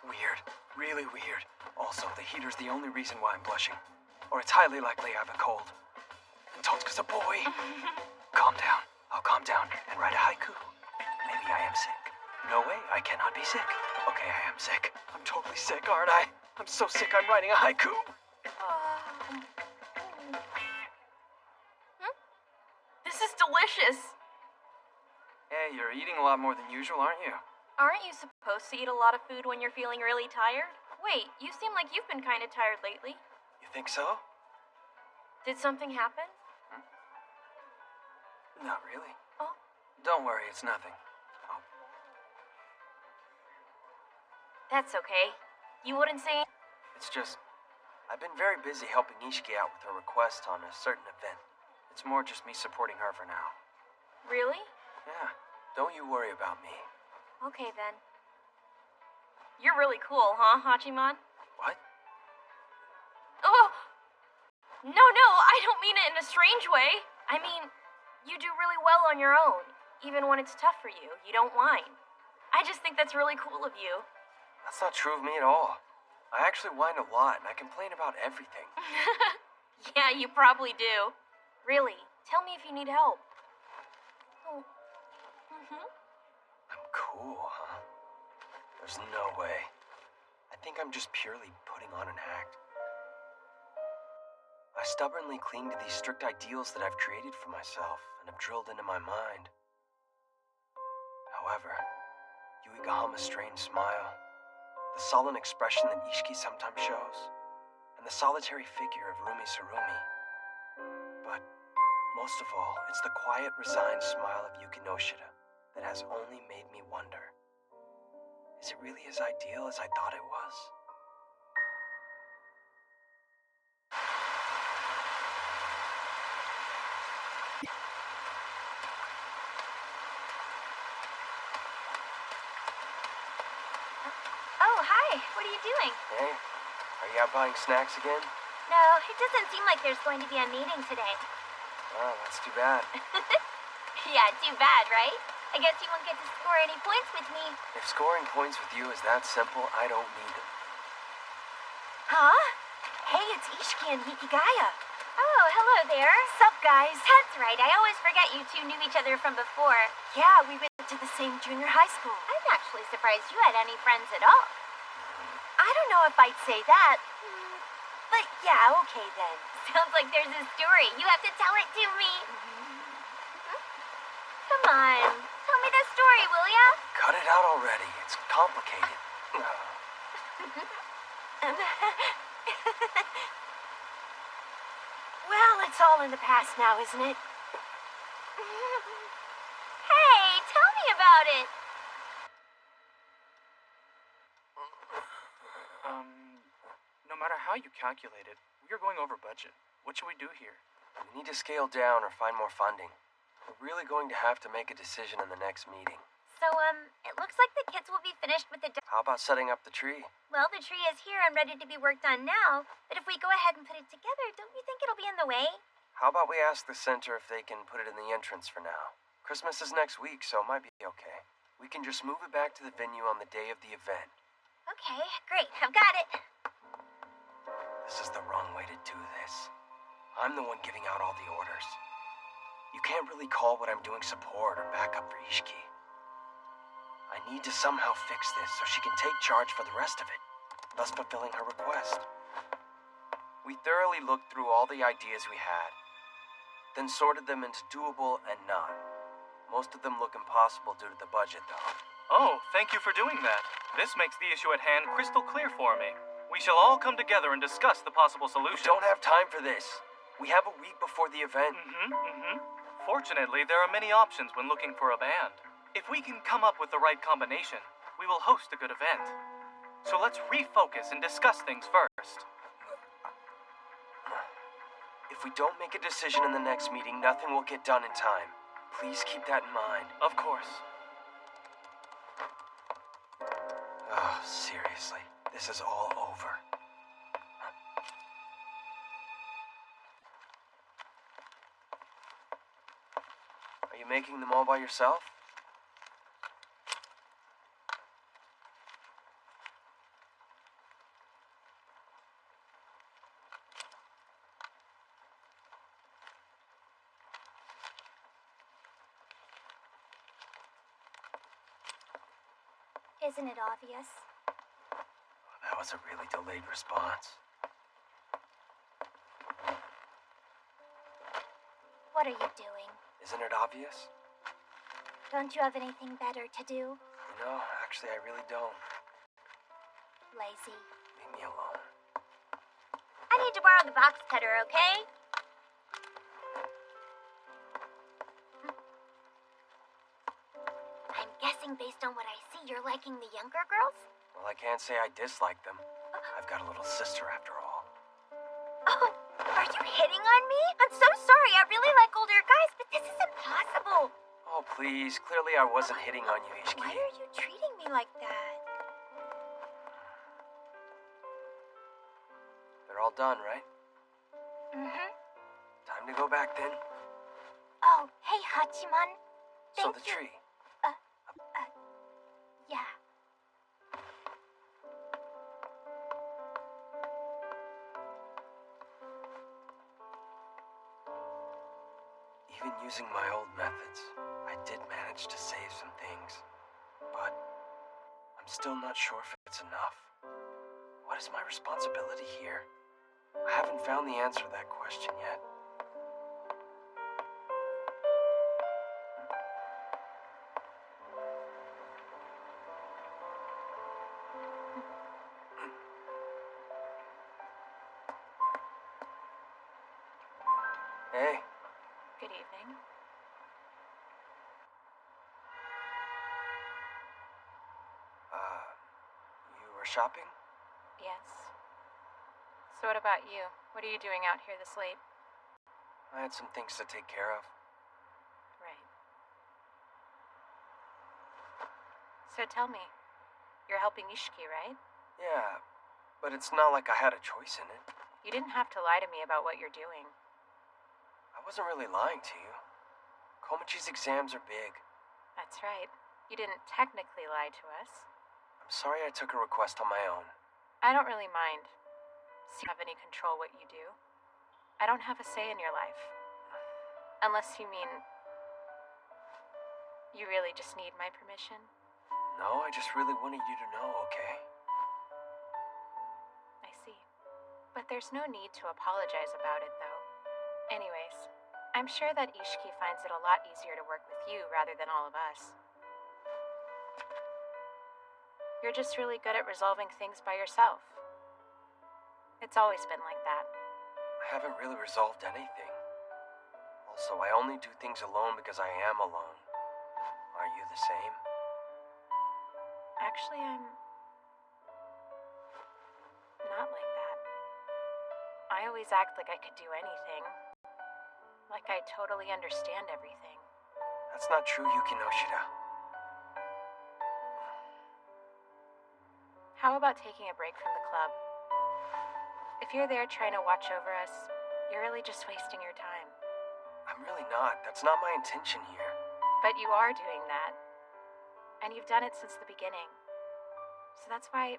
Weird. Really weird. Also, the heater's the only reason why I'm blushing. Or it's highly likely I have a cold. And Totsuka's a boy. Calm down. I'll calm down and write a haiku. Maybe I am sick. No way, I cannot be sick. Okay, I am sick. I'm totally sick, aren't I? I'm so sick I'm writing a haiku. This is delicious. Hey, you're eating a lot more than usual, aren't you? Aren't you supposed to eat a lot of food when you're feeling really tired? Wait, you seem like you've been kind of tired lately. You think so? Did something happen? Not really. Oh. Don't worry, it's nothing. Oh. That's okay. You wouldn't say... It's just, I've been very busy helping Ishiki out with her request on a certain event. It's more just me supporting her for now. Really? Yeah, don't you worry about me. Okay, then. You're really cool, huh, Hachiman? What? Oh! No, I don't mean it in a strange way. I mean, you do really well on your own. Even when it's tough for you, you don't whine. I just think that's really cool of you. That's not true of me at all. I actually whine a lot, and I complain about everything. Yeah, you probably do. Really, tell me if you need help. Oh. I'm cool, huh? There's no way. I think I'm just purely putting on an act. I stubbornly cling to these strict ideals that I've created for myself and have drilled into my mind. However, Yuigahama's strange smile, the sullen expression that Ishiki sometimes shows, and the solitary figure of Rumi Surumi. But most of all, it's the quiet, resigned smile of Yuki Noshida that has only made me wonder, is it really as ideal as I thought it was? Oh, hi. What are you doing? Hey, are you out buying snacks again? No, it doesn't seem like there's going to be a meeting today. Oh, that's too bad. Yeah, too bad, right? I guess you won't get to score any points with me. If scoring points with you is that simple, I don't need them. Huh? Hey, it's Ishiki and Hikigaya. Oh, hello there. Sup, guys? That's right. I always forget you two knew each other from before. Yeah, we went to the same junior high school. I'm actually surprised you had any friends at all. I don't know if I'd say that. But yeah, okay then. Sounds like there's a story. You have to tell it to me. Come on. Tell me the story, will ya? Cut it out already. It's complicated. Well, it's all in the past now, isn't it? Hey, tell me about it. No matter how you calculate it, we are going over budget. What should we do here? We need to scale down or find more funding. We're really going to have to make a decision in the next meeting. So, it looks like the kids will be finished with the... How about setting up the tree? Well, the tree is here and ready to be worked on now, but if we go ahead and put it together, don't you think it'll be in the way? How about we ask the center if they can put it in the entrance for now? Christmas is next week, so it might be okay. We can just move it back to the venue on the day of the event. Okay, great. I've got it. This is the wrong way to do this. I'm the one giving out all the orders. You can't really call what I'm doing support or backup for Ishiki. I need to somehow fix this so she can take charge for the rest of it, thus fulfilling her request. We thoroughly looked through all the ideas we had, then sorted them into doable and not. Most of them look impossible due to the budget, though. Oh, thank you for doing that. This makes the issue at hand crystal clear for me. We shall all come together and discuss the possible solutions. We don't have time for this. We have a week before the event. Fortunately, there are many options when looking for a band. If we can come up with the right combination, we will host a good event. So let's refocus and discuss things first. If we don't make a decision in the next meeting, nothing will get done in time. Please keep that in mind. Of course. Oh, seriously. This is all over. Are you making them all by yourself? Isn't it obvious? That was a really delayed response. What are you doing? Isn't it obvious? Don't you have anything better to do? You know, actually, I really don't. Lazy. Leave me alone. I need to borrow the box cutter, okay? I'm guessing based on what I see, you're liking the younger girls? Well, I can't say I dislike them. I've got a little sister after all. Oh, are you hitting on me? I'm so sorry. I really like older guys, but this is impossible. Oh, please. Clearly I wasn't hitting on you, Ishiki. Why are you treating me like that? They're all done, right? Mm-hmm. Time to go back then. Oh, hey, Hachiman. So Thank the you. tree. Yeah. Even using my old methods, I did manage to save some things. But I'm still not sure if it's enough. What is my responsibility here? I haven't found the answer to that question yet. Hey. Good evening. You were shopping? Yes. So what about you? What are you doing out here this late? I had some things to take care of. Right. So tell me, you're helping Ishiki, right? Yeah, but it's not like I had a choice in it. You didn't have to lie to me about what you're doing. I wasn't really lying to you. Komichi's exams are big. That's right. You didn't technically lie to us. I'm sorry I took a request on my own. I don't really mind. So you have any control what you do? I don't have a say in your life. Unless you mean you really just need my permission? No, I just really wanted you to know, okay? I see. But there's no need to apologize about it, though. Anyways, I'm sure that Ishiki finds it a lot easier to work with you rather than all of us. You're just really good at resolving things by yourself. It's always been like that. I haven't really resolved anything. Also, I only do things alone because I am alone. Are you the same? Actually, I'm not like that. I always act like I could do anything. Like I totally understand everything. That's not true, Yuki Noshida. How about taking a break from the club? If you're there trying to watch over us, you're really just wasting your time. I'm really not. That's not my intention here. But you are doing that. And you've done it since the beginning. So that's why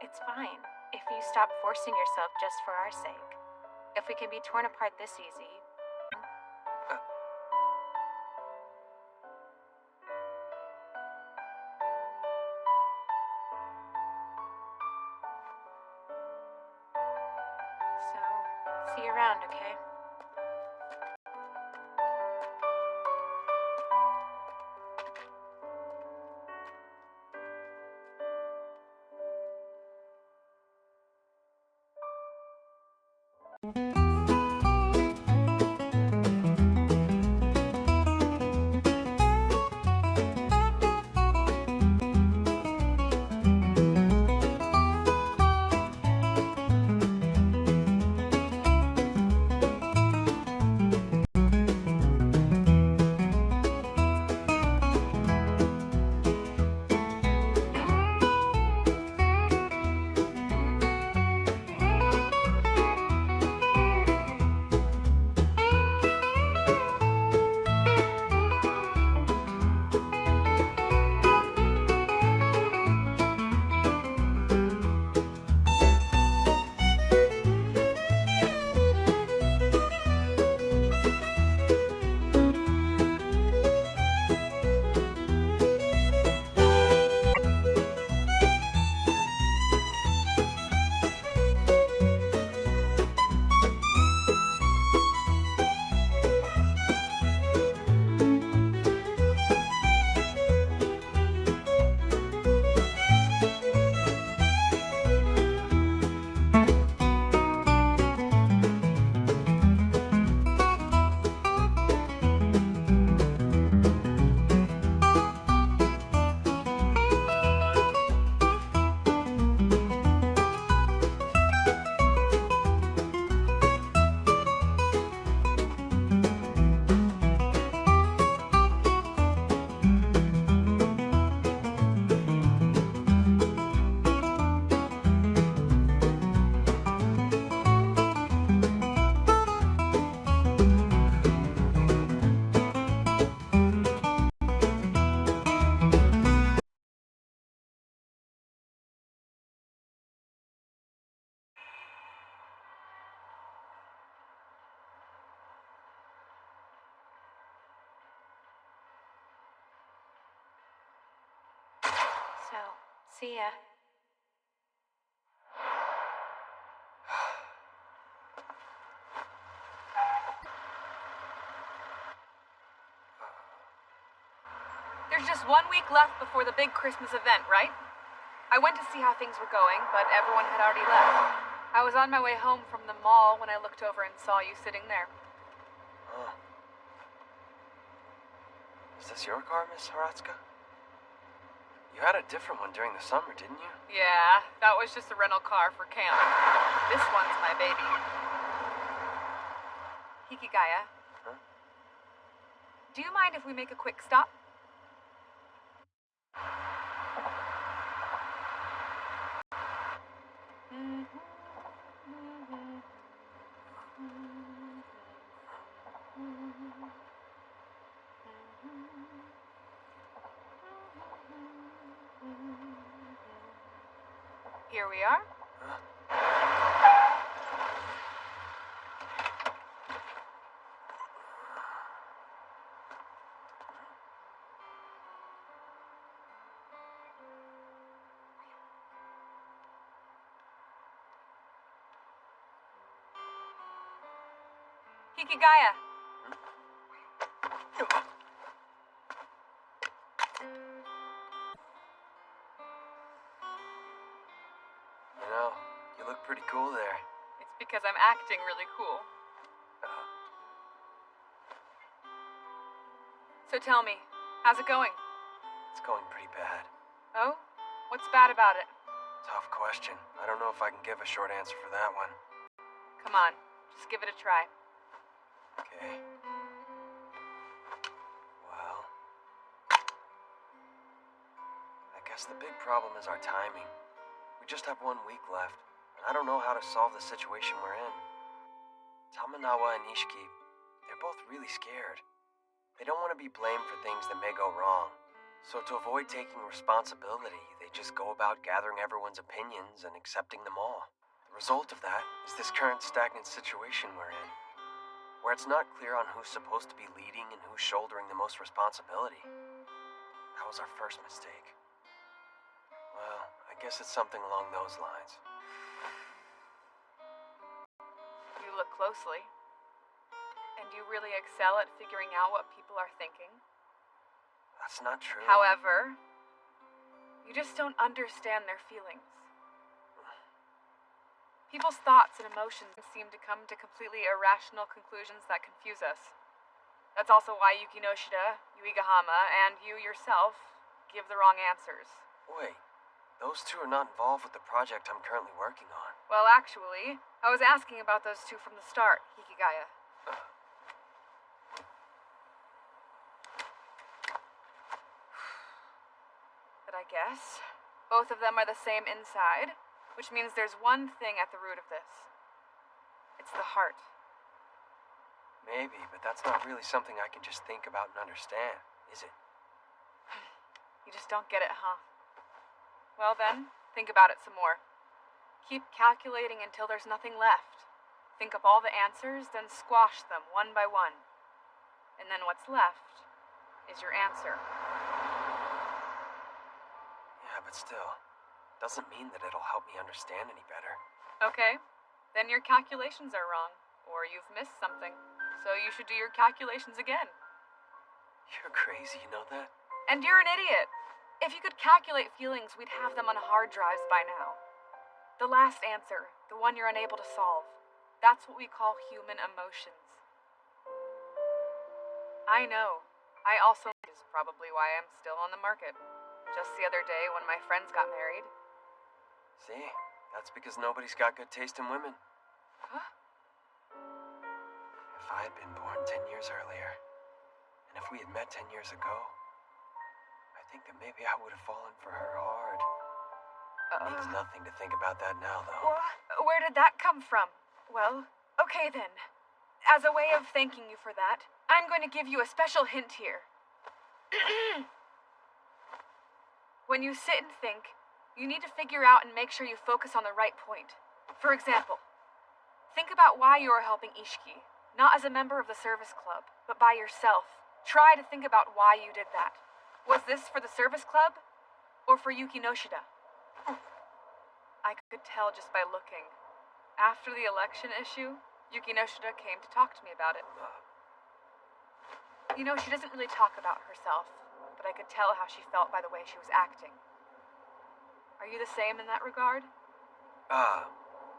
it's fine if you stop forcing yourself just for our sake. If we can be torn apart this easy. So, see you around, okay? See ya. There's just 1 week left before the big Christmas event, right? I went to see how things were going, but everyone had already left. I was on my way home from the mall when I looked over and saw you sitting there. Oh. Is this your car, Miss Haratsuka? You had a different one during the summer, didn't you? Yeah, that was just a rental car for camp. This one's my baby. Hikigaya. Huh? Do you mind if we make a quick stop? Here we are. Hikigaya. You know, you look pretty cool there. It's because I'm acting really cool. So tell me, how's it going? It's going pretty bad. Oh? What's bad about it? Tough question. I don't know if I can give a short answer for that one. Come on, just give it a try. Okay. Well, I guess the big problem is our timing. We just have 1 week left, and I don't know how to solve the situation we're in. Tamanawa and Ishiki, they're both really scared. They don't want to be blamed for things that may go wrong. So to avoid taking responsibility, they just go about gathering everyone's opinions and accepting them all. The result of that is this current stagnant situation we're in, where it's not clear on who's supposed to be leading and who's shouldering the most responsibility. That was our first mistake. Well, I guess it's something along those lines. You look closely. And you really excel at figuring out what people are thinking. That's not true. However, you just don't understand their feelings. People's thoughts and emotions seem to come to completely irrational conclusions that confuse us. That's also why Yuki Noshida, Yuigahama, and you yourself give the wrong answers. Wait, those two are not involved with the project I'm currently working on. Well, actually, I was asking about those two from the start, Hikigaya. But I guess both of them are the same inside, which means there's one thing at the root of this. It's the heart. Maybe, but that's not really something I can just think about and understand, is it? You just don't get it, huh? Well then, think about it some more. Keep calculating until there's nothing left. Think up all the answers, then squash them one by one. And then what's left is your answer. Yeah, but still, doesn't mean that it'll help me understand any better. Okay, then your calculations are wrong, or you've missed something. So you should do your calculations again. You're crazy, you know that? And you're an idiot. If you could calculate feelings, we'd have them on hard drives by now. The last answer, the one you're unable to solve, that's what we call human emotions. I know. I also is probably why I'm still on the market. Just the other day when my friends got married. See? That's because nobody's got good taste in women. Huh? If I had been born 10 years earlier, and if we had met 10 years ago, I think that maybe I would have fallen for her hard. It means nothing to think about that now, though. Where did that come from? Well, okay then. As a way of thanking you for that, I'm going to give you a special hint here. When you sit and think, you need to figure out and make sure you focus on the right point. For example, think about why you are helping Ishiki, not as a member of the service club, but by yourself. Try to think about why you did that. Was this for the service club, or for Yuki Noshida? I could tell just by looking. After the election issue, Yuki Noshida came to talk to me about it. You know, she doesn't really talk about herself, but I could tell how she felt by the way she was acting. Are you the same in that regard?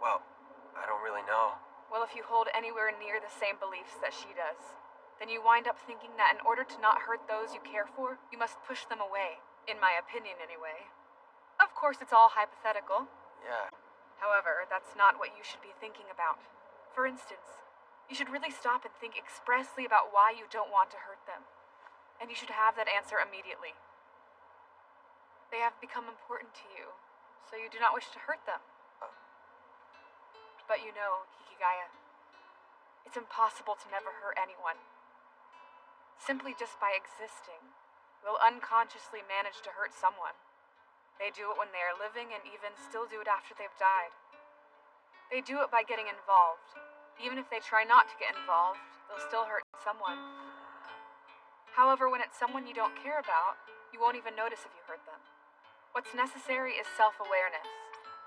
Well, I don't really know. Well, if you hold anywhere near the same beliefs that she does, then you wind up thinking that in order to not hurt those you care for, you must push them away. In my opinion, anyway. Of course, it's all hypothetical. Yeah. However, that's not what you should be thinking about. For instance, you should really stop and think expressly about why you don't want to hurt them. And you should have that answer immediately. They have become important to you, so you do not wish to hurt them. But you know, Hikigaya, it's impossible to never hurt anyone. Simply just by existing, we'll unconsciously manage to hurt someone. They do it when they are living and even still do it after they've died. They do it by getting involved. Even if they try not to get involved, they'll still hurt someone. However, when it's someone you don't care about, you won't even notice if you hurt them. What's necessary is self-awareness.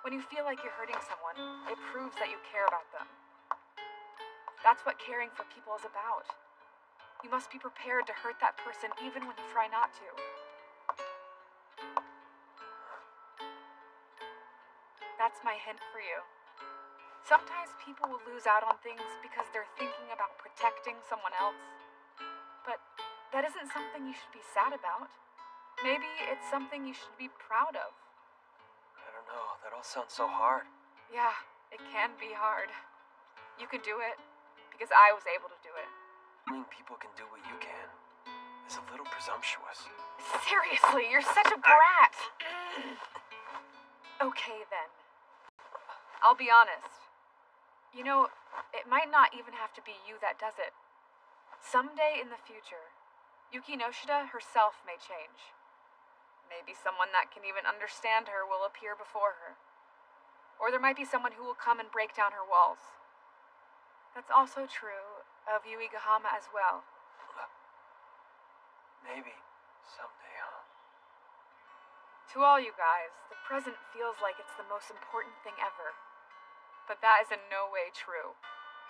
When you feel like you're hurting someone, it proves that you care about them. That's what caring for people is about. You must be prepared to hurt that person even when you try not to. That's my hint for you. Sometimes people will lose out on things because they're thinking about protecting someone else. But that isn't something you should be sad about. Maybe it's something you should be proud of. I don't know. That all sounds so hard. Yeah, it can be hard. You can do it because I was able to do it. Assuming people can do what you can is a little presumptuous. Seriously, you're such a brat. Okay, then. I'll be honest. You know, it might not even have to be you that does it. Someday in the future, Yuki Noshida herself may change. Maybe someone that can even understand her will appear before her. Or there might be someone who will come and break down her walls. That's also true of Yuigahama as well. Maybe someday, huh? To all you guys, the present feels like it's the most important thing ever. But that is in no way true.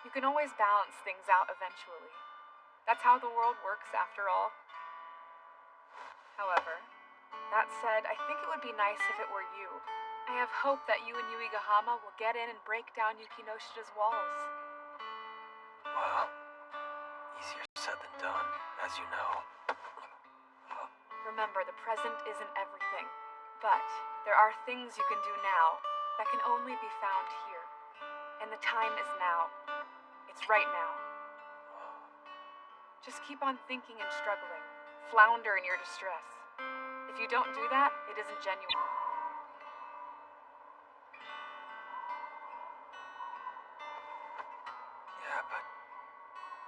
You can always balance things out eventually. That's how the world works after all. However, that said, I think it would be nice if it were you. I have hope that you and Yuigahama will get in and break down Yuki Noshida's walls. Well, easier said than done, as you know. Remember, the present isn't everything. But there are things you can do now that can only be found here. And the time is now. It's right now. Just keep on thinking and struggling. Flounder in your distress. If you don't do that, it isn't genuine. Yeah, but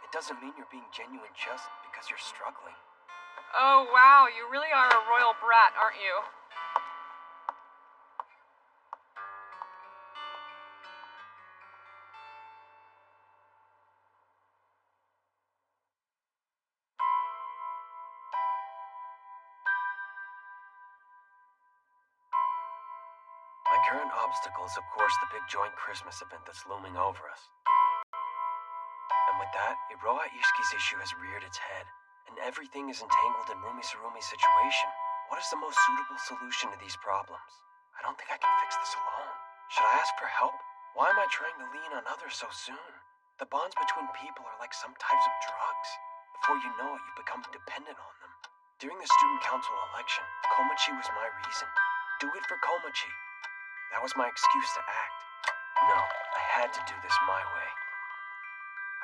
it doesn't mean you're being genuine just because you're struggling. Oh, wow, you really are a royal brat, aren't you? My current obstacle is, of course, the big joint Christmas event that's looming over us. And with that, Iroha Ishiki's issue has reared its head, and everything is entangled in Rumi Surumi's situation. What is the most suitable solution to these problems? I don't think I can fix this alone. Should I ask for help? Why am I trying to lean on others so soon? The bonds between people are like some types of drugs. Before you know it, you become dependent on them. During the student council election, Komachi was my reason. Do it for Komachi. That was my excuse to act. No, I had to do this my way.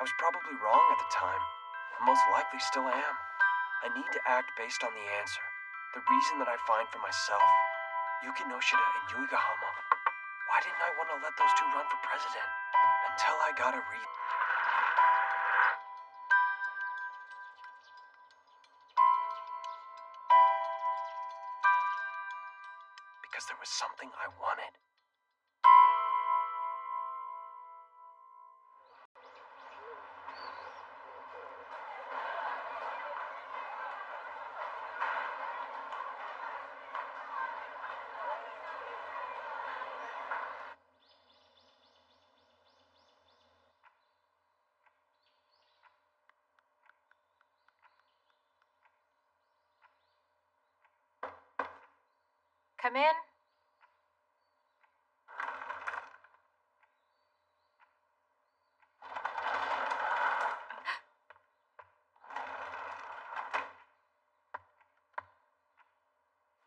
I was probably wrong at the time, and most likely still am. I need to act based on the answer, the reason that I find for myself. Yuki Noshida and Yuigahama. Why didn't I want to let those two run for president? Until I got a read. Because there was something I wanted. come in?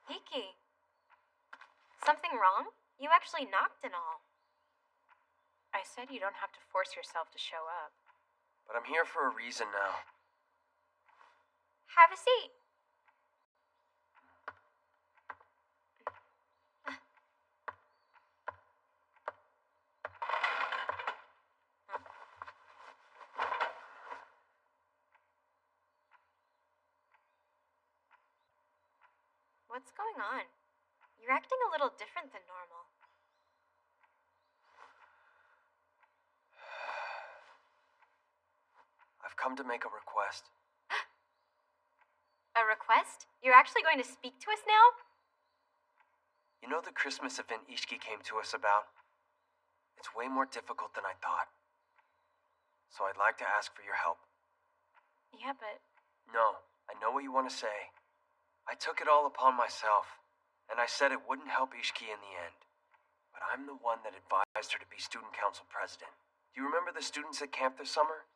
Hiki. Something wrong? You actually knocked and all. I said you don't have to force yourself to show up. But I'm here for a reason now. Have a seat. What's going on? You're acting a little different than normal. I've come to make a request. A request? You're actually going to speak to us now? You know the Christmas event Ishiki came to us about? It's way more difficult than I thought. So I'd like to ask for your help. Yeah, but... No, I know what you want to say. I took it all upon myself, and I said it wouldn't help Ishiki in the end. But I'm the one that advised her to be student council president. Do you remember the students at camp this summer?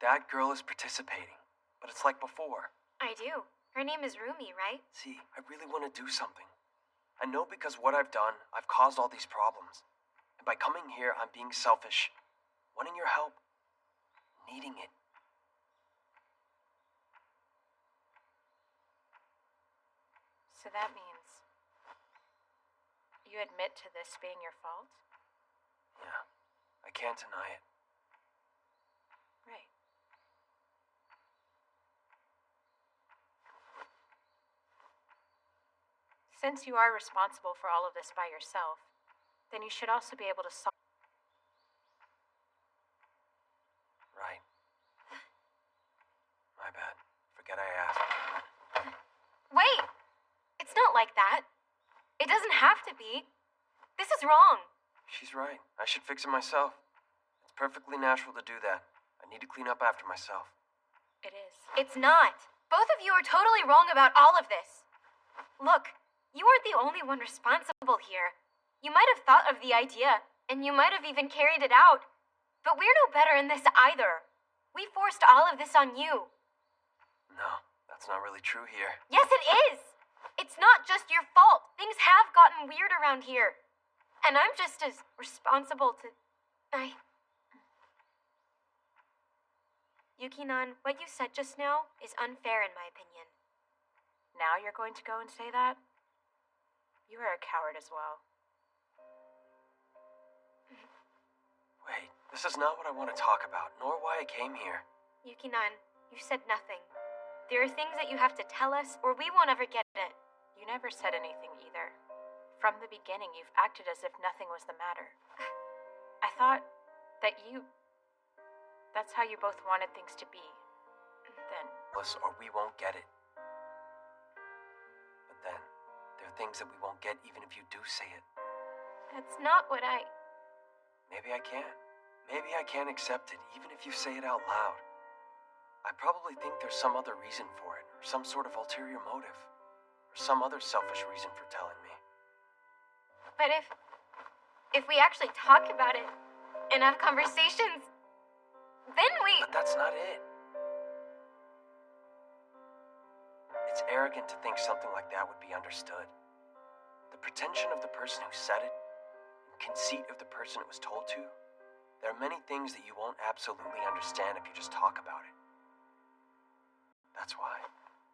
That girl is participating, but it's like before. I do. Her name is Rumi, right? See, I really want to do something. I know because what I've done, I've caused all these problems. And by coming here, I'm being selfish, wanting your help, needing it. So that means you admit to this being your fault? Yeah, I can't deny it. Right. Since you are responsible for all of this by yourself, then you should also be able to solve. Right. My bad. Forget I asked. Wait! It's not like that. It doesn't have to be. This is wrong. She's right. I should fix it myself. It's perfectly natural to do that. I need to clean up after myself. It is. It's not. Both of you are totally wrong about all of this. Look, you aren't the only one responsible here. You might have thought of the idea, and you might have even carried it out. But we're no better in this either. We forced all of this on you. No, that's not really true here. Yes, it is. It's not just your fault. Things have gotten weird around here. And I'm just as responsible to... Yuki-nan, what you said just now is unfair in my opinion. Now you're going to go and say that? You are a coward as well. Wait, this is not what I want to talk about, nor why I came here. Yuki-nan, you said nothing. There are things that you have to tell us, or we won't ever get it. You never said anything either. From the beginning, you've acted as if nothing was the matter. I thought that that's how you both wanted things to be. Then... Or we won't get it. But then, there are things that we won't get even if you do say it. That's not what I... Maybe I can't. Maybe I can't accept it, even if you say it out loud. I probably think there's some other reason for it, or some sort of ulterior motive, or some other selfish reason for telling me. But if we actually talk about it and have conversations, then we... But that's not it. It's arrogant to think something like that would be understood. The pretension of the person who said it, and conceit of the person it was told to, there are many things that you won't absolutely understand if you just talk about it. That's why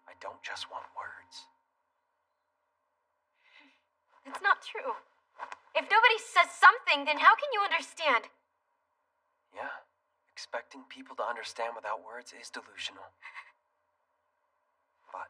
I don't just want words. It's not true. If nobody says something, then how can you understand? Yeah, expecting people to understand without words is delusional. But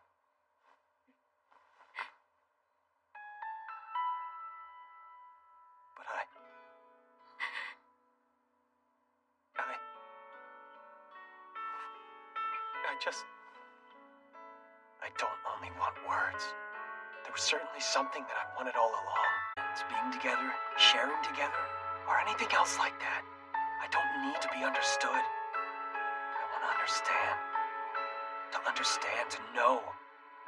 I don't only want words. There was certainly something that I wanted all along. It's being together, sharing together, or anything else like that. I don't need to be understood. I want to understand. To understand, to know.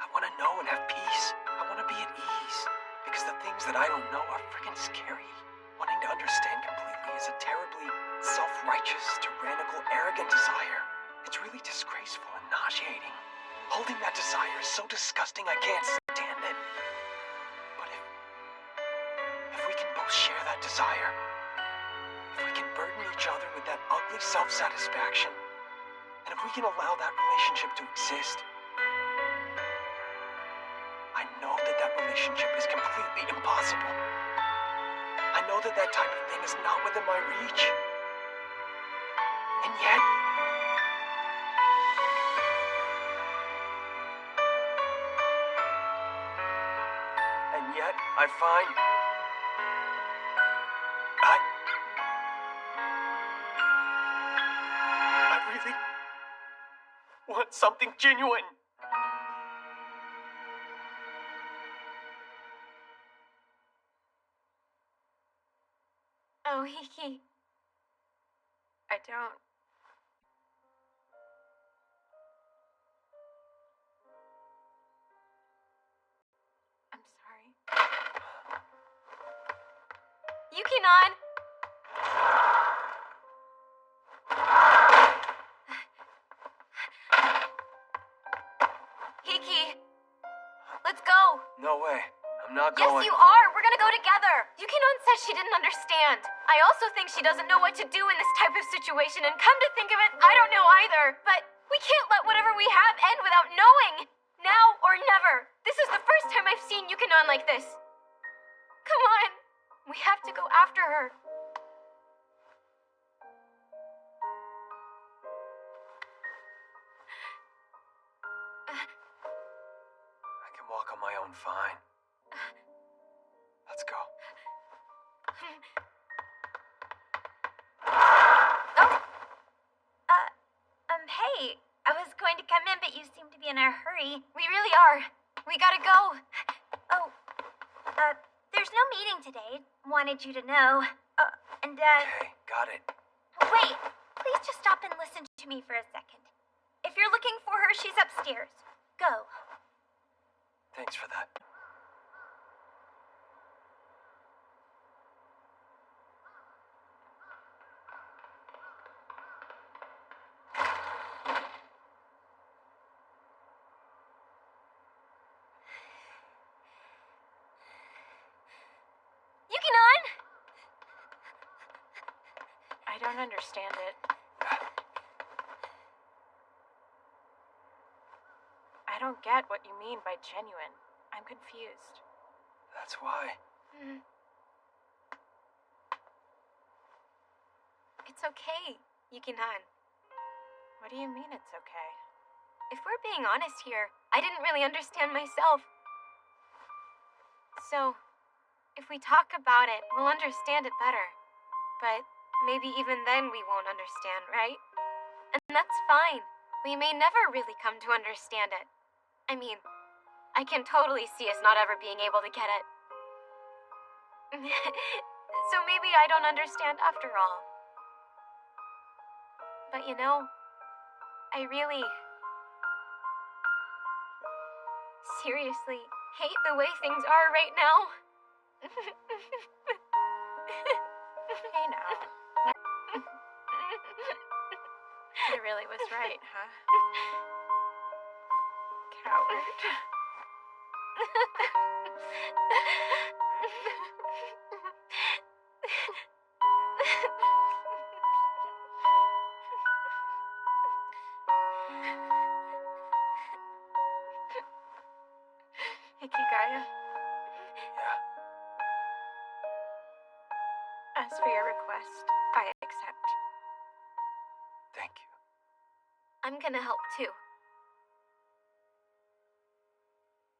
I want to know and have peace. I want to be at ease. Because the things that I don't know are freaking scary. Wanting to understand completely is a terribly self-righteous, tyrannical, arrogant desire. It's really disgraceful and nauseating. Holding that desire is so disgusting I can't stand it. But if we can both share that desire, if we can burden each other with that ugly self-satisfaction, and if we can allow that relationship to exist, I know that that relationship is completely impossible. I know that that type of thing is not within my reach. And yet, I find I really want something genuine. Oh, Hiki. I don't. I'm sorry. Yuki-non! Hiki! Let's go! No way. I'm not Yes, going. you are! We're gonna go together! Yuki-non said she didn't understand. I also think she doesn't know what to do in this type of situation, and come to think of it, I don't know either. But we can't let whatever we have end without knowing! Now or never! This is the first time I've seen Yuki-non like this. Come on! We have to go after her. I can walk on my own fine. Let's go. Hey, I was going to come in, but you seem to be in a hurry. We really are. We gotta go. Oh, there's no meeting today. Wanted you to know. Okay, got it. Wait, please just stop and listen to me for a second. If you're looking for her, she's upstairs. Go. Thanks for that. Yuki-non! I don't understand it. I don't get what you mean by genuine. I'm confused. That's why. It's okay, Yuki-non. What do you mean it's okay? If we're being honest here, I didn't really understand myself. So, if we talk about it, we'll understand it better. But maybe even then we won't understand, right? And that's fine. We may never really come to understand it. I mean, I can totally see us not ever being able to get it. So maybe I don't understand after all. But you know, I really, seriously hate the way things are right now. Hey now. He really was right, huh? Coward. Hikigaya? Yeah. As for your request, I accept. Thank you. I'm gonna help too.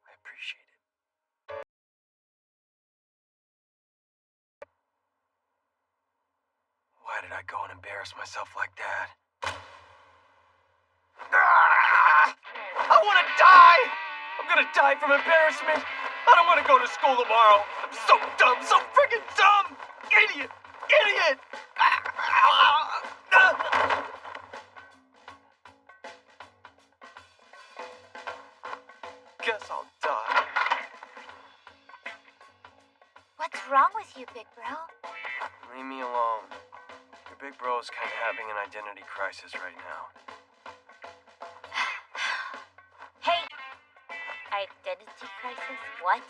I appreciate it. Why did I go and embarrass myself like that? I want to die! I'm gonna die from embarrassment! I don't want to go to school tomorrow! I'm so dumb! So freaking dumb! Idiot! Idiot! Guess I'll die. to you, big bro? Leave me alone. Your big bro's kind of having an identity crisis right now. Hey! Identity crisis? What?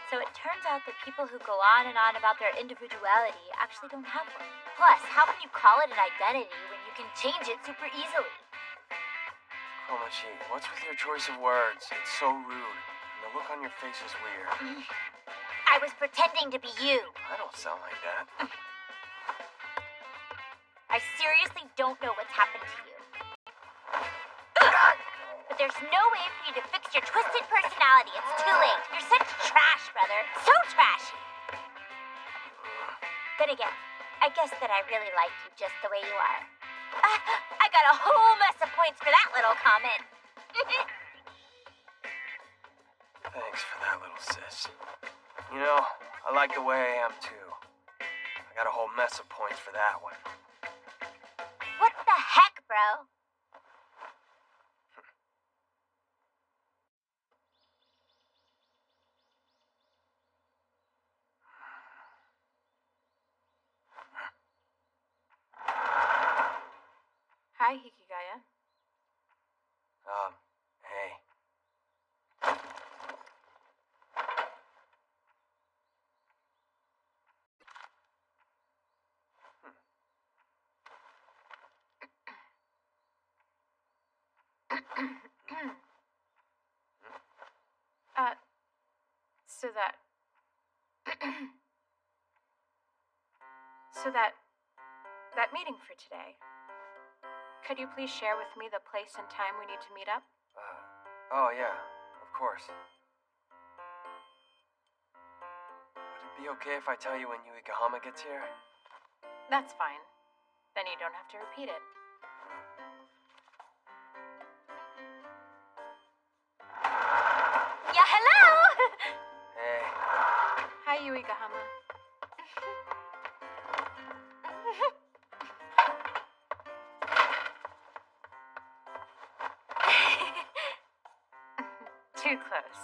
So it turns out that people who go on and on about their individuality actually don't have one. Plus, how can you call it an identity when you can change it super easily? Komachi, what's with your choice of words? It's so rude. And the look on your face is weird. I was pretending to be you. I don't sound like that. I seriously don't know what's happened to you. But there's no way for you to fix your twisted personality. It's too late. You're such trash, brother. So trashy. Then again, I guess that I really like you just the way you are. I got a whole mess of points for that little comment. Thanks for that, little sis. You know, I like the way I am, too. I got a whole mess of points for that one. What the heck, bro? Hi, Hikigaya. Hey. So that... That meeting for today. Could you please share with me the place and time we need to meet up? Oh yeah, of course. Would it be okay if I tell you when Yuikahama gets here? That's fine. Then you don't have to repeat it. Yeah, hello! Hey. Hi, Yuikahama. Too close.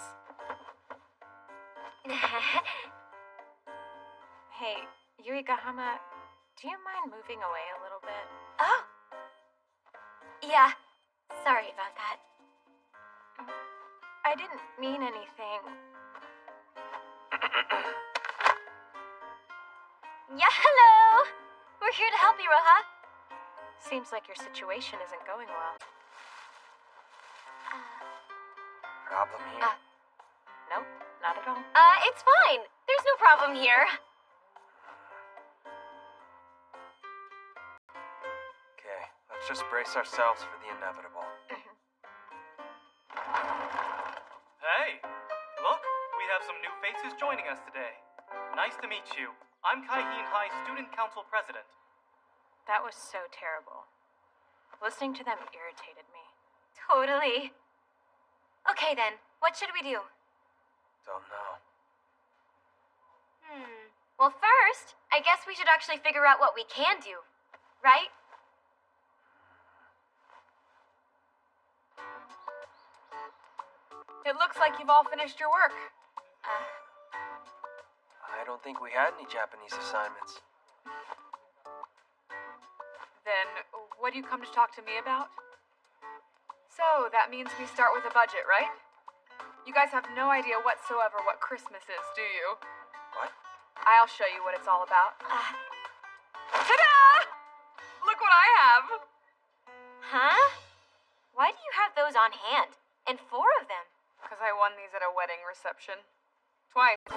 Hey, Yuikahama, do you mind moving away a little bit? Oh! Yeah, sorry about that. I didn't mean anything. Yeah, hello! We're here to help you, Roha. Seems like your situation isn't going well. Problem here? Nope, not at all. It's fine. There's no problem here. Okay, let's just brace ourselves for the inevitable. Hey, look, we have some new faces joining us today. Nice to meet you. I'm Kaihin High Student Council President. That was so terrible. Listening to them irritated me. Totally. Okay then, what should we do? Don't know. Well, first, I guess we should actually figure out what we can do, right? It looks like you've all finished your work. I don't think we had any Japanese assignments. Then, what do you come to talk to me about? So, that means we start with a budget, right? You guys have no idea whatsoever what Christmas is, do you? What? I'll show you what it's all about. Ta-da! Look what I have! Huh? Why do you have those on hand? And 4 of them? Because I won these at a wedding reception. Twice. 2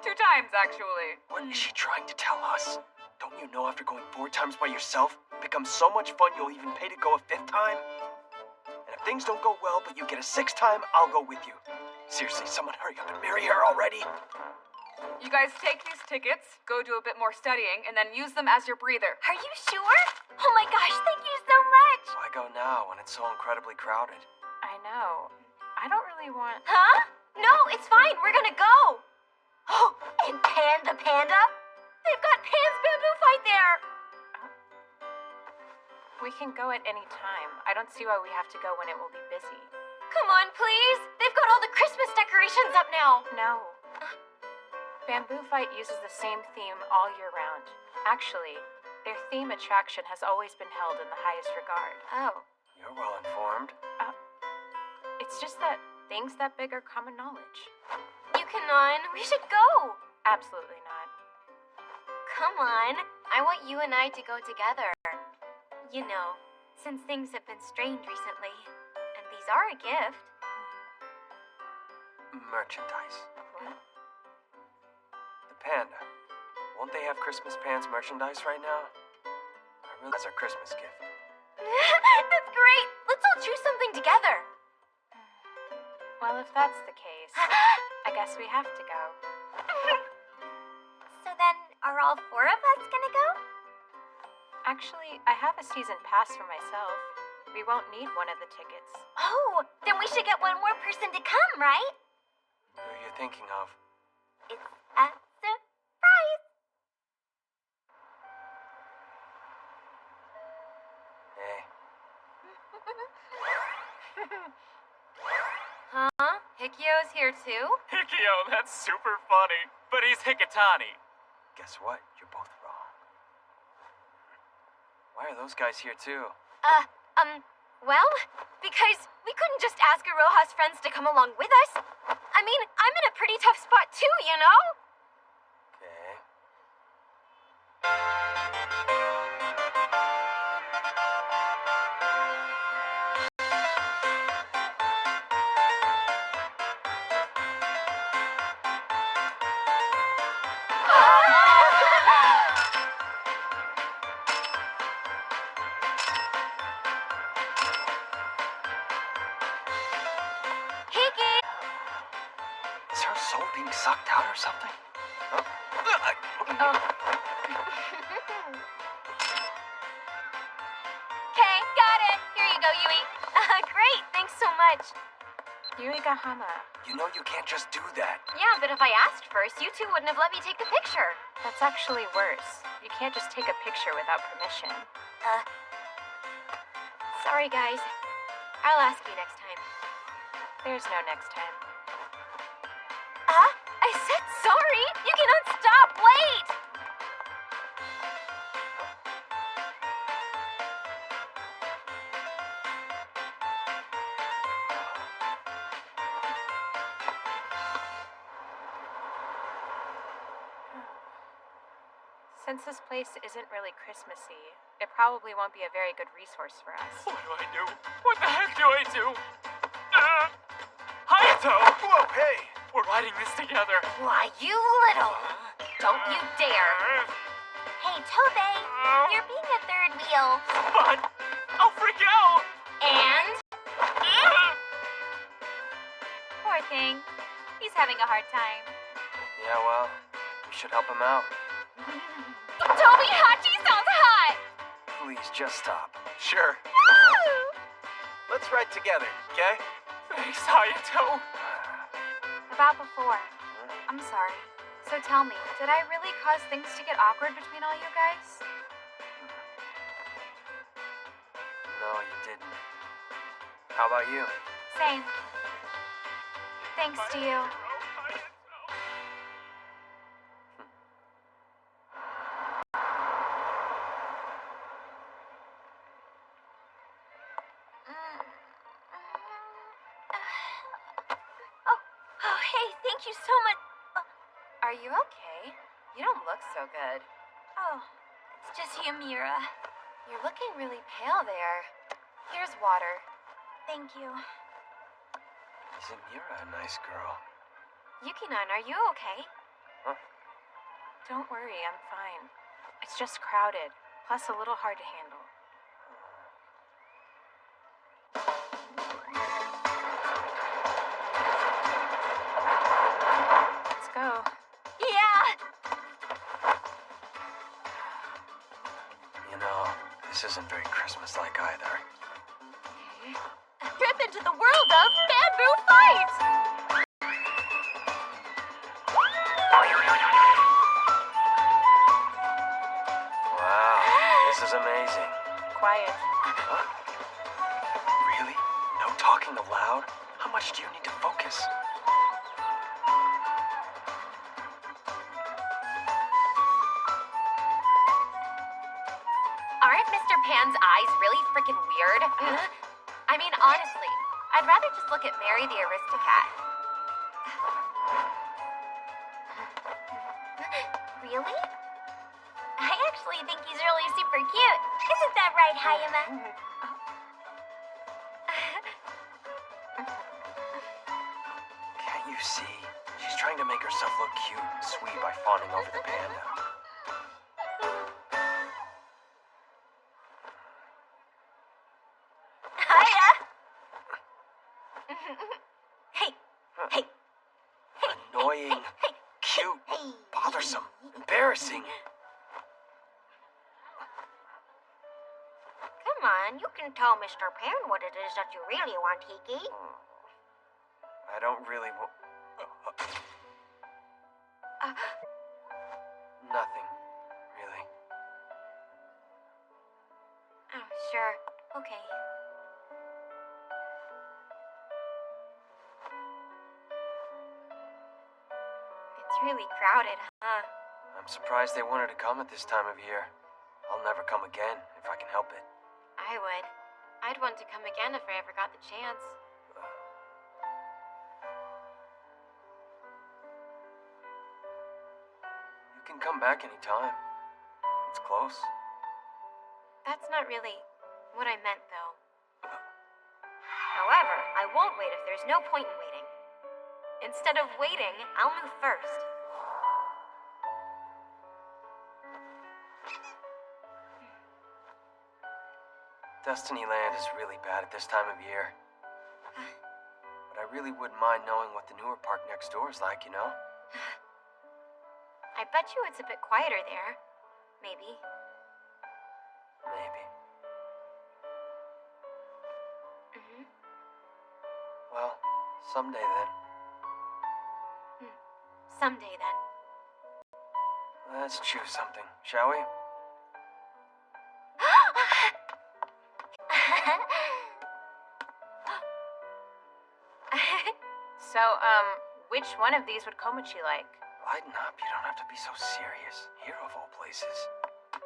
times, actually. What is she trying to tell us? Don't you know after going 4 times by yourself, it becomes so much fun you'll even pay to go a 5th time? And if things don't go well, but you get a 6th time, I'll go with you. Seriously, someone hurry up and marry her already. You guys take these tickets, go do a bit more studying, and then use them as your breather. Are you sure? Oh my gosh, thank you so much! Why go now when it's so incredibly crowded? I know. I don't really want... Huh? No, it's fine, we're gonna go! Oh, and Pan the Panda? They've got Pan's bamboo fight there! We can go at any time. I don't see why we have to go when it will be busy. Come on, please! They've got all the Christmas decorations up now! No. Bamboo Fight uses the same theme all year round. Actually, their theme attraction has always been held in the highest regard. Oh. You're well informed. It's just that things that big are common knowledge. Yukon, we should go. Absolutely not. Come on. I want you and I to go together. You know, since things have been strange recently. And these are a gift. Merchandise. What? The Panda. Won't they have Christmas Pants merchandise right now? That's our Christmas gift. That's great. Let's all choose something together. Well, if that's the case, I guess we have to go. So then, are all 4 of us gonna go? Actually, I have a season pass for myself. We won't need one of the tickets. Oh, then we should get one more person to come, right? Who are you thinking of? It's a surprise. Hey. Huh? Hikio's here too? Hikio, that's super funny. But he's Hikitani. Guess what? You're both wrong. Why are those guys here too? Well, because we couldn't just ask Iroha's friends to come along with us. I mean, I'm in a pretty tough spot too, you know? Okay. Hiki! Is her soul being sucked out or something? Okay, got it. Here you go, Yui. Great, thanks so much. Yuigahama, You know you can't just do that. Yeah, but if I asked first, you two wouldn't have let me take the picture. that's actually worse. You can't just take a picture without permission. Sorry, guys. I'll ask you next time. There's no next time. I said sorry! You cannot stop! Wait! Since this place isn't really Christmassy, it probably won't be a very good resource for us. What do I do? What the heck do I do? Hayato! Whoa, hey! We're riding this together. Why, you little... Don't you dare. Hey, Tobe, you're being a third wheel. But I'll freak out. And... Poor thing. He's having a hard time. Yeah, well, we should help him out. Toby Hachi sounds hot! Please, just stop. Sure. Let's ride together, okay? Thanks, Hayato. About before. I'm sorry. So tell me, did I really cause things to get awkward between all you guys? No, you didn't. How about you? Same. Thanks to you. Oh, hey, thank you so much. Are you okay? You don't look so good. Oh, it's just Yamira. You're looking really pale there. Here's water. Thank you. Isn't Mira a nice girl? Yukinan, are you okay? Don't worry, I'm fine. It's just crowded, plus a little hard to handle. Let's go. Yeah! You know, this isn't very Christmas-like either. Trip into the world of Bamboo Fight! Wow, this is amazing. Quiet. Huh? Really? No talking aloud? How much do you need to focus? Pan's eyes really freaking weird? I mean, honestly, I'd rather just look at Mary the Aristocat. Really? I actually think he's really super cute. Isn't that right, Hayama? Can't you see? She's trying to make herself look cute and sweet by fawning over the panda. Hiya! Hey, hey, Annoying, cute, bothersome, embarrassing. come on, you can tell Mr. Pan what it is that you really want, Hiki. I don't really want... Nothing, really. Oh, sure. Okay. It's really crowded, huh? I'm surprised they wanted to come at this time of year. I'll never come again if I can help it. I would. I'd want to come again if I ever got the chance. You can come back anytime. It's close. That's not really what I meant, though. However, I won't wait if there's no point in waiting. Instead of waiting, I'll move first. Destiny Land is really bad at this time of year. But I really wouldn't mind knowing what the newer park next door is like, you know? I bet you it's a bit quieter there. Maybe. Maybe. Mm-hmm. Well, someday then. Someday then. Let's choose something, shall we? So, which one of these would Komochi like? Lighten up, you don't have to be so serious. Here of all places.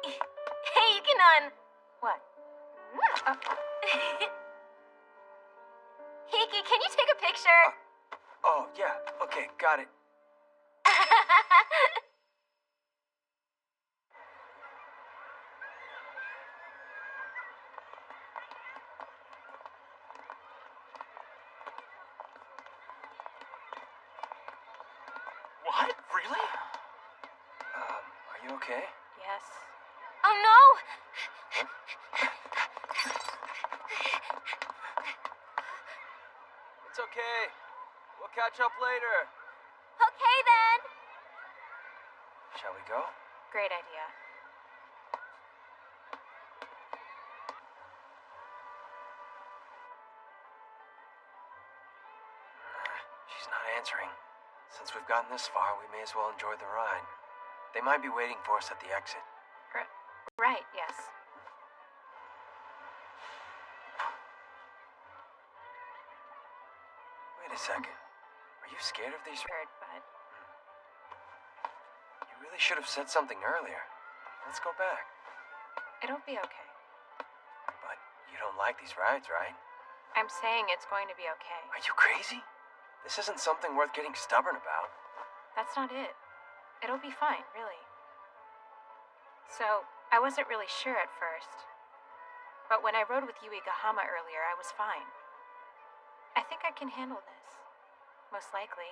Hey, Yukinon! What? Hiki, can you take a picture? Oh, yeah, okay, got it. What? Really? Are you okay? Yes. Oh no! It's okay. We'll catch up later. Okay then. Shall we go? Great idea. She's not answering. Since we've gotten this far, we may as well enjoy the ride. They might be waiting for us at the exit. Right, yes. Wait a second. Are you scared of these? But You really should have said something earlier. Let's go back. it'll be okay. But you don't like these rides, right? I'm saying it's going to be okay. Are you crazy? This isn't something worth getting stubborn about. That's not it. It'll be fine, really. So, I wasn't really sure at first. But when I rode with Yui Gahama earlier, I was fine. I think I can handle this. Most likely.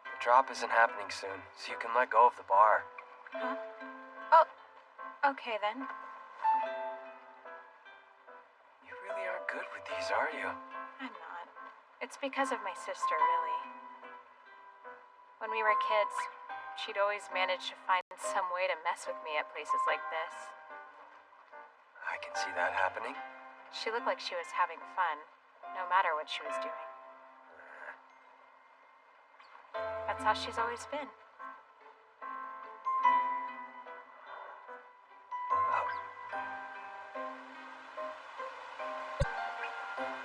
The drop isn't happening soon, so you can let go of the bar. Huh? Oh, okay then. You really aren't good with these, are you? I'm not. It's because of my sister, really. When we were kids, she'd always manage to find some way to mess with me at places like this. I can see that happening. She looked like she was having fun, no matter what she was doing. That's how she's always been.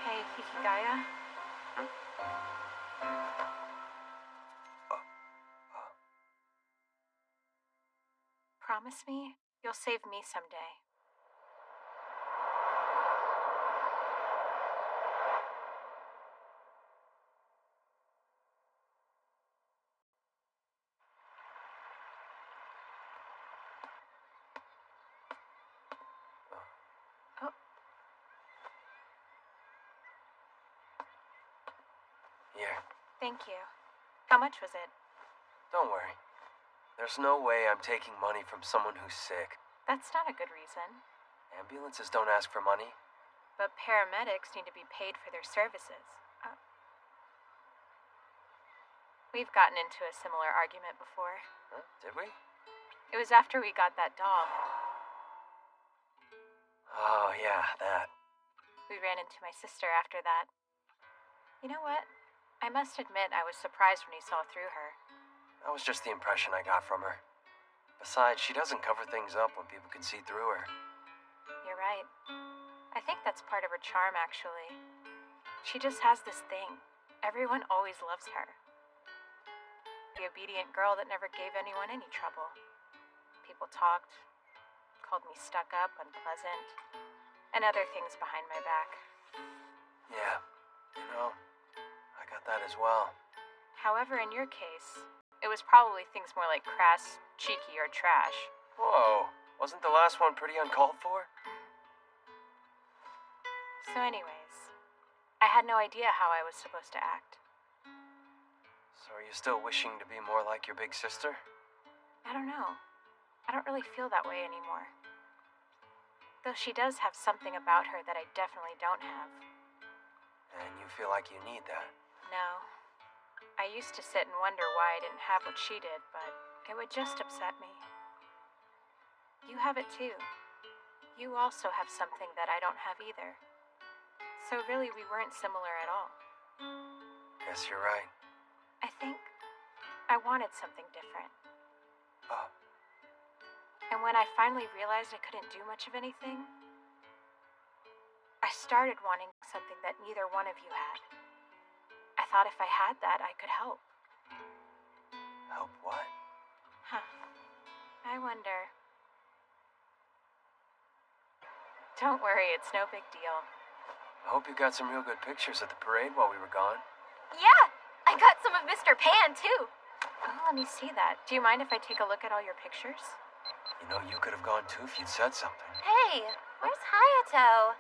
Hey, Gaia? Promise me you'll save me someday. Here. Thank you. How much was it? Don't worry. There's no way I'm taking money from someone who's sick. That's not a good reason. Ambulances don't ask for money. But paramedics need to be paid for their services. We've gotten into a similar argument before. Huh? Did we? It was after we got that doll. Oh, yeah, that. We ran into my sister after that. You know what? I must admit I was surprised when he saw through her. That was just the impression I got from her. Besides, she doesn't cover things up when people can see through her. You're right. I think that's part of her charm, actually. She just has this thing. Everyone always loves her. The obedient girl that never gave anyone any trouble. People talked, called me stuck up, unpleasant, and other things behind my back. Yeah, you know, I got that as well. However, in your case, it was probably things more like crass, cheeky, or trash. Whoa, wasn't the last one pretty uncalled for? So anyways, I had no idea how I was supposed to act. So are you still wishing to be more like your big sister? I don't know. I don't really feel that way anymore. Though she does have something about her that I definitely don't have. And you feel like you need that? No. I used to sit and wonder why I didn't have what she did, but it would just upset me. You have it too. You also have something that I don't have either. So really, we weren't similar at all. Guess you're right. I think I wanted something different. Oh. And when I finally realized I couldn't do much of anything, I started wanting something that neither one of you had. I thought if I had that, I could help. Help what? Huh. I wonder. Don't worry, it's no big deal. I hope you got some real good pictures at the parade while we were gone. Yeah, I got some of Mr. Pan, too. Oh, let me see that. Do you mind if I take a look at all your pictures? You know, you could have gone too if you'd said something. Hey, where's Hayato?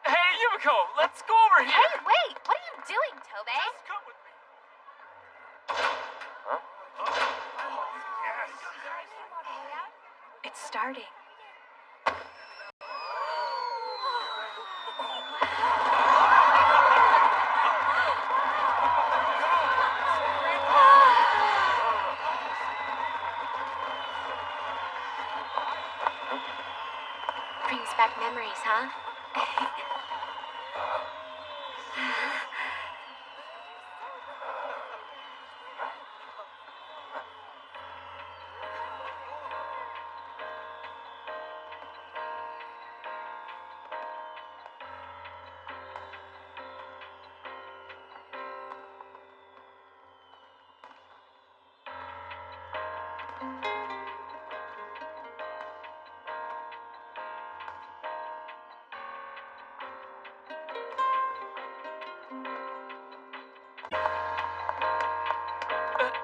Hey, Yumiko, let's go over here. Hey, wait, what are you doing, Tobe? Just come with me. Huh? It's starting. Brings back memories, huh?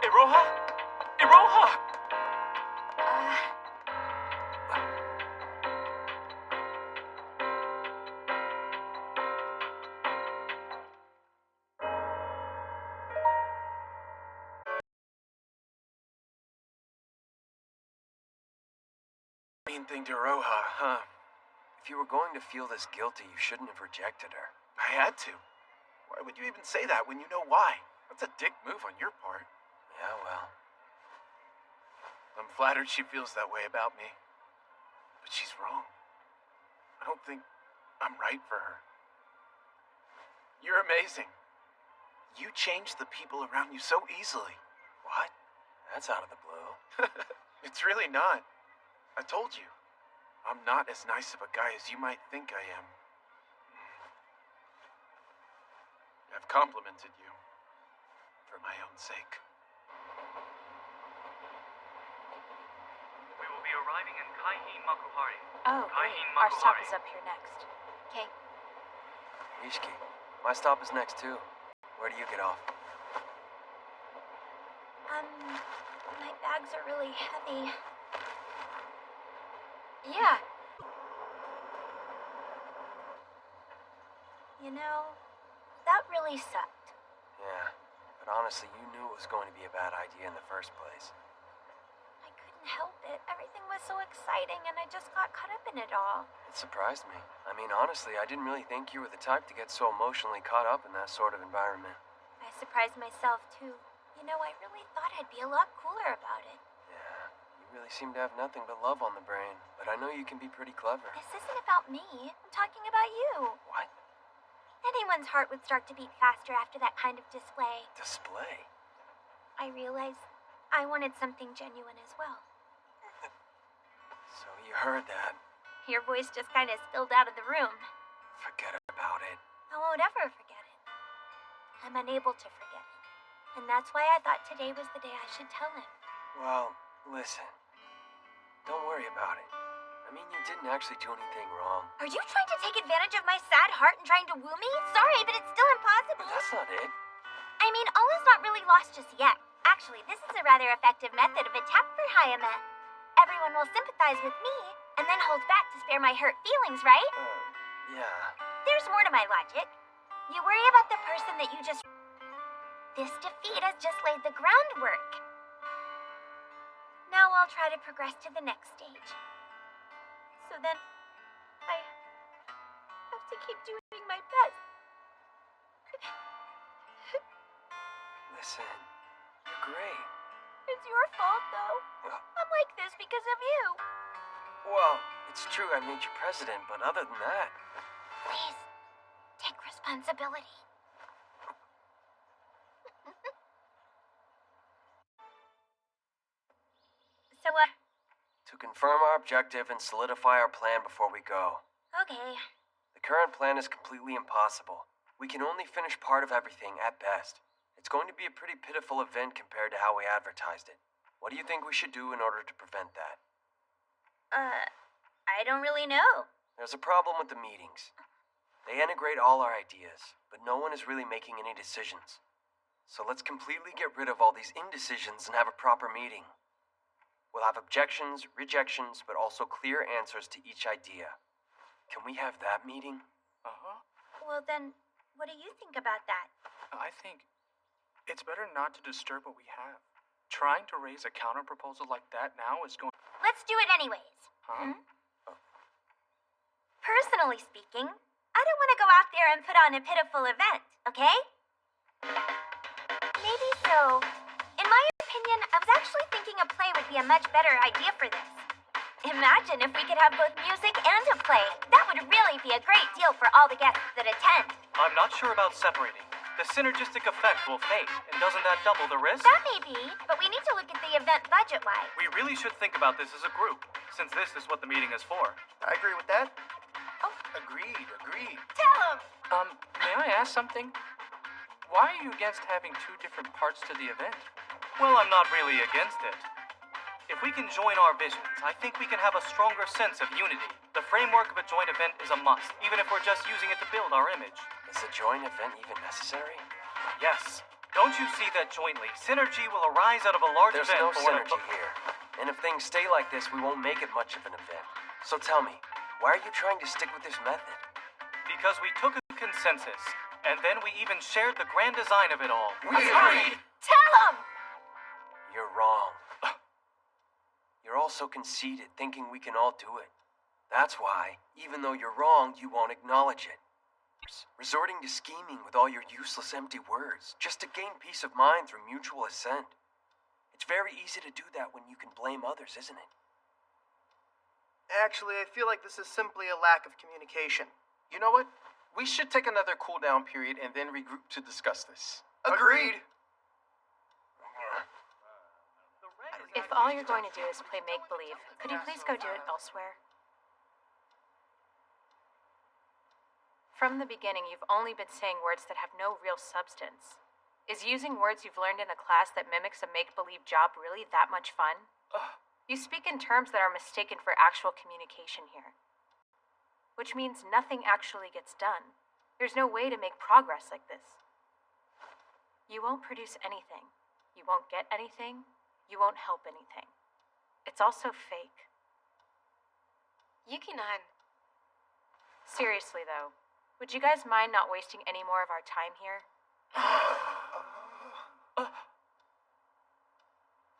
Iroha? Iroha! Mean thing to Roha, huh? If you were going to feel this guilty, you shouldn't have rejected her. I had to. Why would you even say that when you know why? That's a dick move on your part. Yeah, well. I'm flattered she feels that way about me. But she's wrong. I don't think I'm right for her. You're amazing. You change the people around you so easily. What? That's out of the blue. It's really not. I told you. I'm not as nice of a guy as you might think I am. I've complimented you. For my own sake. We will be arriving in Kaihin Makuhari. Oh, great. Kaihin Our stop Makuhari. is up here next. Okay. Ishiki, my stop is next too. Where do you get off? My bags are really heavy. Yeah. You know, that really sucked. Yeah, but honestly, you knew it was going to be a bad idea in the first place. I couldn't help it. Everything was so exciting and I just got caught up in it all. It surprised me. I mean, honestly, I didn't really think you were the type to get so emotionally caught up in that sort of environment. I surprised myself too. You know, I really thought I'd be a lot cooler about it. Yeah, you really seem to have nothing but love on the brain, but I know you can be pretty clever. This isn't about me. I'm talking about you. What? Anyone's heart would start to beat faster after that kind of display. Display? I realized I wanted something genuine as well. So you heard that. Your voice just kind of spilled out of the room. Forget about it. I won't ever forget it. I'm unable to forget it. And that's why I thought today was the day I should tell him. Well, listen. Don't worry about it. I mean, you didn't actually do anything wrong. Are you trying to take advantage of my sad heart and trying to woo me? Sorry, but it's still impossible. But that's not it. I mean, all is not really lost just yet. Actually, this is a rather effective method of attack for Hayame. Everyone will sympathize with me, and then hold back to spare my hurt feelings, right? Yeah. There's more to my logic. You worry about the person that you just... This defeat has just laid the groundwork. Now I'll try to progress to the next stage. So then, I have to keep doing my best. Listen, you're great. It's your fault, though. I'm like this because of you. Well, it's true I made you president, but other than that... Please, take responsibility. So, To confirm our objective and solidify our plan before we go. Okay. The current plan is completely impossible. We can only finish part of everything at best. It's going to be a pretty pitiful event compared to how we advertised it. What do you think we should do in order to prevent that? I don't really know. There's a problem with the meetings. They integrate all our ideas, but no one is really making any decisions. So let's completely get rid of all these indecisions and have a proper meeting. We'll have objections, rejections, but also clear answers to each idea. Can we have that meeting? Well then, what do you think about that? I think it's better not to disturb what we have. Trying to raise a counter-proposal like that now is going... Let's do it anyways. Huh? Personally speaking, I don't want to go out there and put on a pitiful event, okay? Maybe so. In my opinion, I was actually thinking a play would be a much better idea for this. Imagine if we could have both music and a play. That would really be a great deal for all the guests that attend. I'm not sure about separating. The synergistic effect will fade, and doesn't that double the risk? That may be, but we need to look at the event budget-wise. We really should think about this as a group, since this is what the meeting is for. I agree with that. Agreed. Tell him! May I ask something? Why are you against having two different parts to the event? Well, I'm not really against it. If we can join our visions, I think we can have a stronger sense of unity. The framework of a joint event is a must, even if we're just using it to build our image. Is a joint event even necessary? Yes. Don't you see that jointly, synergy will arise out of a large There's event no for synergy here. And if things stay like this, we won't make it much of an event. So tell me, why are you trying to stick with this method? Because we took a consensus, and then we even shared the grand design of it all. We agreed! Tell him! You're wrong. You're all so conceited, thinking we can all do it. That's why, even though you're wrong, you won't acknowledge it. Resorting to scheming with all your useless empty words, just to gain peace of mind through mutual assent. It's very easy to do that when you can blame others, isn't it? Actually, I feel like this is simply a lack of communication. You know what? We should take another cool-down period and then regroup to discuss this. Agreed. If all you're going to do is play make-believe, could you please go do it elsewhere? From the beginning, you've only been saying words that have no real substance. Is using words you've learned in a class that mimics a make-believe job really that much fun? You speak in terms that are mistaken for actual communication here. Which means nothing actually gets done. There's no way to make progress like this. You won't produce anything. You won't get anything. You won't help anything. It's also fake. Yuki-nan. Seriously, though, would you guys mind not wasting any more of our time here?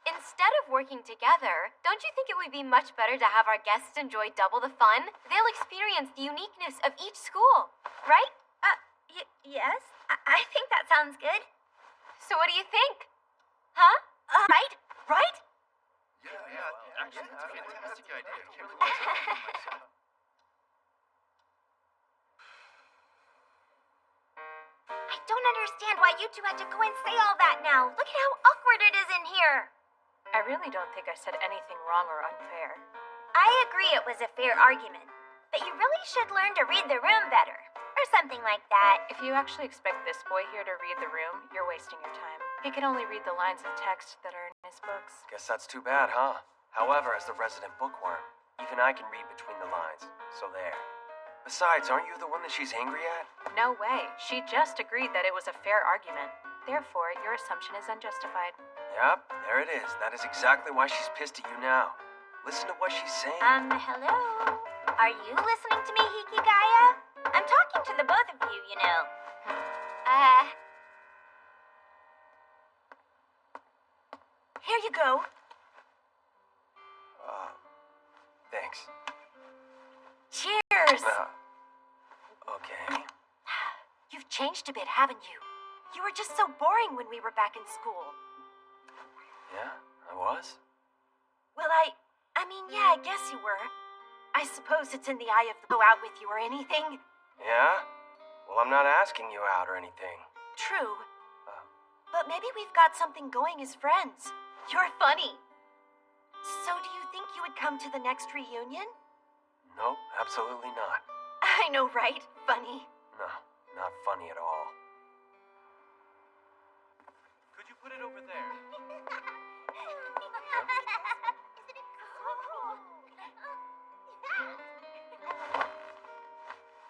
Instead of working together, don't you think it would be much better to have our guests enjoy double the fun? They'll experience the uniqueness of each school, right? Yes, I think that sounds good. So what do you think? Huh? Right? Right? Yeah, actually, that's a fantastic idea. I don't understand why you two had to go and say all that now. Look at how awkward it is in here. I really don't think I said anything wrong or unfair. I agree it was a fair argument, but you really should learn to read the room better. Or something like that. If you actually expect this boy here to read the room, you're wasting your time. He can only read the lines of text that are in his books. Guess that's too bad, huh? However, as the resident bookworm, even I can read between the lines. So there. Besides, aren't you the one that she's angry at? No way. She just agreed that it was a fair argument. Therefore, your assumption is unjustified. Yep, there it is. That is exactly why she's pissed at you now. Listen to what she's saying. Hello? Are you listening to me, Hikigaya? I'm talking to the both of you, you know. Here you go. Thanks. Cheers! Okay. You've changed a bit, haven't you? You were just so boring when we were back in school. Yeah, I was? Well, I mean, yeah, I guess you were. I suppose it's in the eye of the go out with you or anything. Yeah? Well, I'm not asking you out or anything. True. But maybe we've got something going as friends. You're funny. So do you think you would come to the next reunion? Nope, absolutely not. I know, right? Funny. No, not funny at all. Could you put it over there?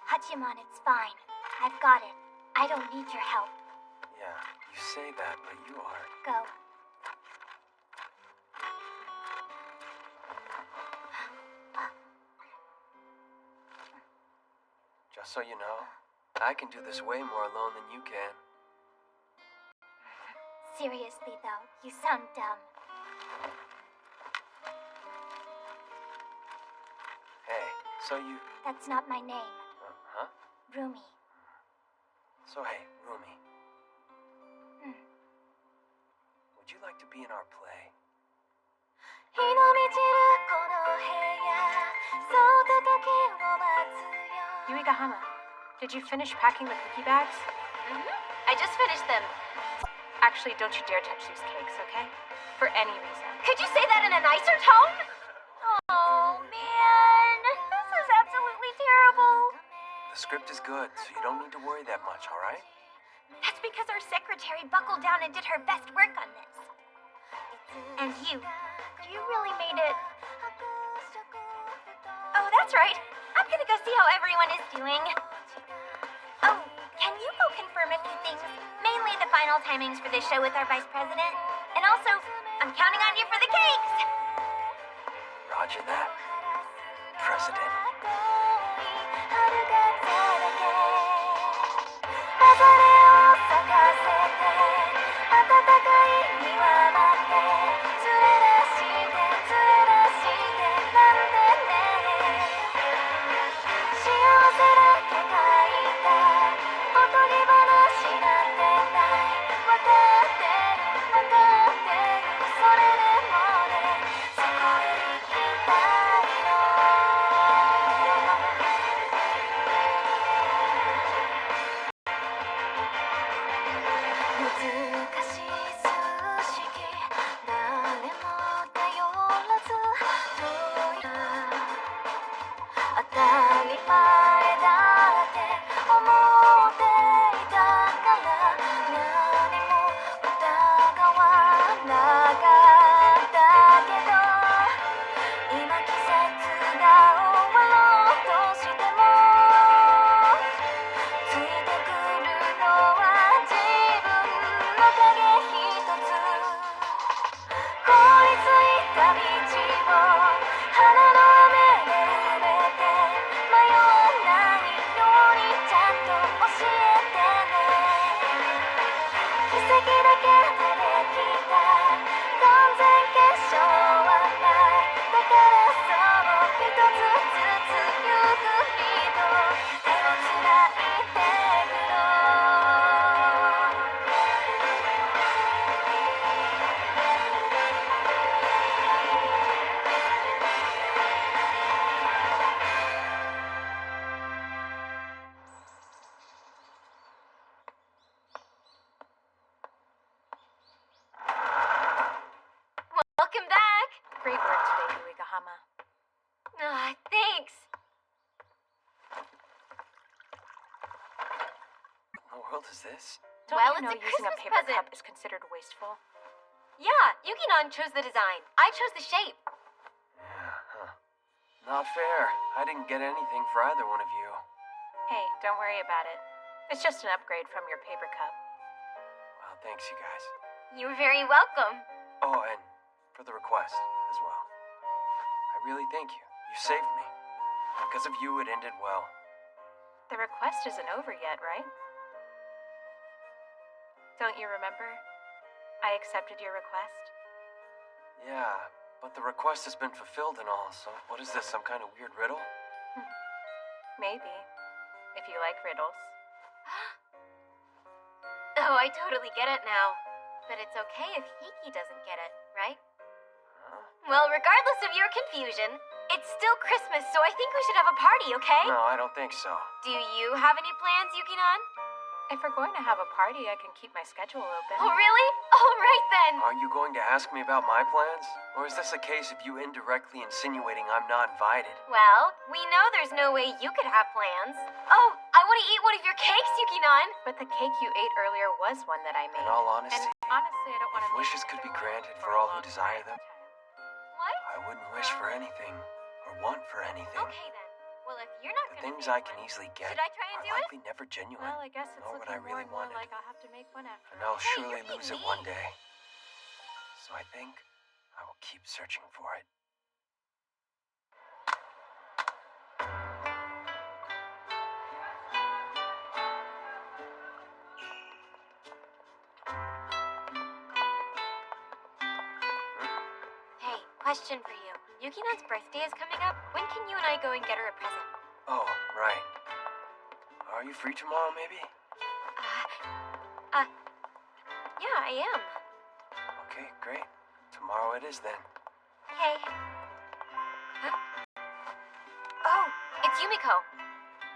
Hachiman, it's fine. I've got it. I don't need your help. Yeah, you say that, but you are. Go. Just so you know, I can do this way more alone than you can. Seriously, though, you sound dumb. Hey, so you... That's not my name. Huh? Rumi. So hey, Rumi. Would you like to be in our play? Yuigahama, did you finish packing the cookie bags? I just finished them. Actually, don't you dare touch these cakes, okay? For any reason. Could you say that in a nicer tone? Oh, man. This is absolutely terrible. The script is good, so you don't need to worry that much, all right? That's because our secretary buckled down and did her best work on this. And you really made it. Oh, that's right. I'm gonna go see how everyone is doing. Oh, can you go confirm a few things? Mainly the final timings for this show with our vice president. And also, I'm counting on you for the cakes. Roger that. President. world is this? Don't Well, you know it's a using a Christmas paper present. cup is considered wasteful? Yeah, Yukinon chose the design. I chose the shape. Yeah, huh. Not fair. I didn't get anything for either one of you. Hey, don't worry about it. It's just an upgrade from your paper cup. Well, thanks, you guys. You're very welcome. Oh, and for the request as well. I really thank you. You saved me. Because of you, it ended well. The request isn't over yet, right? Don't you remember? I accepted your request. Yeah, but the request has been fulfilled and all, so what is this, some kind of weird riddle? Maybe. If you like riddles. Oh, I totally get it now. But it's okay if Hiki doesn't get it, right? Well, regardless of your confusion, it's still Christmas, so I think we should have a party, okay? No, I don't think so. Do you have any plans, Yukinon? If we're going to have a party, I can keep my schedule open. Oh, really? All right then. Are you going to ask me about my plans? Or is this a case of you indirectly insinuating I'm not invited? Well, we know there's no way you could have plans. Oh, I want to eat one of your cakes, Yukinon. But the cake you ate earlier was one that I made. In all honesty, And honestly, I don't want to if wishes could be granted for all who desire them, What? I wouldn't wish for anything or want for anything. Okay then. Well, if you're not The gonna things make I can one, easily get should I try and are do it? likely never genuine, Well, I guess it's nor what looking I really more and more wanted. like I'll have to make one after. And I'll Hey, surely you're lose being it one mean. day. So I think I will keep searching for it. Hey, question for you. Yukinon's birthday is coming up. When can you and I go and get her a present? Oh, right. Are you free tomorrow, maybe? Yeah, I am. Okay, great. Tomorrow it is then. Okay. Huh? Oh, it's Yumiko.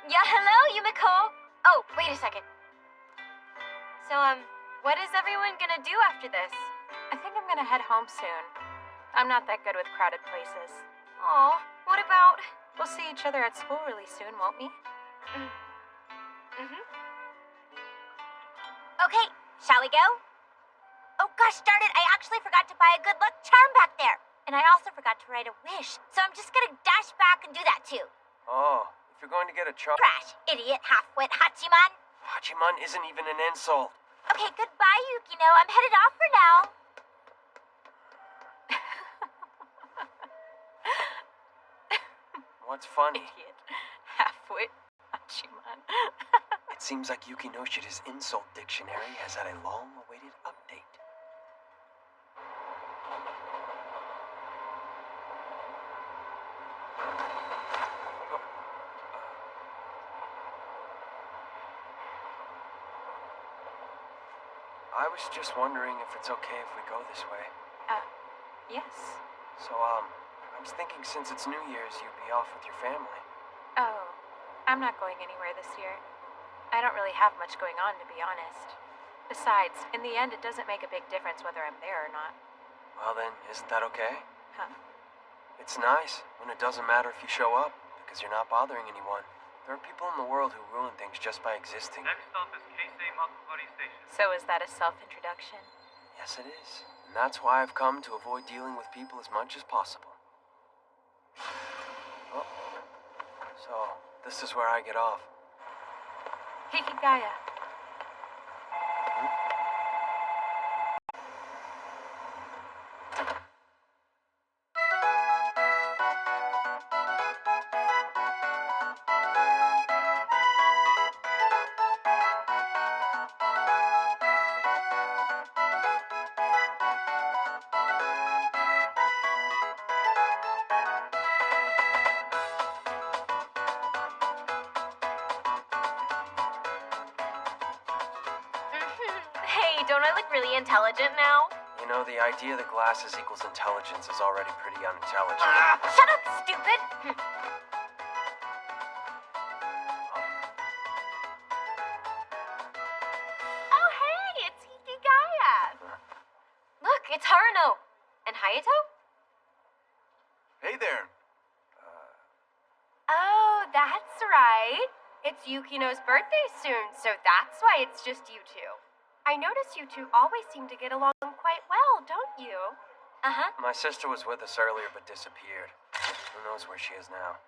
Yeah, hello, Yumiko. Oh, wait a second. So, what is everyone gonna do after this? I think I'm gonna head home soon. I'm not that good with crowded places. Aw, what about... We'll see each other at school really soon, won't we? Mm-hmm. Okay, shall we go? Oh gosh darn it, I actually forgot to buy a good luck charm back there. And I also forgot to write a wish, so I'm just gonna dash back and do that too. Oh, if you're going to get a charm... Trash, idiot, half-wit Hachiman. Hachiman isn't even an insult. Okay, goodbye, Yukino. I'm headed off for now. What's funny? Idiot. Halfwit. Hachiman. It seems like Yuki Noshida's insult dictionary has had a long-awaited update. I was just wondering if it's okay if we go this way. Yes. So, I was thinking since it's New Year's, you'd be off with your family. Oh, I'm not going anywhere this year. I don't really have much going on, to be honest. Besides, in the end, it doesn't make a big difference whether I'm there or not. Well then, isn't that okay? Huh? It's nice when it doesn't matter if you show up, because you're not bothering anyone. There are people in the world who ruin things just by existing. Next stop is Keisei Makogari Station. So is that a self-introduction? Yes, it is. And that's why I've come to avoid dealing with people as much as possible. Oh. So, this is where I get off. Hikigaya. Hey, don't I look really intelligent now? You know, the idea that glasses equals intelligence is already pretty unintelligent. Shut up, stupid. Oh, hey, it's Hikigaya. Look, it's Haruno. And Hayato? Hey there. Oh, that's right. It's Yukino's birthday soon, so that's why it's just you two. I notice you two always seem to get along quite well, don't you? Uh-huh. My sister was with us earlier but disappeared. Who knows where she is now?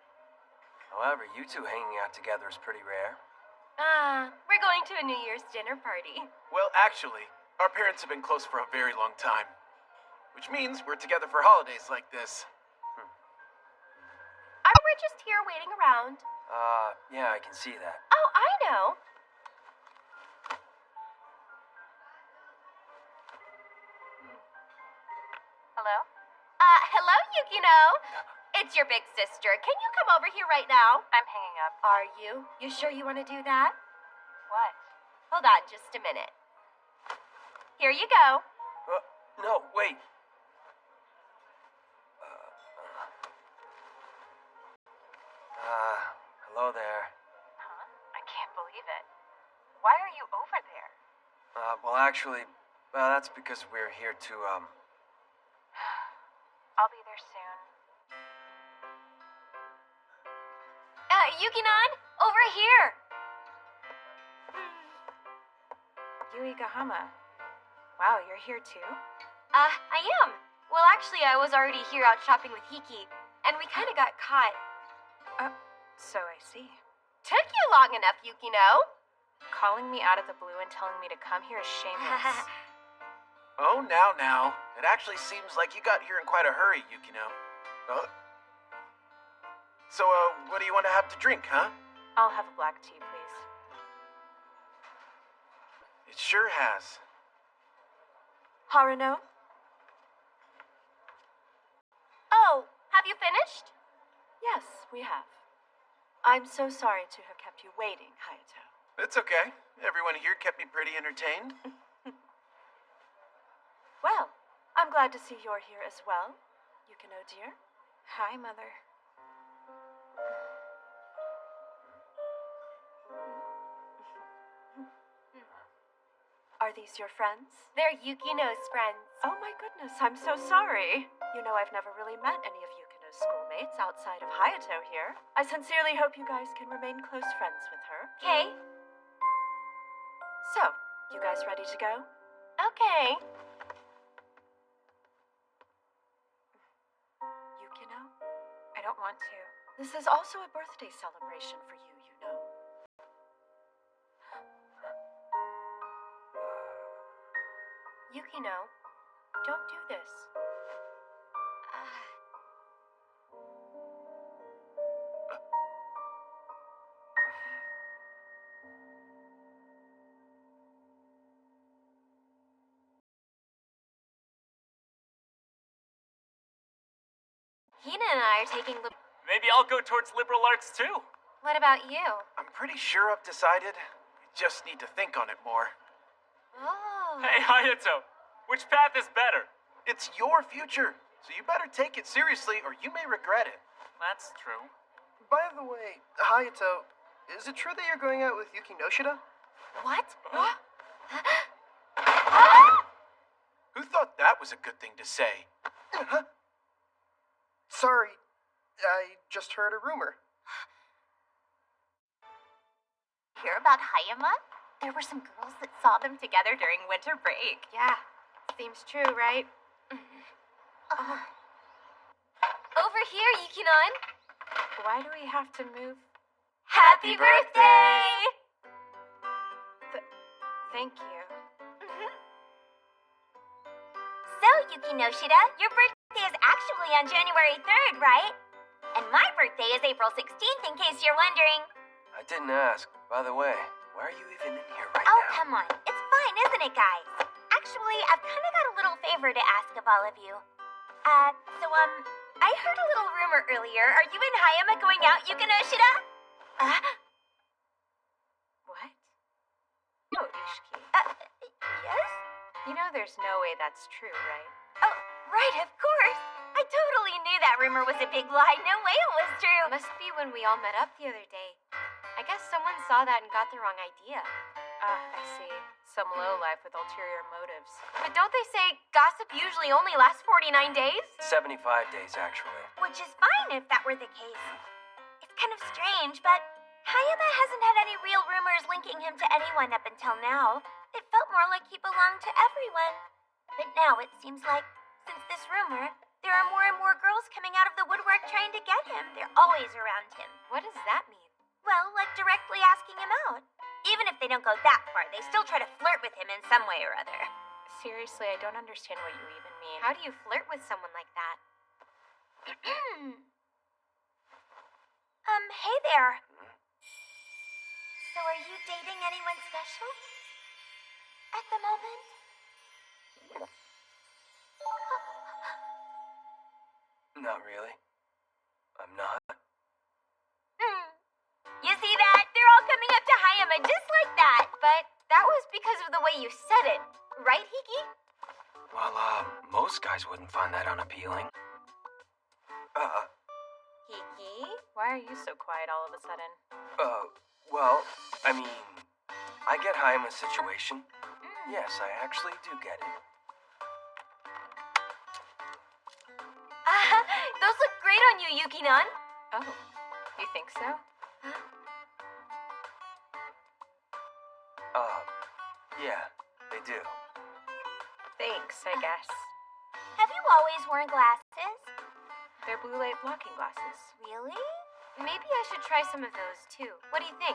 However, you two hanging out together is pretty rare. We're going to a New Year's dinner party. Well, actually, our parents have been close for a very long time. Which means we're together for holidays like this. We're just here waiting around. Yeah, I can see that. Oh, I know. Hello? Hello, Yukino. It's your big sister. Can you come over here right now? I'm hanging up. Are you? You sure you want to do that? What? Hold on just a minute. Here you go. No, wait. Hello there. Huh? I can't believe it. Why are you over there? Well, actually, that's because we're here to, I'll be there soon. Yukinon, over here. Yui Gahama. Wow, you're here too? I am. Well, actually, I was already here out shopping with Hiki, and we kind of got caught. So I see. Took you long enough, Yukino. Calling me out of the blue and telling me to come here is shameless. Oh, now. It actually seems like you got here in quite a hurry, Yukino. So, what do you want to have to drink, huh? I'll have a black tea, please. It sure has. Haruno? Oh, have you finished? Yes, we have. I'm so sorry to have kept you waiting, Hayato. It's okay. Everyone here kept me pretty entertained. Well, I'm glad to see you're here as well, Yukino dear. Hi, Mother. Are these your friends? They're Yukino's friends. Oh my goodness, I'm so sorry. You know, I've never really met any of Yukino's schoolmates outside of Hayato here. I sincerely hope you guys can remain close friends with her. Okay. So, you guys ready to go? Okay. Yukino? I don't want to. This is also a birthday celebration for you, you know. Yukino, don't do this. Hina and I are taking Maybe I'll go towards liberal arts too. What about you? I'm pretty sure I've decided. We just need to think on it more. Oh. Hey, Hayato, which path is better? It's your future, so you better take it seriously or you may regret it. That's true. By the way, Hayato, is it true that you're going out with Yuki Noshida? What? Who thought that was a good thing to say? Sorry, I just heard a rumor. Hear about Hayama? There were some girls that saw them together during winter break. Yeah, seems true, right? Over here, Yukinon. Why do we have to move? Happy birthday! Thank you. So, Yuki Noshida, your birthday is actually on January 3rd, right? And my birthday is April 16th, in case you're wondering. I didn't ask. By the way, why are you even in here right Oh, now? come on. It's fine, isn't it, guys? Actually, I've kind of got a little favor to ask of all of you. I heard a little rumor earlier. Are you and Hayama going out, Yuki Noshida? What? Oh, Ishiki. Yes? You know there's no way that's true, right? Oh, right, of course. I totally knew that rumor was a big lie. No way it was true. Must be when we all met up the other day. I guess someone saw that and got the wrong idea. I see. Some lowlife with ulterior motives. But don't they say gossip usually only lasts 49 days? 75 days, actually. Which is fine if that were the case. It's kind of strange, but Hayama hasn't had any real rumors linking him to anyone up until now. It felt more like he belonged to everyone. But now it seems like, since this rumor, there are more and more girls coming out of the woodwork trying to get him. They're always around him. What does that mean? Well, like directly asking him out. Even if they don't go that far, they still try to flirt with him in some way or other. Seriously, I don't understand what you even mean. How do you flirt with someone like that? Hey there. So are you dating anyone special? At the moment? Not really. I'm not. You see that? They're all coming up to Hayama just like that. But that was because of the way you said it. Right, Hiki? Well, most guys wouldn't find that unappealing. Hiki? Why are you so quiet all of a sudden? Well, I mean, I get Hayama's situation. Yes, I actually do get it. Those look great on you, Yuki-nan. Oh, you think so? Yeah, they do. Thanks, I guess. Have you always worn glasses? They're blue light blocking glasses. Really? Maybe I should try some of those too. What do you think?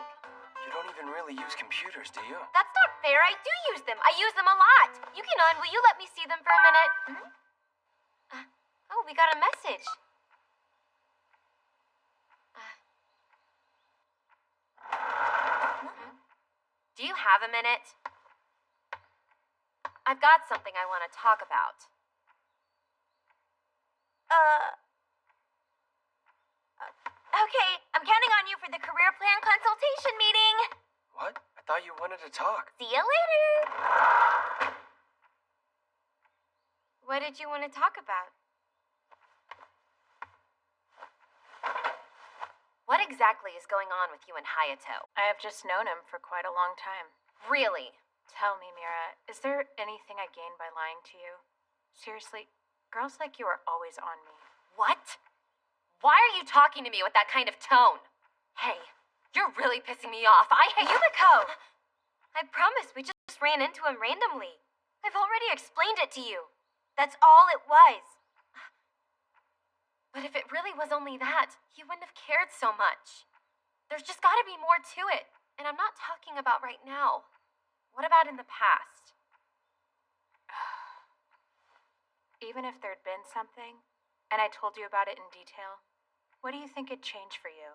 You don't even really use computers, do you? That's not fair. I do use them. I use them a lot. Yuki-nan, will you let me see them for a minute? Oh, we got a message. Do you have a minute? I've got something I want to talk about. Okay, I'm counting on you for the career plan consultation meeting. What? I thought you wanted to talk. See you later. What did you want to talk about? What exactly is going on with you and Hayato? I have just known him for quite a long time. Really? Tell me, Mira, is there anything I gained by lying to you? Seriously, girls like you are always on me. What? Why are you talking to me with that kind of tone? Hey, you're really pissing me off. I hate Yumiko! I promise we just ran into him randomly. I've already explained it to you. That's all it was. But if it really was only that, he wouldn't have cared so much. There's just gotta be more to it. And I'm not talking about right now. What about in the past? Even if there'd been something, and I told you about it in detail, what do you think it'd change for you?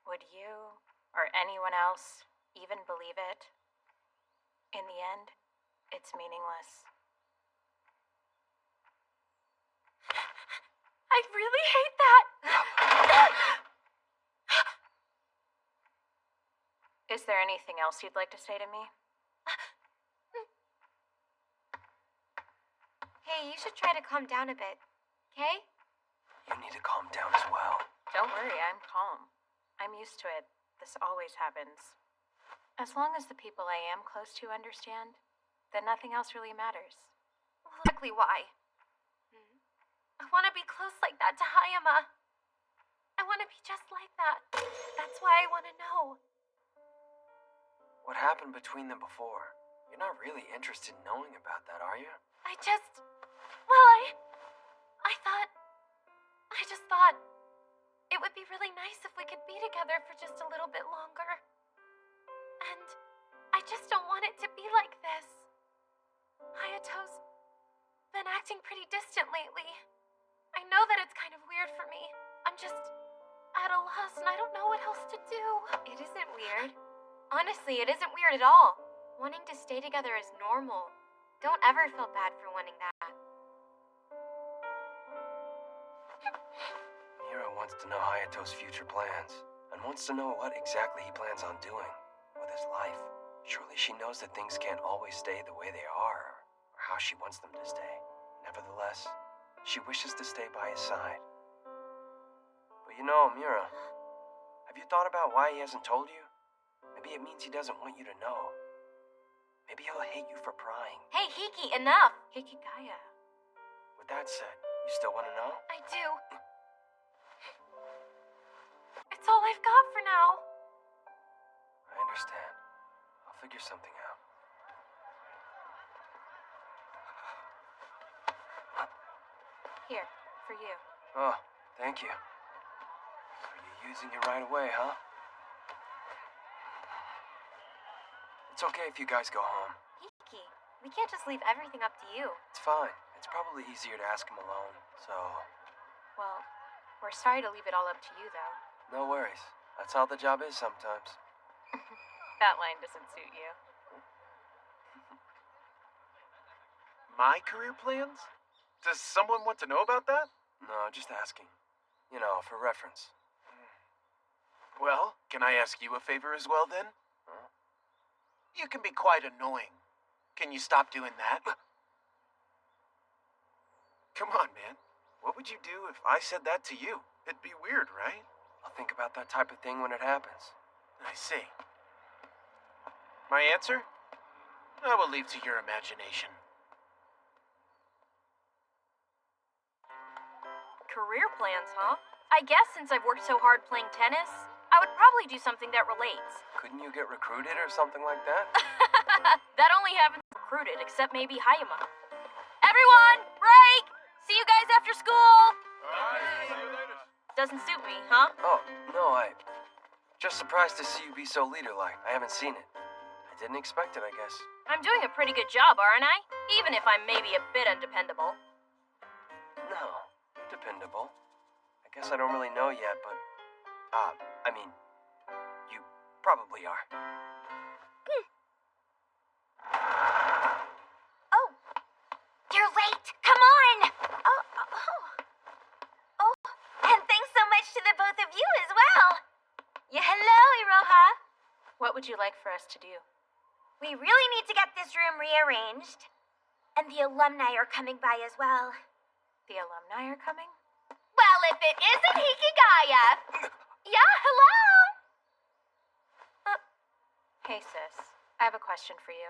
Would you, or anyone else, even believe it? In the end, it's meaningless. I really hate that! Is there anything else you'd like to say to me? Hey, you should try to calm down a bit, okay? You need to calm down as well. Don't worry, I'm calm. I'm used to it. This always happens. As long as the people I am close to understand, then nothing else really matters. Well, exactly why. I want to be close like that to Hayama. I want to be just like that. That's why I want to know. What happened between them before? You're not really interested in knowing about that, are you? I just thought it would be really nice if we could be together for just a little bit longer. And I just don't want it to be like this. Hayato's been acting pretty distant lately. I know that it's kind of weird for me. I'm just at a loss and I don't know what else to do. It isn't weird. Honestly, it isn't weird at all. Wanting to stay together is normal. Don't ever feel bad for wanting that. Mira wants to know Hayato's future plans, and wants to know what exactly he plans on doing with his life. Surely she knows that things can't always stay the way they are, or how she wants them to stay. Nevertheless, she wishes to stay by his side. But you know, Mira, have you thought about why he hasn't told you? Maybe it means he doesn't want you to know. Maybe he'll hate you for prying. Hey, Hiki, enough! Hikigaya. With that said, you still want to know? I do. It's all I've got for now. I understand. I'll figure something out. Here, for you. Oh, thank you. So you're using it right away, huh? It's okay if you guys go home. Hiki, we can't just leave everything up to you. It's fine. It's probably easier to ask him alone, so... Well, we're sorry to leave it all up to you, though. No worries. That's how the job is sometimes. That line doesn't suit you. My career plans? Does someone want to know about that? No, just asking. You know, for reference. Well, can I ask you a favor as well, then? Huh? You can be quite annoying. Can you stop doing that? Come on, man. What would you do if I said that to you? It'd be weird, right? I'll think about that type of thing when it happens. I see. My answer? I will leave to your imagination. Career plans, huh? I guess since I've worked so hard playing tennis, I would probably do something that relates. Couldn't you get recruited or something like that? That only happens recruited, except maybe Hayama. Everyone, break! See you guys after school! Doesn't suit me, huh? Oh, no, just surprised to see you be so leader-like. I haven't seen it. I didn't expect it, I guess. I'm doing a pretty good job, aren't I? Even if I'm maybe a bit undependable. No, you're dependable. I guess I don't really know yet, but... I mean, you probably are. Oh, you're late. Come on. Oh, and thanks so much to the both of you as well. Yeah, hello, Iroha. What would you like for us to do? We really need to get this room rearranged. And the alumni are coming by as well. The alumni are coming? Well, if it isn't Hikigaya. Yeah, hello. Hey, sis. I have a question for you.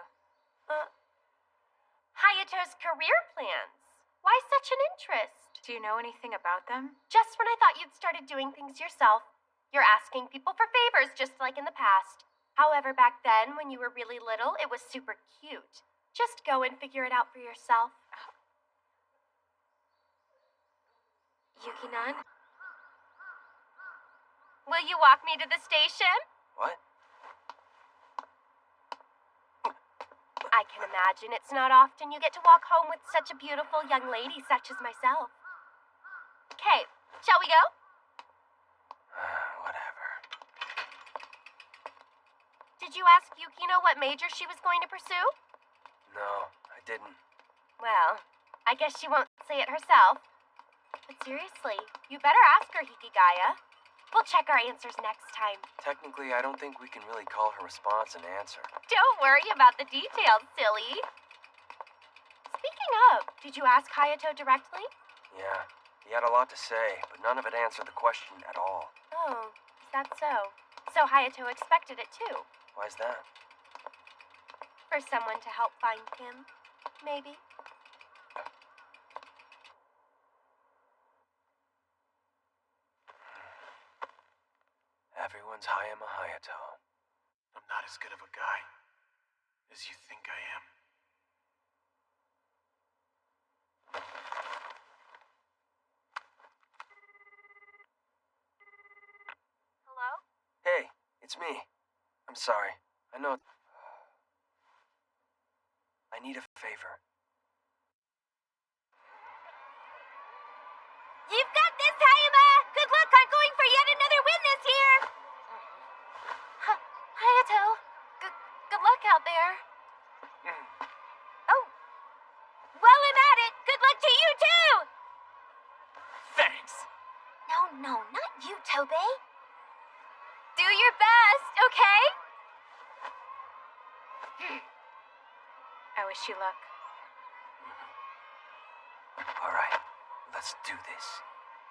Hayato's career plans. Why such an interest? Do you know anything about them? Just when I thought you'd started doing things yourself. You're asking people for favors just like in the past. However, back then, when you were really little, it was super cute. Just go and figure it out for yourself. Yuki-nan? Will you walk me to the station? What? I can imagine it's not often you get to walk home with such a beautiful young lady such as myself. Okay, shall we go? Whatever. Did you ask Yukino what major she was going to pursue? No, I didn't. Well, I guess she won't say it herself. But seriously, you better ask her, Hikigaya. We'll check our answers next time. Technically, I don't think we can really call her response an answer. Don't worry about the details, silly. Speaking of, did you ask Hayato directly? Yeah, he had a lot to say, but none of it answered the question at all. Oh, is that so? So Hayato expected it too. Why's that? For someone to help find him, maybe. Everyone's Hayama Hayato. I'm not as good of a guy as you think I am. Hello? Hey, it's me. I'm sorry. I know... I need a favor. You've got this, Hayama. Good luck on going for yet another win this year. Hayato, good luck out there. Oh, while I'm at it, good luck to you too. Thanks. No, not you, Tobey. Do your best, okay? I wish you luck. All right, let's do this.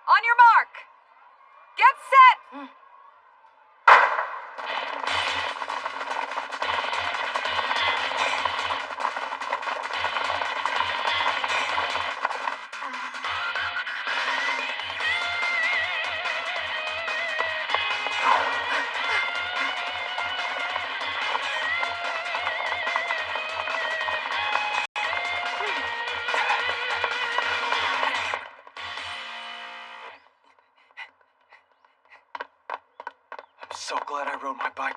On your mark. Get set.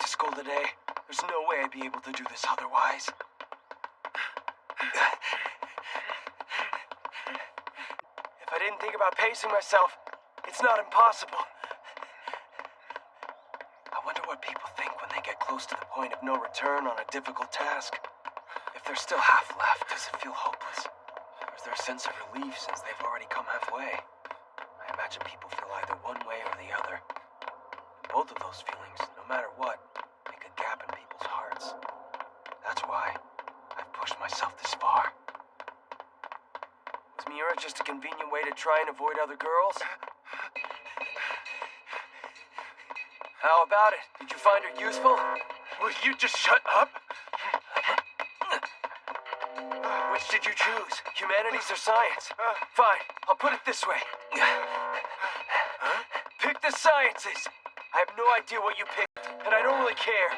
to school today. There's no way I'd be able to do this otherwise. If I didn't think about pacing myself, it's not impossible. I wonder what people think when they get close to the point of no return on a difficult task. If there's still half left, does it feel hopeless? Or is there a sense of relief since they've already come halfway? I imagine people feel either one way or the other. Both of those feelings, no matter what, make a gap in people's hearts. That's why I've pushed myself this far. Was Miura just a convenient way to try and avoid other girls? How about it? Did you find her useful? Will you just shut up? Which did you choose? Humanities or science? Fine, I'll put it this way. Pick the sciences. I have no idea what you picked, and I don't really care.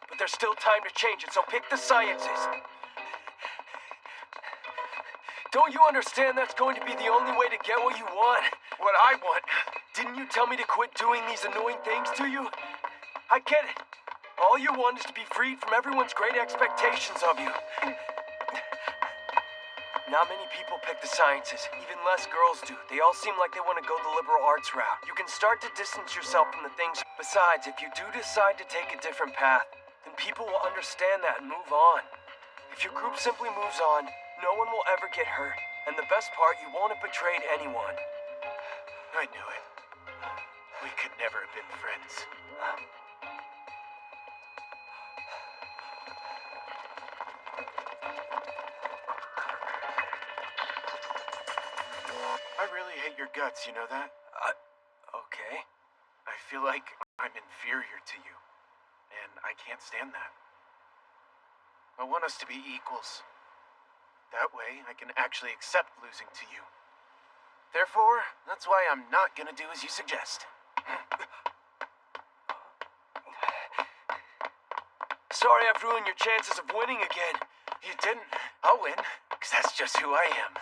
But there's still time to change it, so pick the sciences. Don't you understand that's going to be the only way to get what you want? What I want? Didn't you tell me to quit doing these annoying things to you? I get it. All you want is to be freed from everyone's great expectations of you. Not many people pick the sciences. Even less girls do. They all seem like they want to go the liberal arts route. You can start to distance yourself from the things. Besides, if you do decide to take a different path, then people will understand that and move on. If your group simply moves on, no one will ever get hurt. And the best part, you won't have betrayed anyone. I knew it. We could never have been friends. I really hate your guts, you know that? Okay. I feel like I'm inferior to you, and I can't stand that. I want us to be equals. That way, I can actually accept losing to you. Therefore, that's why I'm not gonna do as you suggest. Sorry I've ruined your chances of winning again. You didn't. I'll win, because that's just who I am.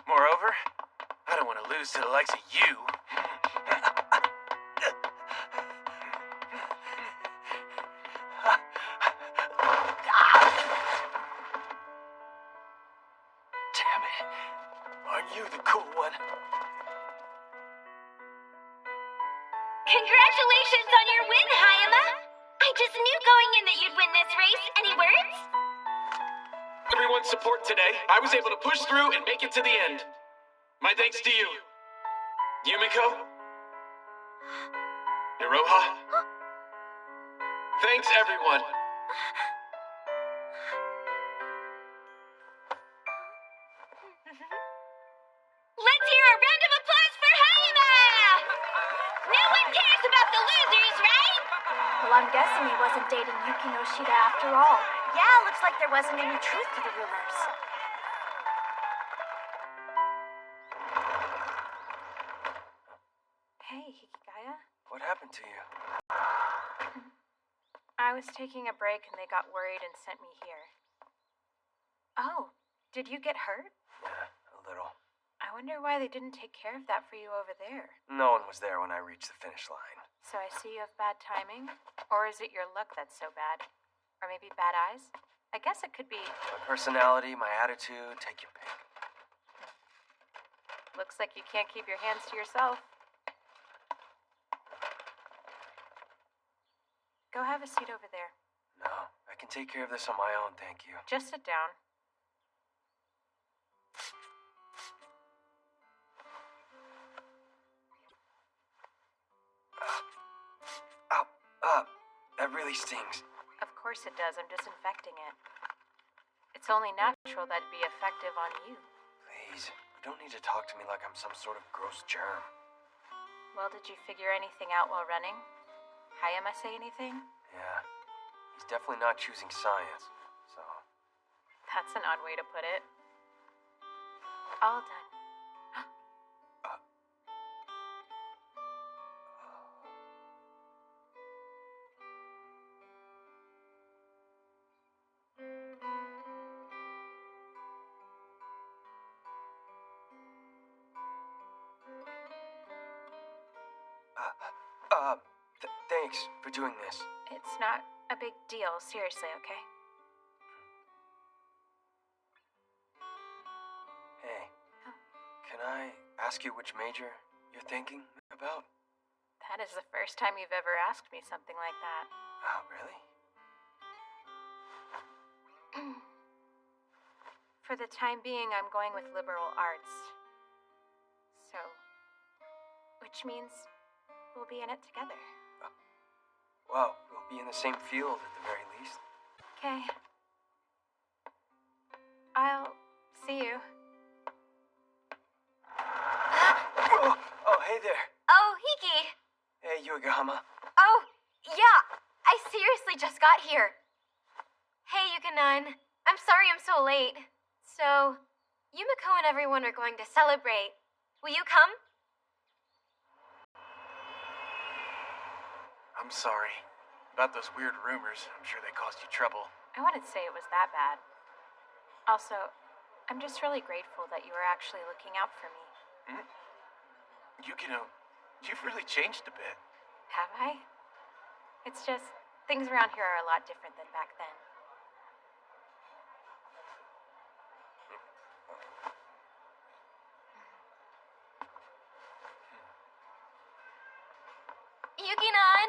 Moreover, I don't want to lose to the likes of you. Damn it. Aren't you the cool one? Congratulations on your win, Hayama! I just knew going in that you'd win this race. Any words? Everyone's support today, I was able to push through and make it to the end. My thanks to you. Yumiko? Iroha? Thanks, everyone. Let's hear a round of applause for Hayama! No one cares about the losers, right? Well, I'm guessing he wasn't dating Yuki Noshida after all. Yeah, looks like there wasn't any truth to the rumors. Hey, Hikigaya. What happened to you? I was taking a break and they got worried and sent me here. Oh, did you get hurt? Yeah, a little. I wonder why they didn't take care of that for you over there. No one was there when I reached the finish line. So I see you have bad timing? Or is it your luck that's so bad? Or maybe bad eyes? I guess it could be. My personality, my attitude, take your pick. Looks like you can't keep your hands to yourself. Go have a seat over there. No, I can take care of this on my own, thank you. Just sit down. That really stings. Of course it does. I'm disinfecting it. It's only natural that it'd be effective on you. Please, you don't need to talk to me like I'm some sort of gross germ. Well, did you figure anything out while running? Hayama say anything? Yeah, he's definitely not choosing science, so... That's an odd way to put it. All done. Thanks for doing this. It's not a big deal, seriously, okay? Hey, can I ask you which major you're thinking about? That is the first time you've ever asked me something like that. Oh, really? For the time being, I'm going with liberal arts. So, which means we'll be in it together. Well, we'll be in the same field at the very least. Okay. I'll see you. Oh, hey there. Oh, Hiki. Hey, Yuigahama. Oh, yeah. I seriously just got here. Hey, Yukanan. I'm sorry I'm so late. So, Yumiko and everyone are going to celebrate. Will you come? I'm sorry. About those weird rumors, I'm sure they caused you trouble. I wouldn't say it was that bad. Also, I'm just really grateful that you were actually looking out for me. Yukino, you've really changed a bit. Have I? It's just, things around here are a lot different than back then. Yukinon!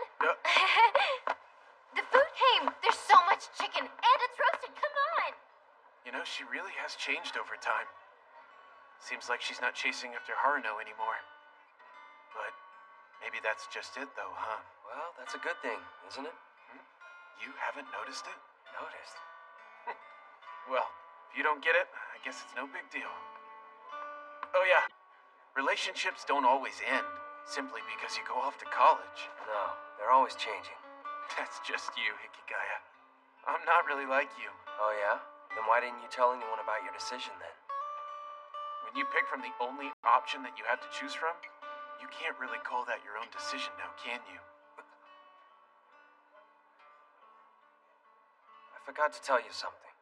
The food came! There's so much chicken, and it's roasted, come on! You know, she really has changed over time. Seems like she's not chasing after Haruno anymore. But maybe that's just it, though, huh? Well, that's a good thing, isn't it? You haven't noticed it? Noticed? Well, if you don't get it, I guess it's no big deal. Oh, yeah. Relationships don't always end simply because you go off to college. No, they're always changing. That's just you, Hikigaya. I'm not really like you. Oh, yeah? Then why didn't you tell anyone about your decision then? When you pick from the only option that you had to choose from, you can't really call that your own decision now, can you? I forgot to tell you something.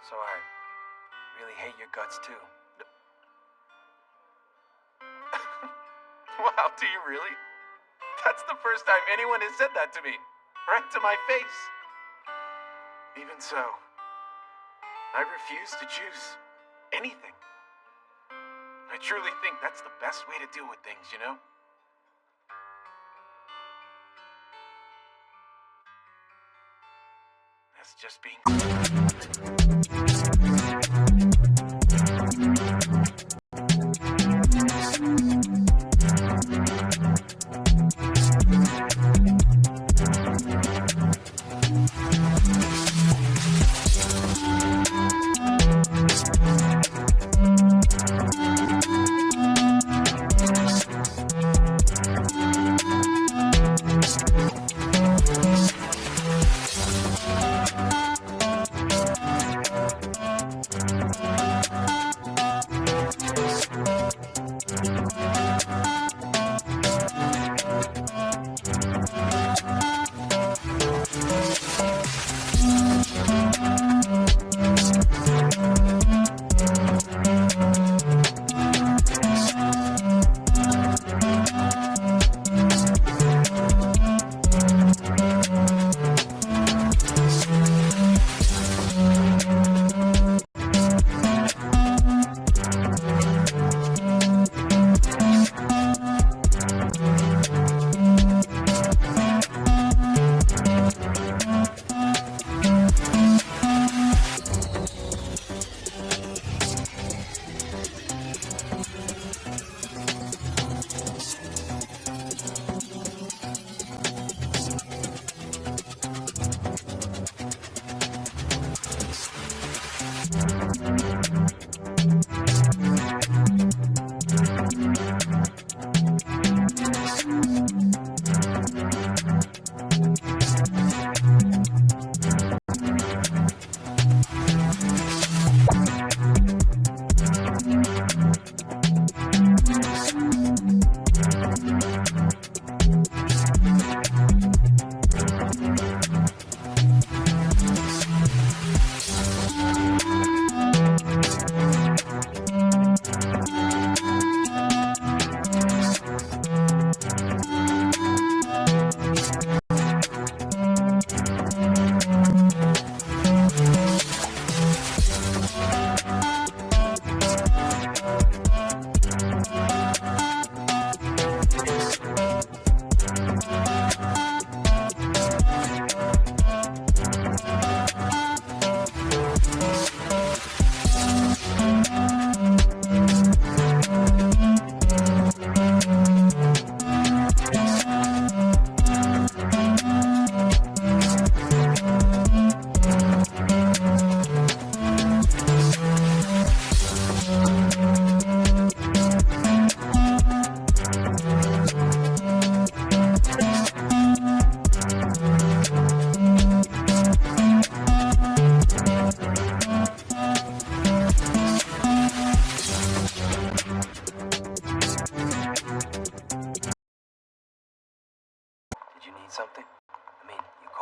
So I really hate your guts too. Wow, do you really? That's the first time anyone has said that to me. Right to my face. Even so, I refuse to choose anything. I truly think that's the best way to deal with things, you know? That's just being...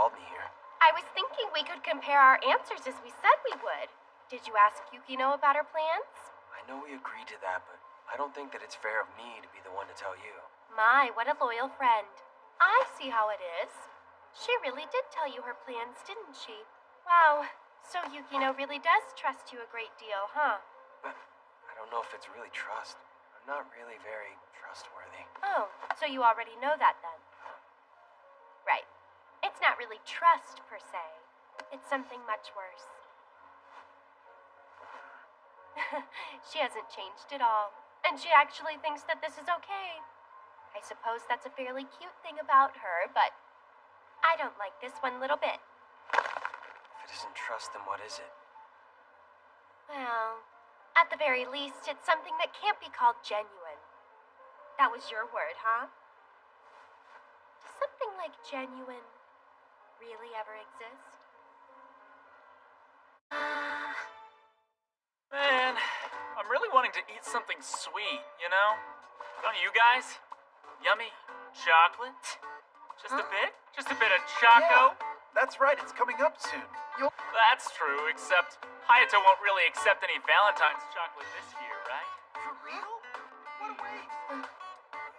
called me here. I was thinking we could compare our answers as we said we would. Did you ask Yukino about her plans? I know we agreed to that, but I don't think that it's fair of me to be the one to tell you. My, what a loyal friend. I see how it is. She really did tell you her plans, didn't she? Wow, so Yukino really does trust you a great deal, huh? But I don't know if it's really trust. I'm not really very trustworthy. Oh, so you already know that then? Right. It's not really trust, per se. It's something much worse. She hasn't changed at all, and she actually thinks that this is okay. I suppose that's a fairly cute thing about her, but I don't like this one little bit. If it isn't trust, then what is it? Well, at the very least, it's something that can't be called genuine. That was your word, huh? Does something like genuine really ever exist? Man, I'm really wanting to eat something sweet, you know? Don't you guys? Yummy chocolate? Just a bit? Just a bit of choco? Yeah, that's right, it's coming up soon. That's true, except Hayato won't really accept any Valentine's chocolate this year, right? For real? What a waste.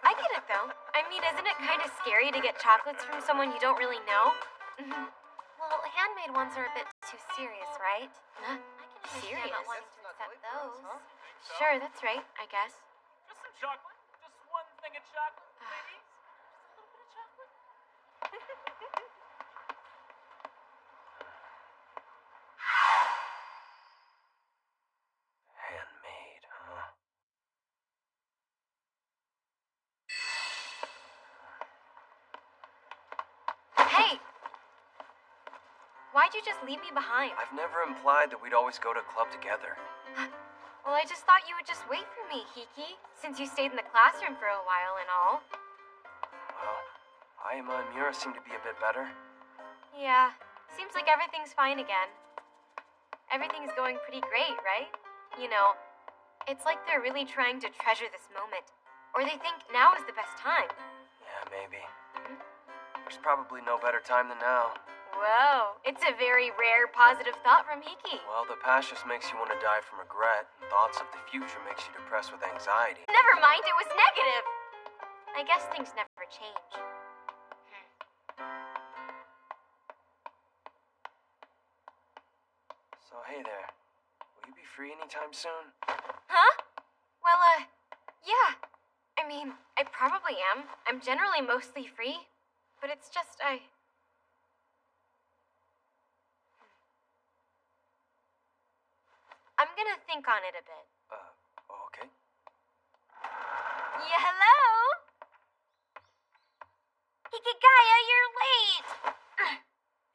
I get it, though. I mean, isn't it kind of scary to get chocolates from someone you don't really know? Well, handmade ones are a bit too serious, right? I can understand not wanting to accept those. Sure, that's right, I guess. Just some chocolate. Just one thing of chocolate, please. Just a little bit of chocolate. Handmade, huh? Hey! Why'd you just leave me behind? I've never implied that we'd always go to club together. Well, I just thought you would just wait for me, Hiki, since you stayed in the classroom for a while and all. Well, Ayama and Miura seem to be a bit better. Yeah, seems like everything's fine again. Everything's going pretty great, right? You know, it's like they're really trying to treasure this moment. Or they think now is the best time. Yeah, maybe. There's probably no better time than now. Whoa, it's a very rare positive thought from Hiki. Well, the past just makes you want to die from regret, and thoughts of the future makes you depressed with anxiety. Never mind, it was negative. I guess things never change. So, hey there. Will you be free anytime soon? Huh? Well, yeah. I mean, I probably am. I'm generally mostly free. But it's just, I'm gonna think on it a bit. Okay. Yeah, hello? Hikigaya, you're late!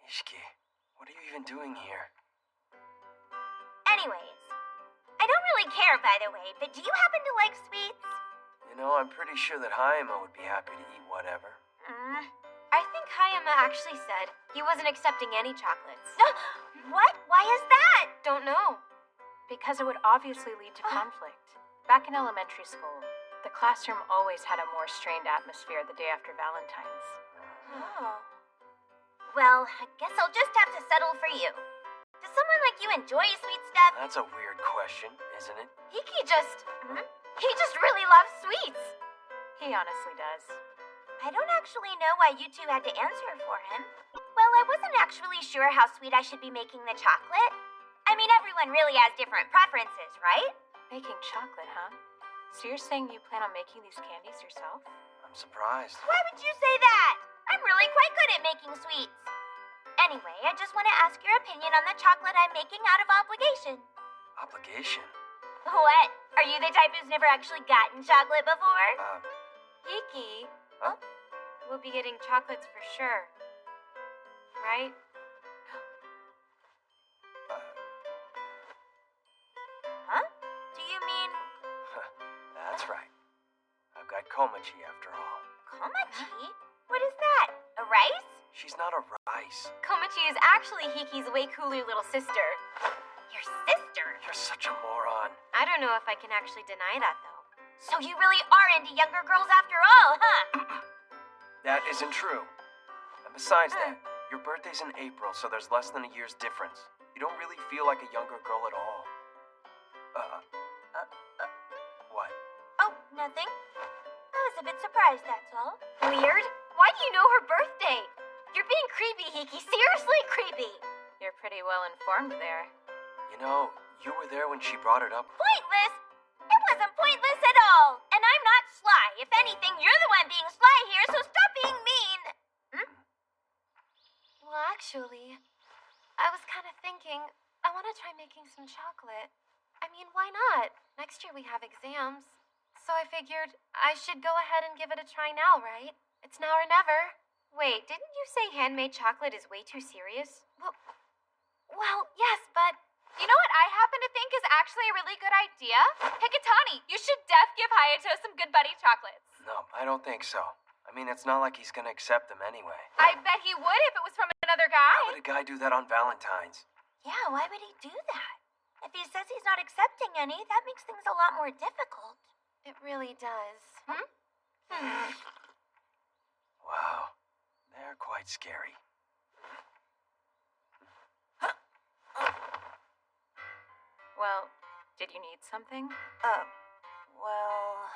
Ishiki, what are you even doing here? Anyways, I don't really care, by the way, but do you happen to like sweets? You know, I'm pretty sure that Hayama would be happy to eat whatever. I think Hayama actually said he wasn't accepting any chocolates. What? Why is that? Don't know. Because it would obviously lead to conflict. Back in elementary school, the classroom always had a more strained atmosphere the day after Valentine's. Oh. Well, I guess I'll just have to settle for you. Does someone like you enjoy sweet stuff? That's a weird question, isn't it? Hiki just really loves sweets. He honestly does. I don't actually know why you two had to answer for him. Well, I wasn't actually sure how sweet I should be making the chocolate. I mean, everyone really has different preferences, right? Making chocolate, huh? So you're saying you plan on making these candies yourself? I'm surprised. Why would you say that? I'm really quite good at making sweets. Anyway, I just want to ask your opinion on the chocolate I'm making out of obligation. Obligation? What? Are you the type who's never actually gotten chocolate before? Hiki. Huh? We'll be getting chocolates for sure. Right? Huh? Do you mean... That's right. I've got Komachi after all. Komachi? What is that? A rice? She's not a rice. Komachi is actually Hiki's way cooler little sister. Your sister? You're such a moron. I don't know if I can actually deny that, though. So you really are into younger girls after all, huh? That isn't true. And besides that, Your birthday's in April, so there's less than a year's difference. You don't really feel like a younger girl at all. What? Oh, nothing. I was a bit surprised, that's all. Weird? Why do you know her birthday? You're being creepy, Hiki. Seriously creepy. You're pretty well informed there. You know, you were there when she brought it up. Pointless? It wasn't pointless at all. And I'm not sly. If anything, you're the one being sly here, so stop being mean. Well, actually, I was kind of thinking, I want to try making some chocolate. I mean, why not? Next year we have exams. So I figured I should go ahead and give it a try now, right? It's now or never. Wait, didn't you say handmade chocolate is way too serious? Well, yes, but... You know what I happen to think is actually a really good idea? Hikatani, you should give Hayato some Good Buddy chocolates. No, I don't think so. I mean, it's not like he's gonna accept them anyway. I bet he would if it was from another guy. How would a guy do that on Valentine's? Yeah, why would he do that? If he says he's not accepting any, that makes things a lot more difficult. It really does. Wow, they're quite scary. Well, did you need something? Well...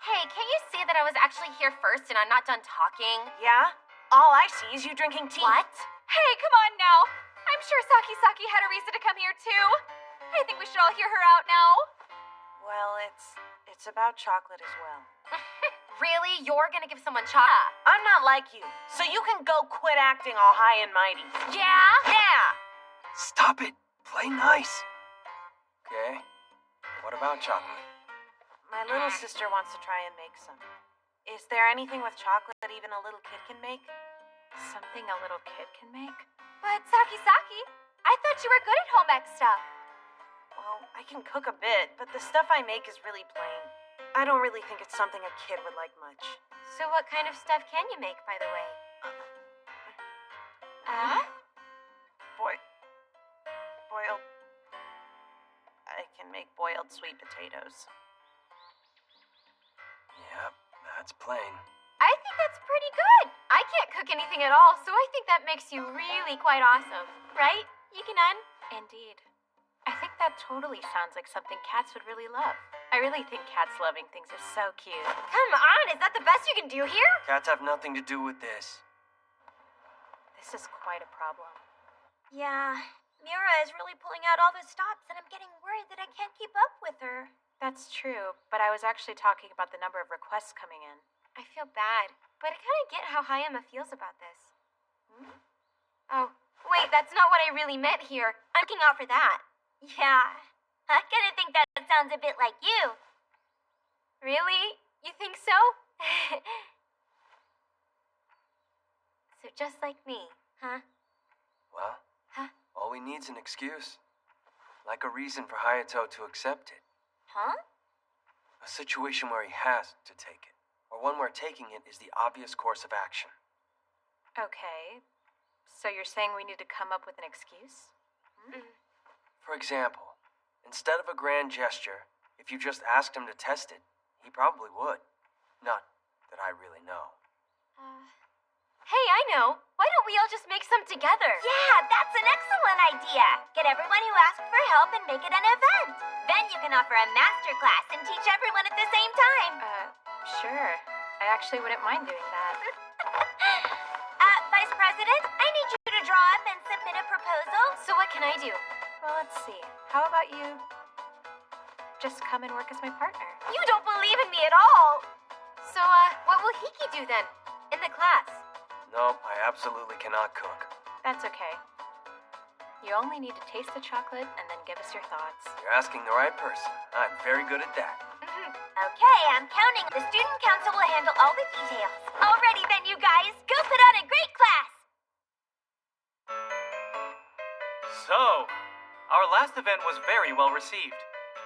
Hey, can't you see that I was actually here first and I'm not done talking? Yeah? All I see is you drinking tea. What? Hey, come on now. I'm sure Saki had a reason to come here too. I think we should all hear her out now. Well, it's about chocolate as well. Really? You're gonna give someone chocolate? I'm not like you, so you can go quit acting all high and mighty. Yeah? Yeah! Stop it! Play nice! Okay, what about chocolate? My little sister wants to try and make some. Is there anything with chocolate that even a little kid can make? Something a little kid can make? But Saki, I thought you were good at home ec stuff. Well, I can cook a bit, but the stuff I make is really plain. I don't really think it's something a kid would like much. So what kind of stuff can you make, by the way? Boiled... I can make boiled sweet potatoes. Yep, that's plain. I think that's pretty good. I can't cook anything at all, so I think that makes you really quite awesome. Right, Yukinan? Indeed. I think that totally sounds like something cats would really love. I really think cats loving things is so cute. Come on, is that the best you can do here? Cats have nothing to do with this. This is quite a problem. Yeah, Mira is really pulling out all the stops, and I'm getting worried that I can't keep up with her. That's true, but I was actually talking about the number of requests coming in. I feel bad, but I kind of get how Hayama feels about this. Oh, wait, that's not what I really meant here. I'm looking out for that. Yeah, I kind of think that sounds a bit like you. Really? You think so? So just like me, huh? Well, all we need's an excuse. Like a reason for Hayato to accept it. Huh? A situation where he has to take it. Or one where taking it is the obvious course of action. Okay. So you're saying we need to come up with an excuse? For example, instead of a grand gesture, if you just asked him to test it, he probably would. Not that I really know. Hey, I know. Why don't we all just make some together? Yeah, that's an excellent idea. Get everyone who asked for help and make it an event. Then you can offer a master class and teach everyone at the same time. Sure. I actually wouldn't mind doing that. Vice President, I need you to draw up and submit a proposal. So what can I do? Well, let's see. How about you just come and work as my partner? You don't believe in me at all. So, what will Hiki do then? In the class? Nope, I absolutely cannot cook. That's okay. You only need to taste the chocolate and then give us your thoughts. You're asking the right person. I'm very good at that. Okay, I'm counting. The student council will handle all the details. Alrighty then, you guys. Go put on a great class. So, our last event was very well received.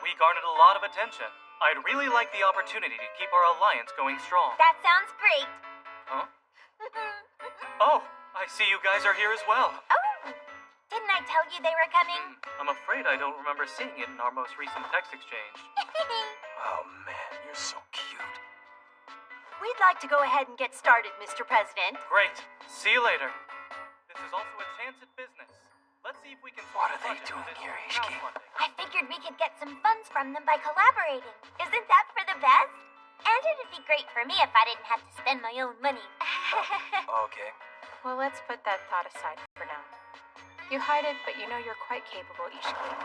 We garnered a lot of attention. I'd really like the opportunity to keep our alliance going strong. That sounds great. Huh? Oh, I see you guys are here as well. Oh, didn't I tell you they were coming? I'm afraid I don't remember seeing it in our most recent text exchange. Oh man, you're so cute. We'd like to go ahead and get started, Mr. President. Great. See you later. advance at business. Let's see if we can. What are they doing here, Ishiki? I figured we could get some funds from them by collaborating. Isn't that for the best? And it'd be great for me if I didn't have to spend my own money. Okay. Well, let's put that thought aside for now. You hide it, but you know you're quite capable, Ishiki.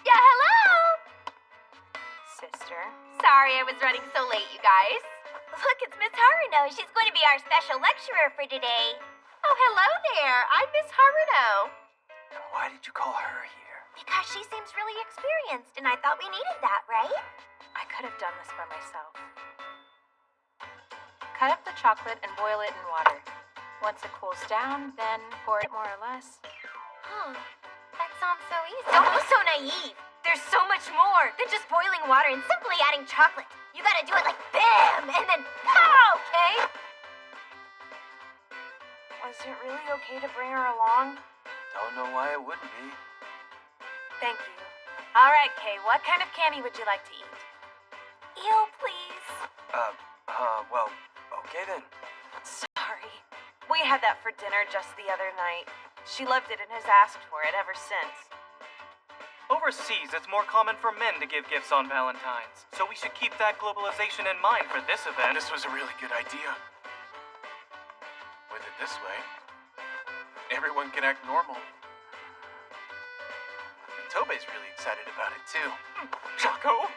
Yeah, hello! Sister. Sorry I was running so late, you guys. Look, it's Miss Haruno. She's going to be our special lecturer for today. Oh, hello there. I'm Miss Haruno. Why did you call her here? Because she seems really experienced, and I thought we needed that, right? I could have done this by myself. Cut up the chocolate and boil it in water. Once it cools down, then pour it more or less. Huh. That sounds so easy. Don't be so naive. There's so much more than just boiling water and simply adding chocolate. You gotta do it like BAM! And then pow, okay? Was it really okay to bring her along? Don't know why it wouldn't be. Thank you. All right, Kay, what kind of candy would you like to eat? Ew, please. Well, okay then. Sorry. We had that for dinner just the other night. She loved it and has asked for it ever since. Overseas, it's more common for men to give gifts on Valentine's, so we should keep that globalization in mind for this event. This was a really good idea. With it this way, everyone can act normal. And Tobei's really excited about it, too. Choco?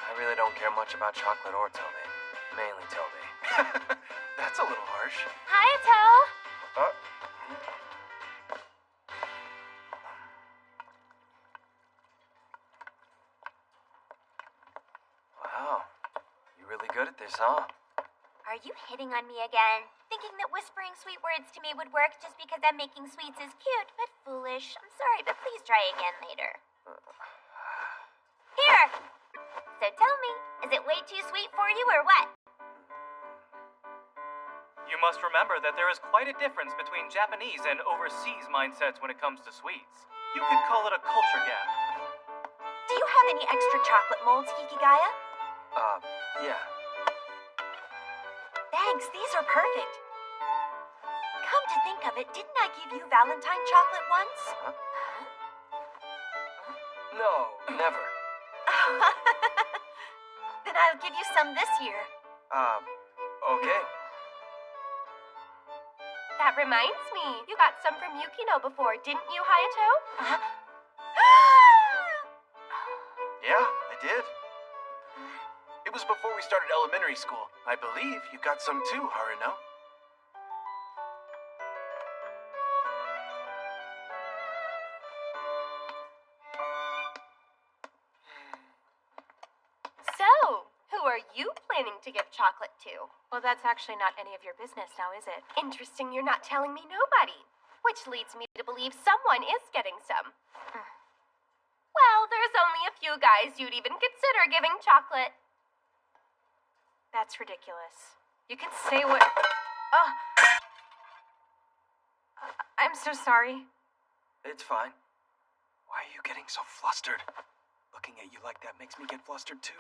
I really don't care much about chocolate or Tobei. Mainly Tobei. That's a little harsh. Hi, Toe. Wow. You're really good at this, huh? Are you hitting on me again? Thinking that whispering sweet words to me would work just because I'm making sweets is cute, but foolish. I'm sorry, but please try again later. Here! So tell me, is it way too sweet for you or what? You must remember that there is quite a difference between Japanese and overseas mindsets when it comes to sweets. You could call it a culture gap. Do you have any extra chocolate molds, Hikigaya? Yeah. Thanks, these are perfect. Come to think of it, didn't I give you Valentine chocolate once? Huh? No, never. Then I'll give you some this year. Okay. That reminds me, you got some from Yukino before, didn't you, Hayato? Yeah, I did. It was before we started elementary school. I believe you got some too, Haruno. So, who are you planning to give chocolate to? Well, that's actually not any of your business now, is it? Interesting, you're not telling me nobody. Which leads me to believe someone is getting some. Well, there's only a few guys you'd even consider giving chocolate. That's ridiculous. You can say what... Oh. I'm so sorry. It's fine. Why are you getting so flustered? Looking at you like that makes me get flustered too.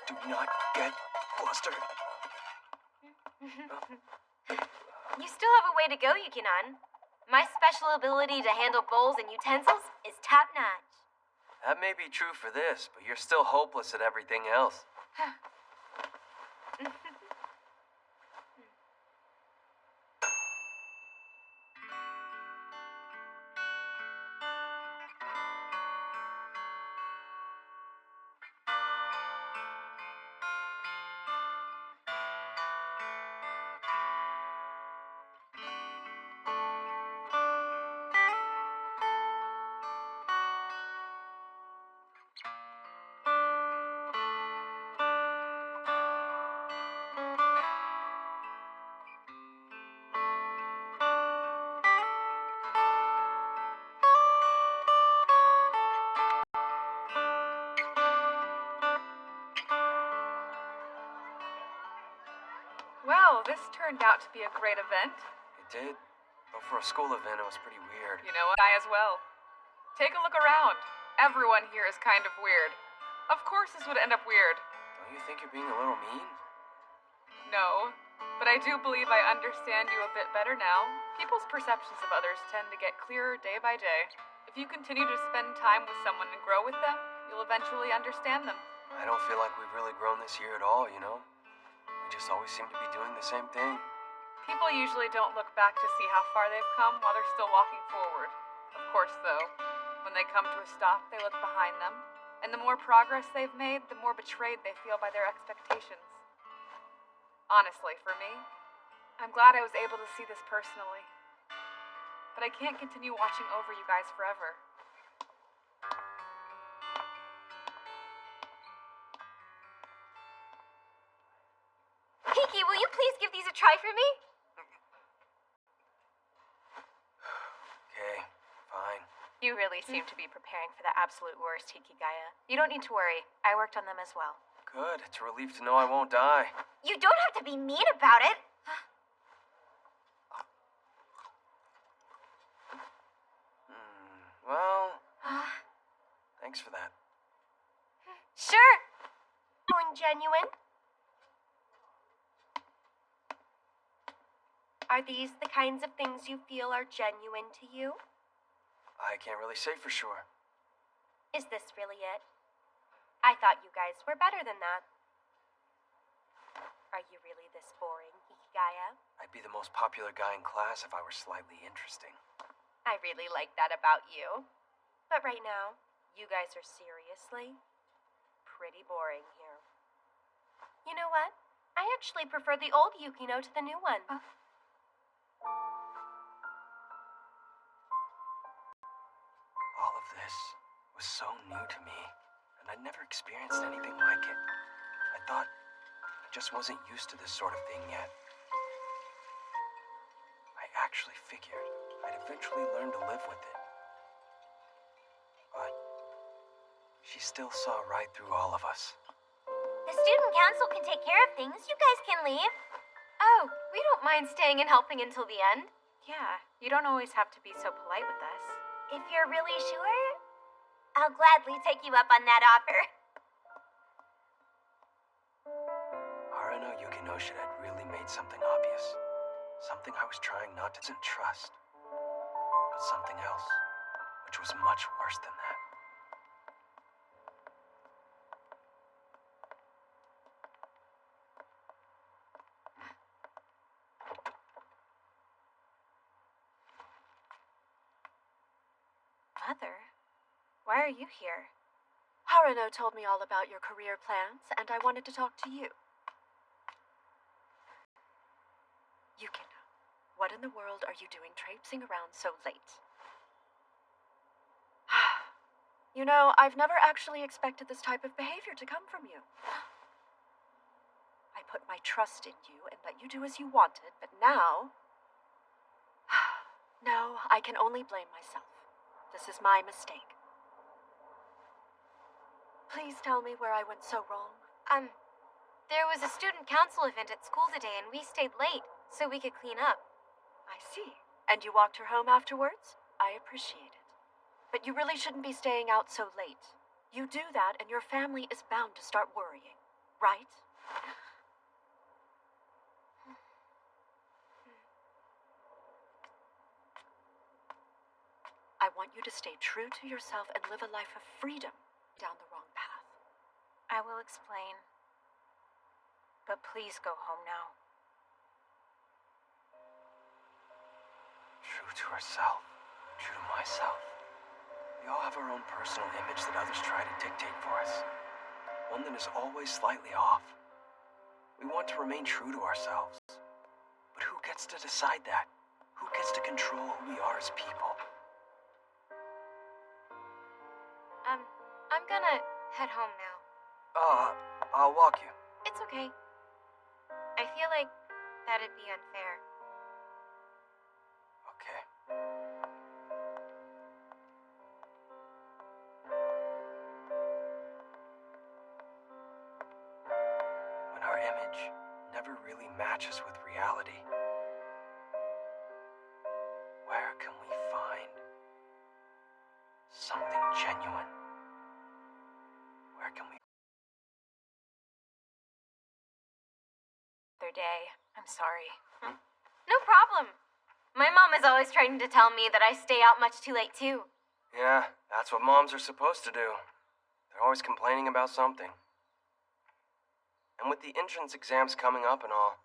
Do not get flustered. You still have a way to go, Yukinon. My special ability to handle bowls and utensils is top notch. That may be true for this, but you're still hopeless at everything else. Well, this turned out to be a great event. It did. But for a school event, it was pretty weird. You know what? I as well. Take a look around. Everyone here is kind of weird. Of course this would end up weird. Don't you think you're being a little mean? No, But I do believe I understand you a bit better now. People's perceptions of others tend to get clearer day by day. If you continue to spend time with someone and grow with them, you'll eventually understand them. I don't feel like we've really grown this year at all, you know? We just always seem to be doing the same thing. People usually don't look back to see how far they've come while they're still walking forward. Of course, though, when they come to a stop, they look behind them. And the more progress they've made, the more betrayed they feel by their expectations. Honestly, for me, I'm glad I was able to see this personally. But I can't continue watching over you guys forever. Hiki, will you please give these a try for me? Okay, fine. You really seem to be preparing for the absolute worst, Hikigaya. You don't need to worry. I worked on them as well. Good. It's a relief to know I won't die. You don't have to be mean about it. Well, thanks for that. Sure. Going genuine. Are these the kinds of things you feel are genuine to you? I can't really say for sure. Is this really it? I thought you guys were better than that. Are you really this boring, Hikigaya? I'd be the most popular guy in class if I were slightly interesting. I really like that about you. But right now, you guys are seriously pretty boring here. You know what? I actually prefer the old Yukino to the new one. All of this was so new to me, and I'd never experienced anything like it. I thought I just wasn't used to this sort of thing yet. I actually figured I'd eventually learn to live with it. But she still saw right through all of us. The student council can take care of things. You guys can leave. Oh, we don't mind staying and helping until the end. Yeah, you don't always have to be so polite with us. If you're really sure, I'll gladly take you up on that offer. Harano Yukinoshita had really made something obvious. Something I was trying not to trust. But something else, which was much worse than that. Mother, why are you here? Harano told me all about your career plans, and I wanted to talk to you. Yukino, what in the world are you doing traipsing around so late? You know, I've never actually expected this type of behavior to come from you. I put my trust in you and let you do as you wanted, but now... No, I can only blame myself. This is my mistake. Please tell me where I went so wrong. There was a student council event at school today and we stayed late so we could clean up. I see. And you walked her home afterwards? I appreciate it. But you really shouldn't be staying out so late. You do that and your family is bound to start worrying, right? I want you to stay true to yourself and live a life of freedom down the wrong path. I will explain. But please go home now. True to herself, true to myself. We all have our own personal image that others try to dictate for us. One that is always slightly off. We want to remain true to ourselves. But who gets to decide that? Who gets to control who we are as people? I'm gonna head home now. I'll walk you. It's okay. I feel like that'd be unfair. Okay. When our image never really matches with reality, where can we find something genuine? Where can we... day. I'm sorry. No problem. My mom is always trying to tell me that I stay out much too late, too. Yeah, that's what moms are supposed to do. They're always complaining about something. And with the entrance exams coming up and all,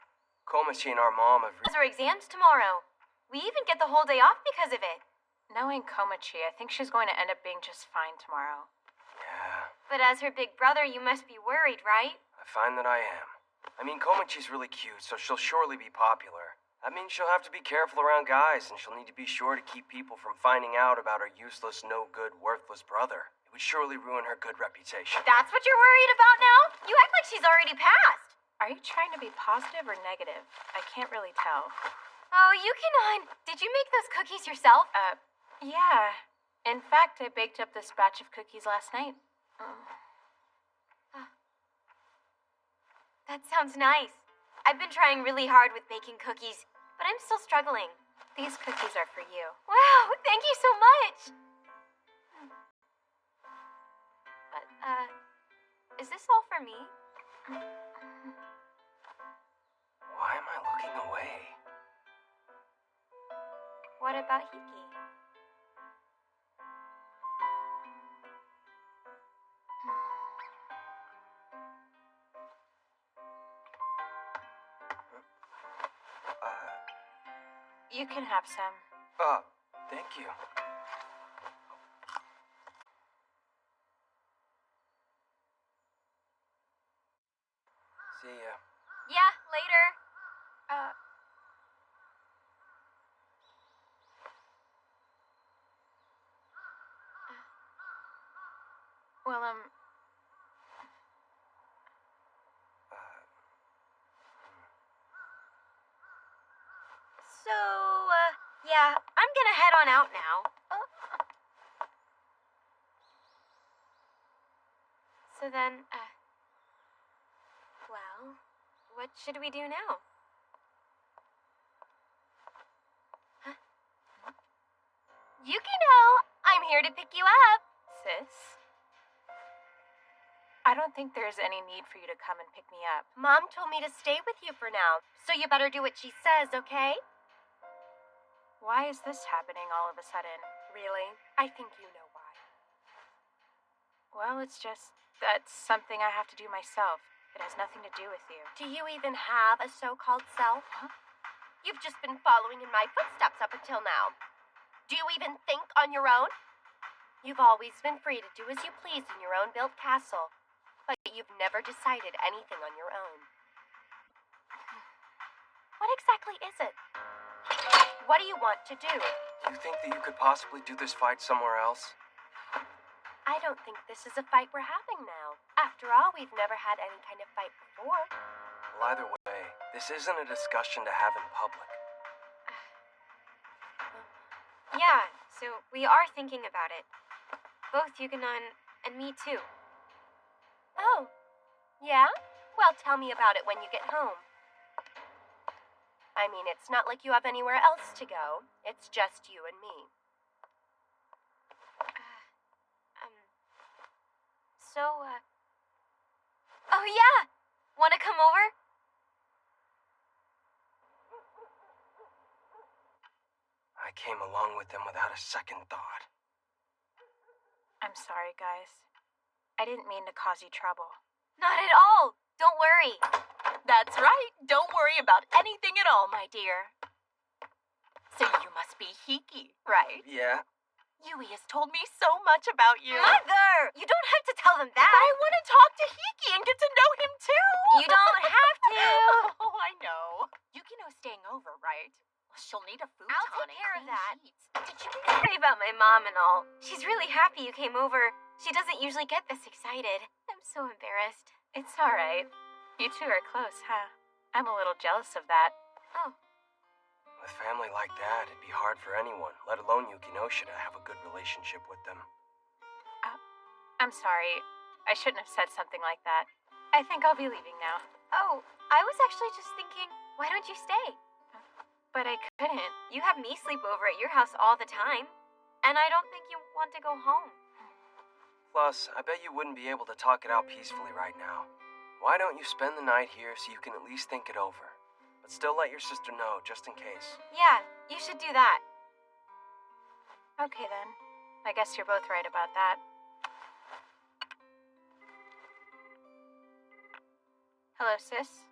Komachi and our mom have... Our exams tomorrow. We even get the whole day off because of it. Knowing Komachi, I think she's going to end up being just fine tomorrow. Yeah, But as her big brother, you must be worried, right? I find that I am. I mean, Komachi's really cute, so she'll surely be popular. That means she'll have to be careful around guys, and she'll need to be sure to keep people from finding out about her useless, no-good, worthless brother. It would surely ruin her good reputation. That's what you're worried about now? You act like she's already passed. Are you trying to be positive or negative? I can't really tell. Oh, Yuki-non, did you make those cookies yourself? Yeah. In fact, I baked up this batch of cookies last night. That sounds nice. I've been trying really hard with baking cookies, but I'm still struggling. These cookies are for you. Wow, thank you so much. But, is this all for me? Why am I looking away? What about Hiki? You can have some. Thank you. See ya. Yeah, later. Well, So, yeah, I'm gonna head on out now. So then, well, what should we do now? Huh? Yukino, I'm here to pick you up. sis? I don't think there's any need for you to come and pick me up. Mom told me to stay with you for now, so you better do what she says, okay? Why is this happening all of a sudden? Really? I think you know why. Well, it's just that's something I have to do myself. It has nothing to do with you. Do you even have a so-called self? Huh? You've just been following in my footsteps up until now. Do you even think on your own? You've always been free to do as you please in your own built castle, but you've never decided anything on your own. What exactly is it? What do you want to do? You think that you could possibly do this fight somewhere else? I don't think this is a fight we're having now. After all, we've never had any kind of fight before. Well, either way, this isn't a discussion to have in public. Yeah, so we are thinking about it. Both Yukinon and me too. Oh, yeah? Well, tell me about it when you get home. I mean, it's not like you have anywhere else to go. It's just you and me. Oh yeah! Wanna come over? I came along with them without a second thought. I'm sorry, guys. I didn't mean to cause you trouble. Not at all! Don't worry. That's right. Don't worry about anything at all, my dear. So you must be Hiki, right? Yeah. Yui has told me so much about you. Mother! You don't have to tell them that. But I want to talk to Hiki and get to know him too. You don't have to. Oh, I know. Yukino's staying over, right? Well, she'll need a futon. I'll take care of that. Sheets. Did you worry about my mom and all? She's really happy you came over. She doesn't usually get this excited. I'm so embarrassed. It's all right. You two are close, huh? I'm a little jealous of that. Oh. With family like that, it'd be hard for anyone, let alone Yukinosha, to have a good relationship with them. I'm sorry. I shouldn't have said something like that. I think I'll be leaving now. Oh, I was actually just thinking, why don't you stay? But I couldn't. You have me sleep over at your house all the time, and I don't think you want to go home. Plus, I bet you wouldn't be able to talk it out peacefully right now. Why don't you spend the night here so you can at least think it over? But still let your sister know, just in case. Yeah, you should do that. Okay then. I guess you're both right about that. Hello, sis?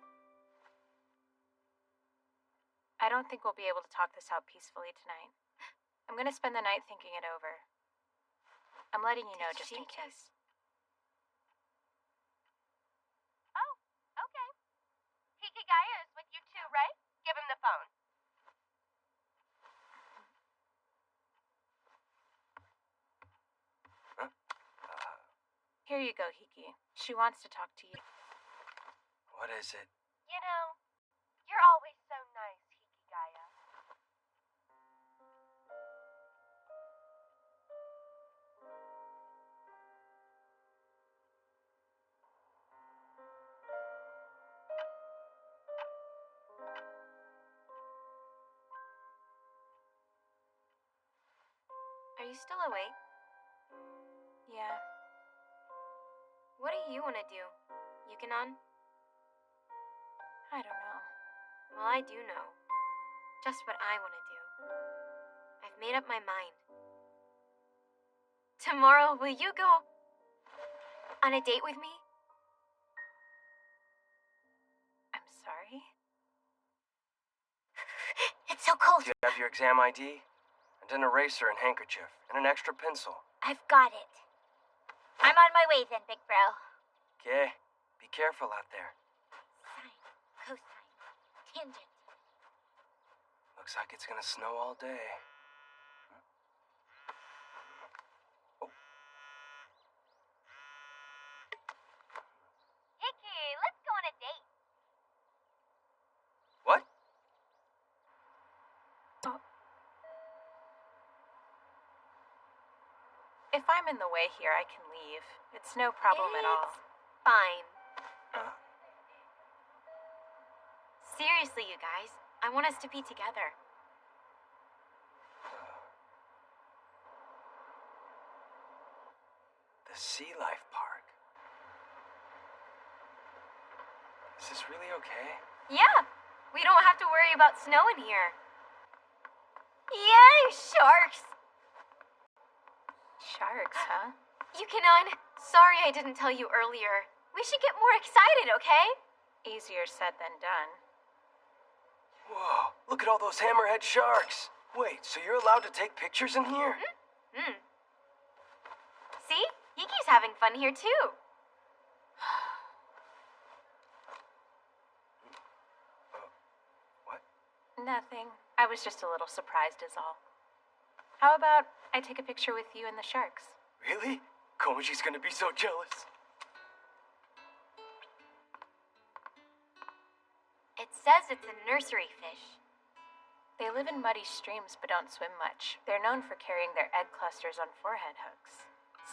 I don't think we'll be able to talk this out peacefully tonight. I'm gonna spend the night thinking it over. I'm letting you know just in case. Oh, okay. Hikigaya is with you too, right? Give him the phone. Here you go, Hiki. She wants to talk to you. What is it? You know, you're always so nice, Hikigaya. Are you still awake? Yeah. What do you want to do? Yukinon? I don't know. Well, I do know. Just what I want to do. I've made up my mind. Tomorrow, will you go on a date with me? I'm sorry? It's so cold. Do you have your exam ID? And an eraser and handkerchief, and an extra pencil. I've got it. I'm on my way then, big bro. Okay, be careful out there. Sine, cosine, tangent. Looks like it's gonna snow all day. Hickey, let's go on a date. What? If I'm in the way here, I can leave. It's no problem at all. Fine. Seriously, you guys. I want us to be together. The Sea Life Park. Is this really okay? Yeah, we don't have to worry about snow in here. Yay, sharks! Sharks, huh? Yukinon, sorry I didn't tell you earlier. We should get more excited, okay? Easier said than done. Whoa, look at all those hammerhead sharks. Wait, so you're allowed to take pictures in here? See? Hiki's having fun here, too. What? Nothing. I was just a little surprised is all. How about I take a picture with you and the sharks? Really? Koji's gonna be so jealous. It says it's a nursery fish. They live in muddy streams but don't swim much. They're known for carrying their egg clusters on forehead hooks.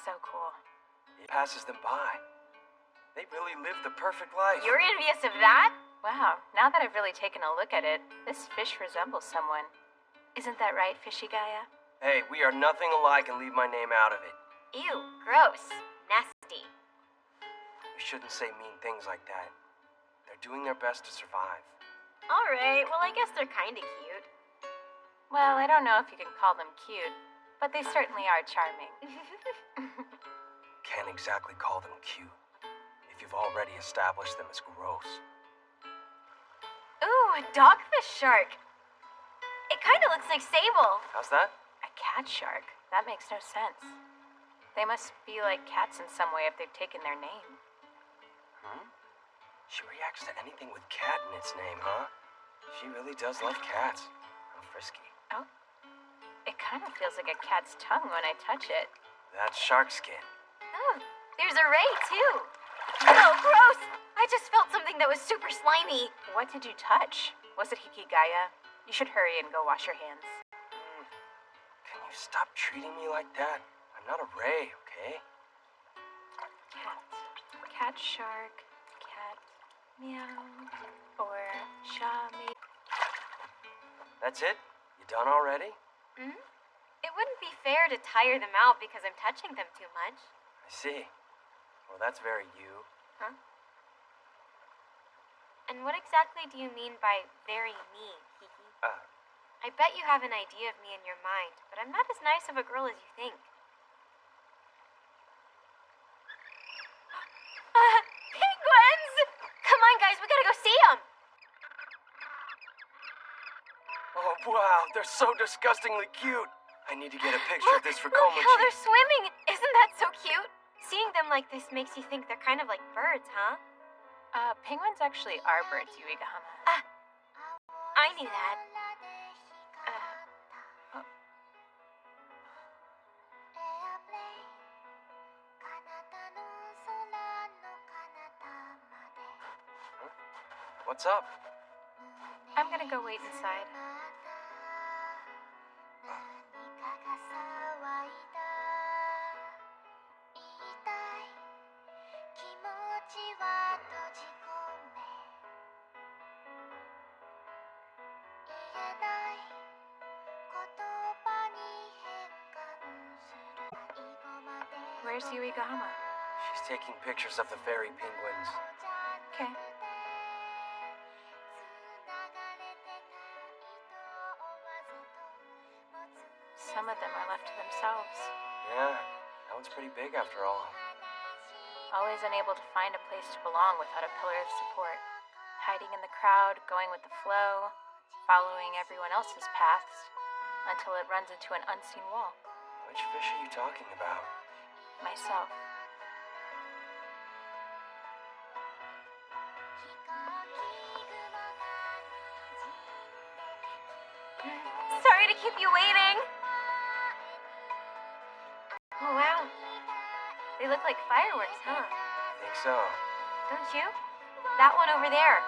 So cool. It passes them by. They really live the perfect life. You're envious of that? Wow, now that I've really taken a look at it, this fish resembles someone. Isn't that right, Fishy Gaia? Hey, we are nothing alike and leave my name out of it. Ew, gross. Nasty. You shouldn't say mean things like that. They're doing their best to survive. Alright, well, I guess they're kinda cute. Well, I don't know if you can call them cute, but they certainly are charming. Can't exactly call them cute if you've already established them as gross. Ooh, a dogfish shark. It kinda looks like Sable. How's that? A cat shark? That makes no sense. They must be like cats in some way if they've taken their name. She reacts to anything with cat in its name, huh? She really does love cats. How frisky. Oh, it kind of feels like a cat's tongue when I touch it. That's shark skin. Oh, there's a ray, too. Oh, gross! I just felt something that was super slimy. What did you touch? Was it Hikigaya? You should hurry and go wash your hands. Can you stop treating me like that? I'm not a ray, okay? Cat. Cat shark. Cat. Meow. Or Shami. That's it? You done already? It wouldn't be fair to tire them out because I'm touching them too much. I see. Well, that's very you. Huh? And what exactly do you mean by very me, Kiki? I bet you have an idea of me in your mind, but I'm not as nice of a girl as you think. Penguins! Come on, guys, we gotta go see them! Oh, wow, they're so disgustingly cute. I need to get a picture of this for Look Komachi. how they're swimming! Isn't that so cute? Seeing them like this makes you think they're kind of like birds, huh? Penguins actually are birds, Yuigahama. I knew that. What's up? I'm gonna go wait inside. Where's Yuigahama? She's taking pictures of the fairy penguins. Okay. Some of them are left to themselves. Yeah, that one's pretty big after all. Always unable to find a place to belong without a pillar of support. Hiding in the crowd, going with the flow, following everyone else's paths, until it runs into an unseen wall. Which fish are you talking about? Myself. Sorry to keep you waiting. Oh, wow. They look like fireworks, huh? Think so. Don't you? That one over there.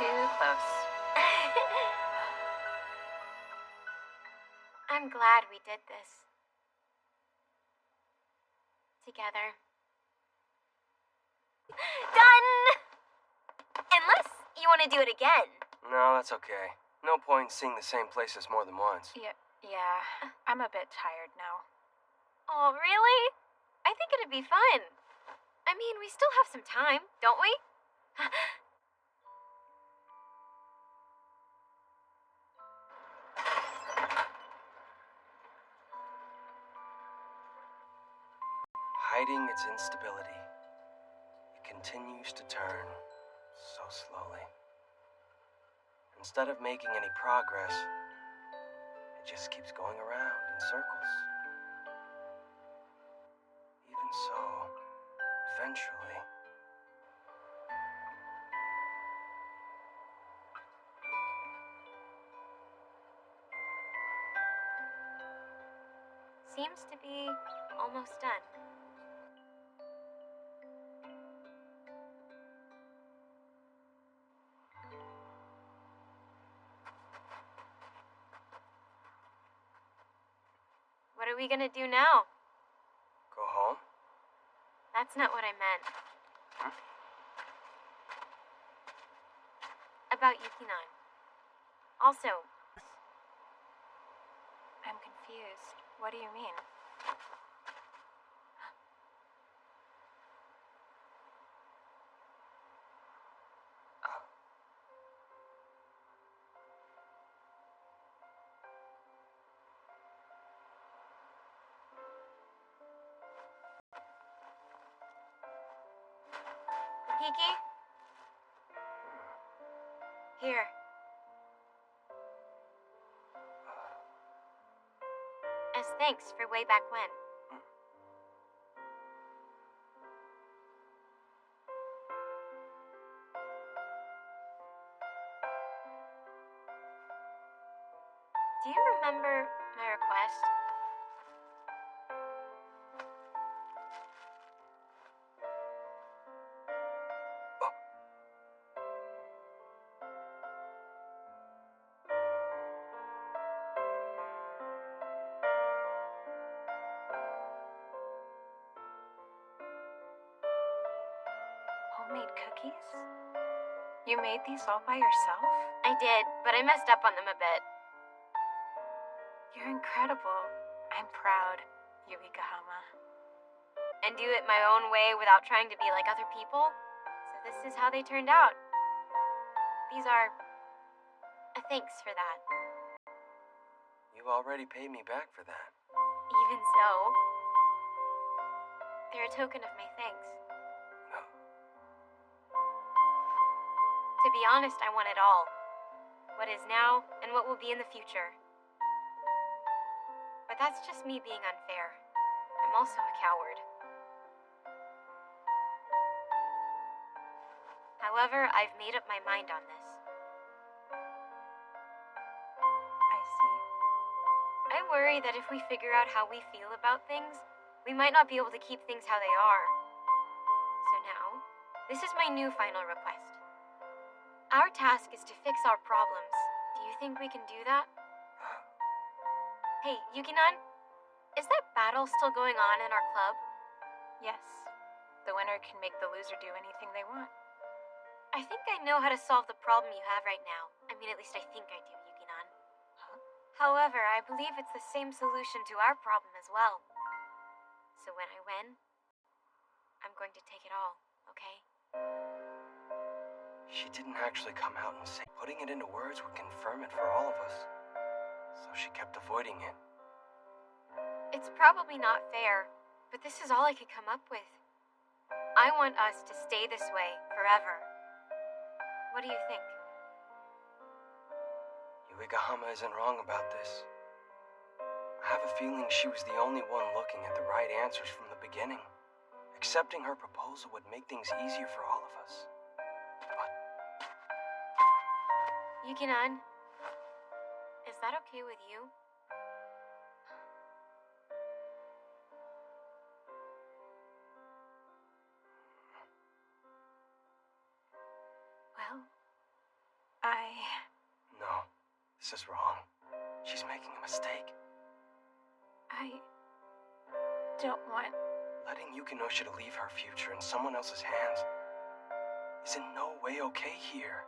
Too close. I'm glad we did this. Together. Done! Unless you want to do it again. No, that's okay. No point in seeing the same places more than once. Yeah, I'm a bit tired now. Oh, really? I think it'd be fun. I mean, we still have some time, don't we? Hiding its instability, it continues to turn so slowly. Instead of making any progress, it just keeps going around in circles. Even so, eventually, seems to be almost done. What are we gonna do now? go home? That's not what I meant. About Yukinon. Also, I'm confused. What do you mean? Kiki? Here. As thanks for way back when. Do you remember my request? Oh homemade cookies? You made these all by yourself? I did, but I messed up on them a bit. You're incredible. I'm proud, Yuigahama. And do it my own way without trying to be like other people. So this is how they turned out. These are a thanks for that. You already paid me back for that. Even so, they're a token of my thanks. To be honest, I want it all. What is now and what will be in the future. But that's just me being unfair. I'm also a coward. However, I've made up my mind on this. I see. I worry that if we figure out how we feel about things, we might not be able to keep things how they are. So now, this is my new final request. Our task is to fix our problems. Do you think we can do that? Hey, Yukinan, is that battle still going on in our club? Yes. The winner can make the loser do anything they want. I think I know how to solve the problem you have right now. I mean, at least I think I do, Yukinan. Huh? However, I believe it's the same solution to our problem as well. So when I win, I'm going to take it all, okay? She didn't actually come out and say. Putting it into words would confirm it for all of us. So she kept avoiding it. It's probably not fair, but this is all I could come up with. I want us to stay this way forever. What do you think? Yuigahama isn't wrong about this. I have a feeling she was the only one looking at the right answers from the beginning. Accepting her proposal would make things easier for all of us. Yukinan, is that okay with you? Well, No, this is wrong. She's making a mistake. I don't want... Letting Yukinoshita leave her future in someone else's hands is in no way okay here.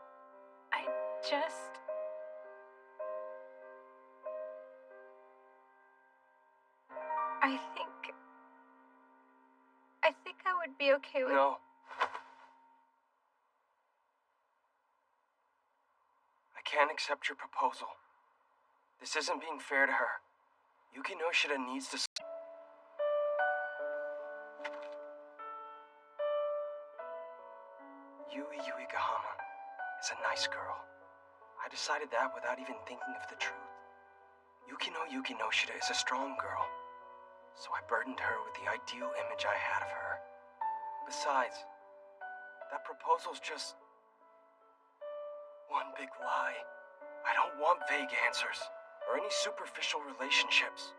I just... I think I would be okay with... No. I can't accept your proposal. This isn't being fair to her. Yukinoshita needs to... Yui Yuigahama is a nice girl. I decided that without even thinking of the truth. Yukino Yukinoshita is a strong girl, so I burdened her with the ideal image I had of her. Besides, that proposal's just one big lie. I don't want vague answers or any superficial relationships.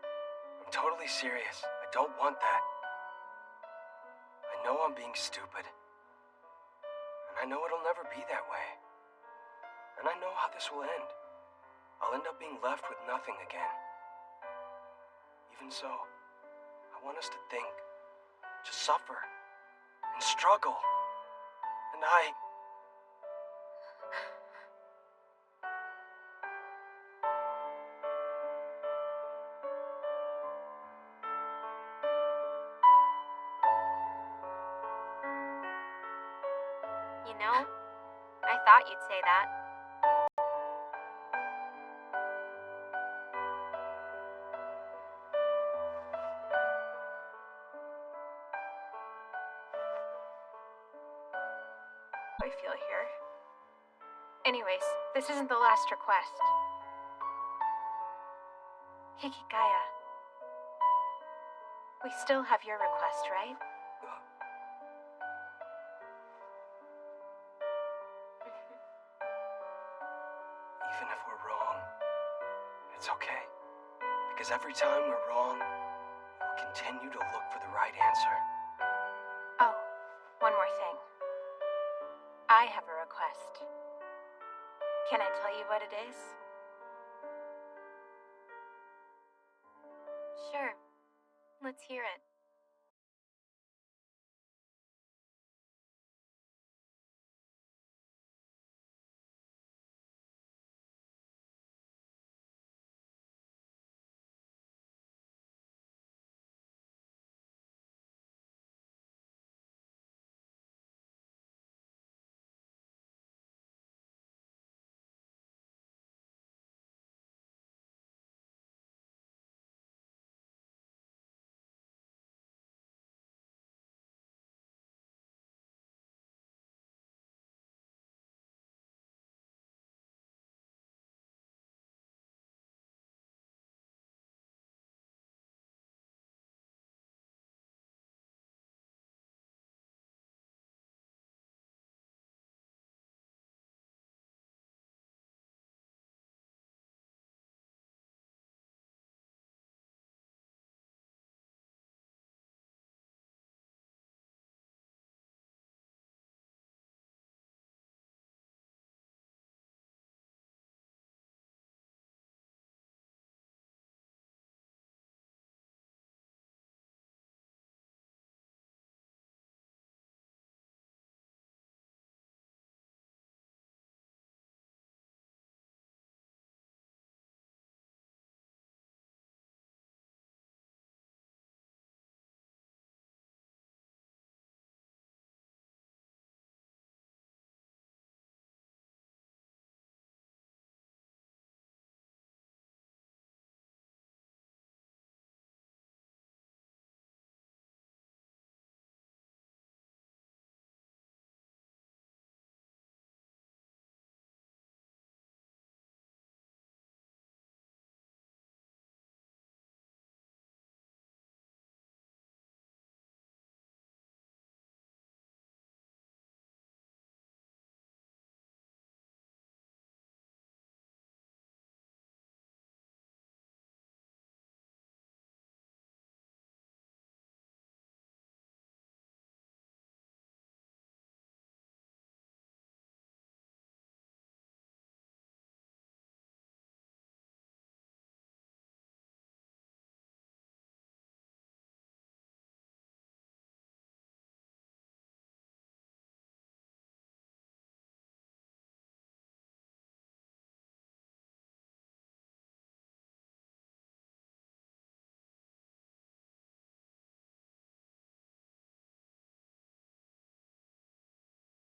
I'm totally serious. I don't want that. I know I'm being stupid. And I know it'll never be that way. And I know how this will end. I'll end up being left with nothing again. Even so, I want us to think, to suffer, and struggle. And You know, I thought you'd say that. I feel here. Anyways, this isn't the last request. Hikigaya. We still have your request, right? even if we're wrong, it's okay. Because every time we're wrong, we'll continue to look for the right answer. Oh, one more thing. I have a request. Can I tell you what it is? Sure. Let's hear it.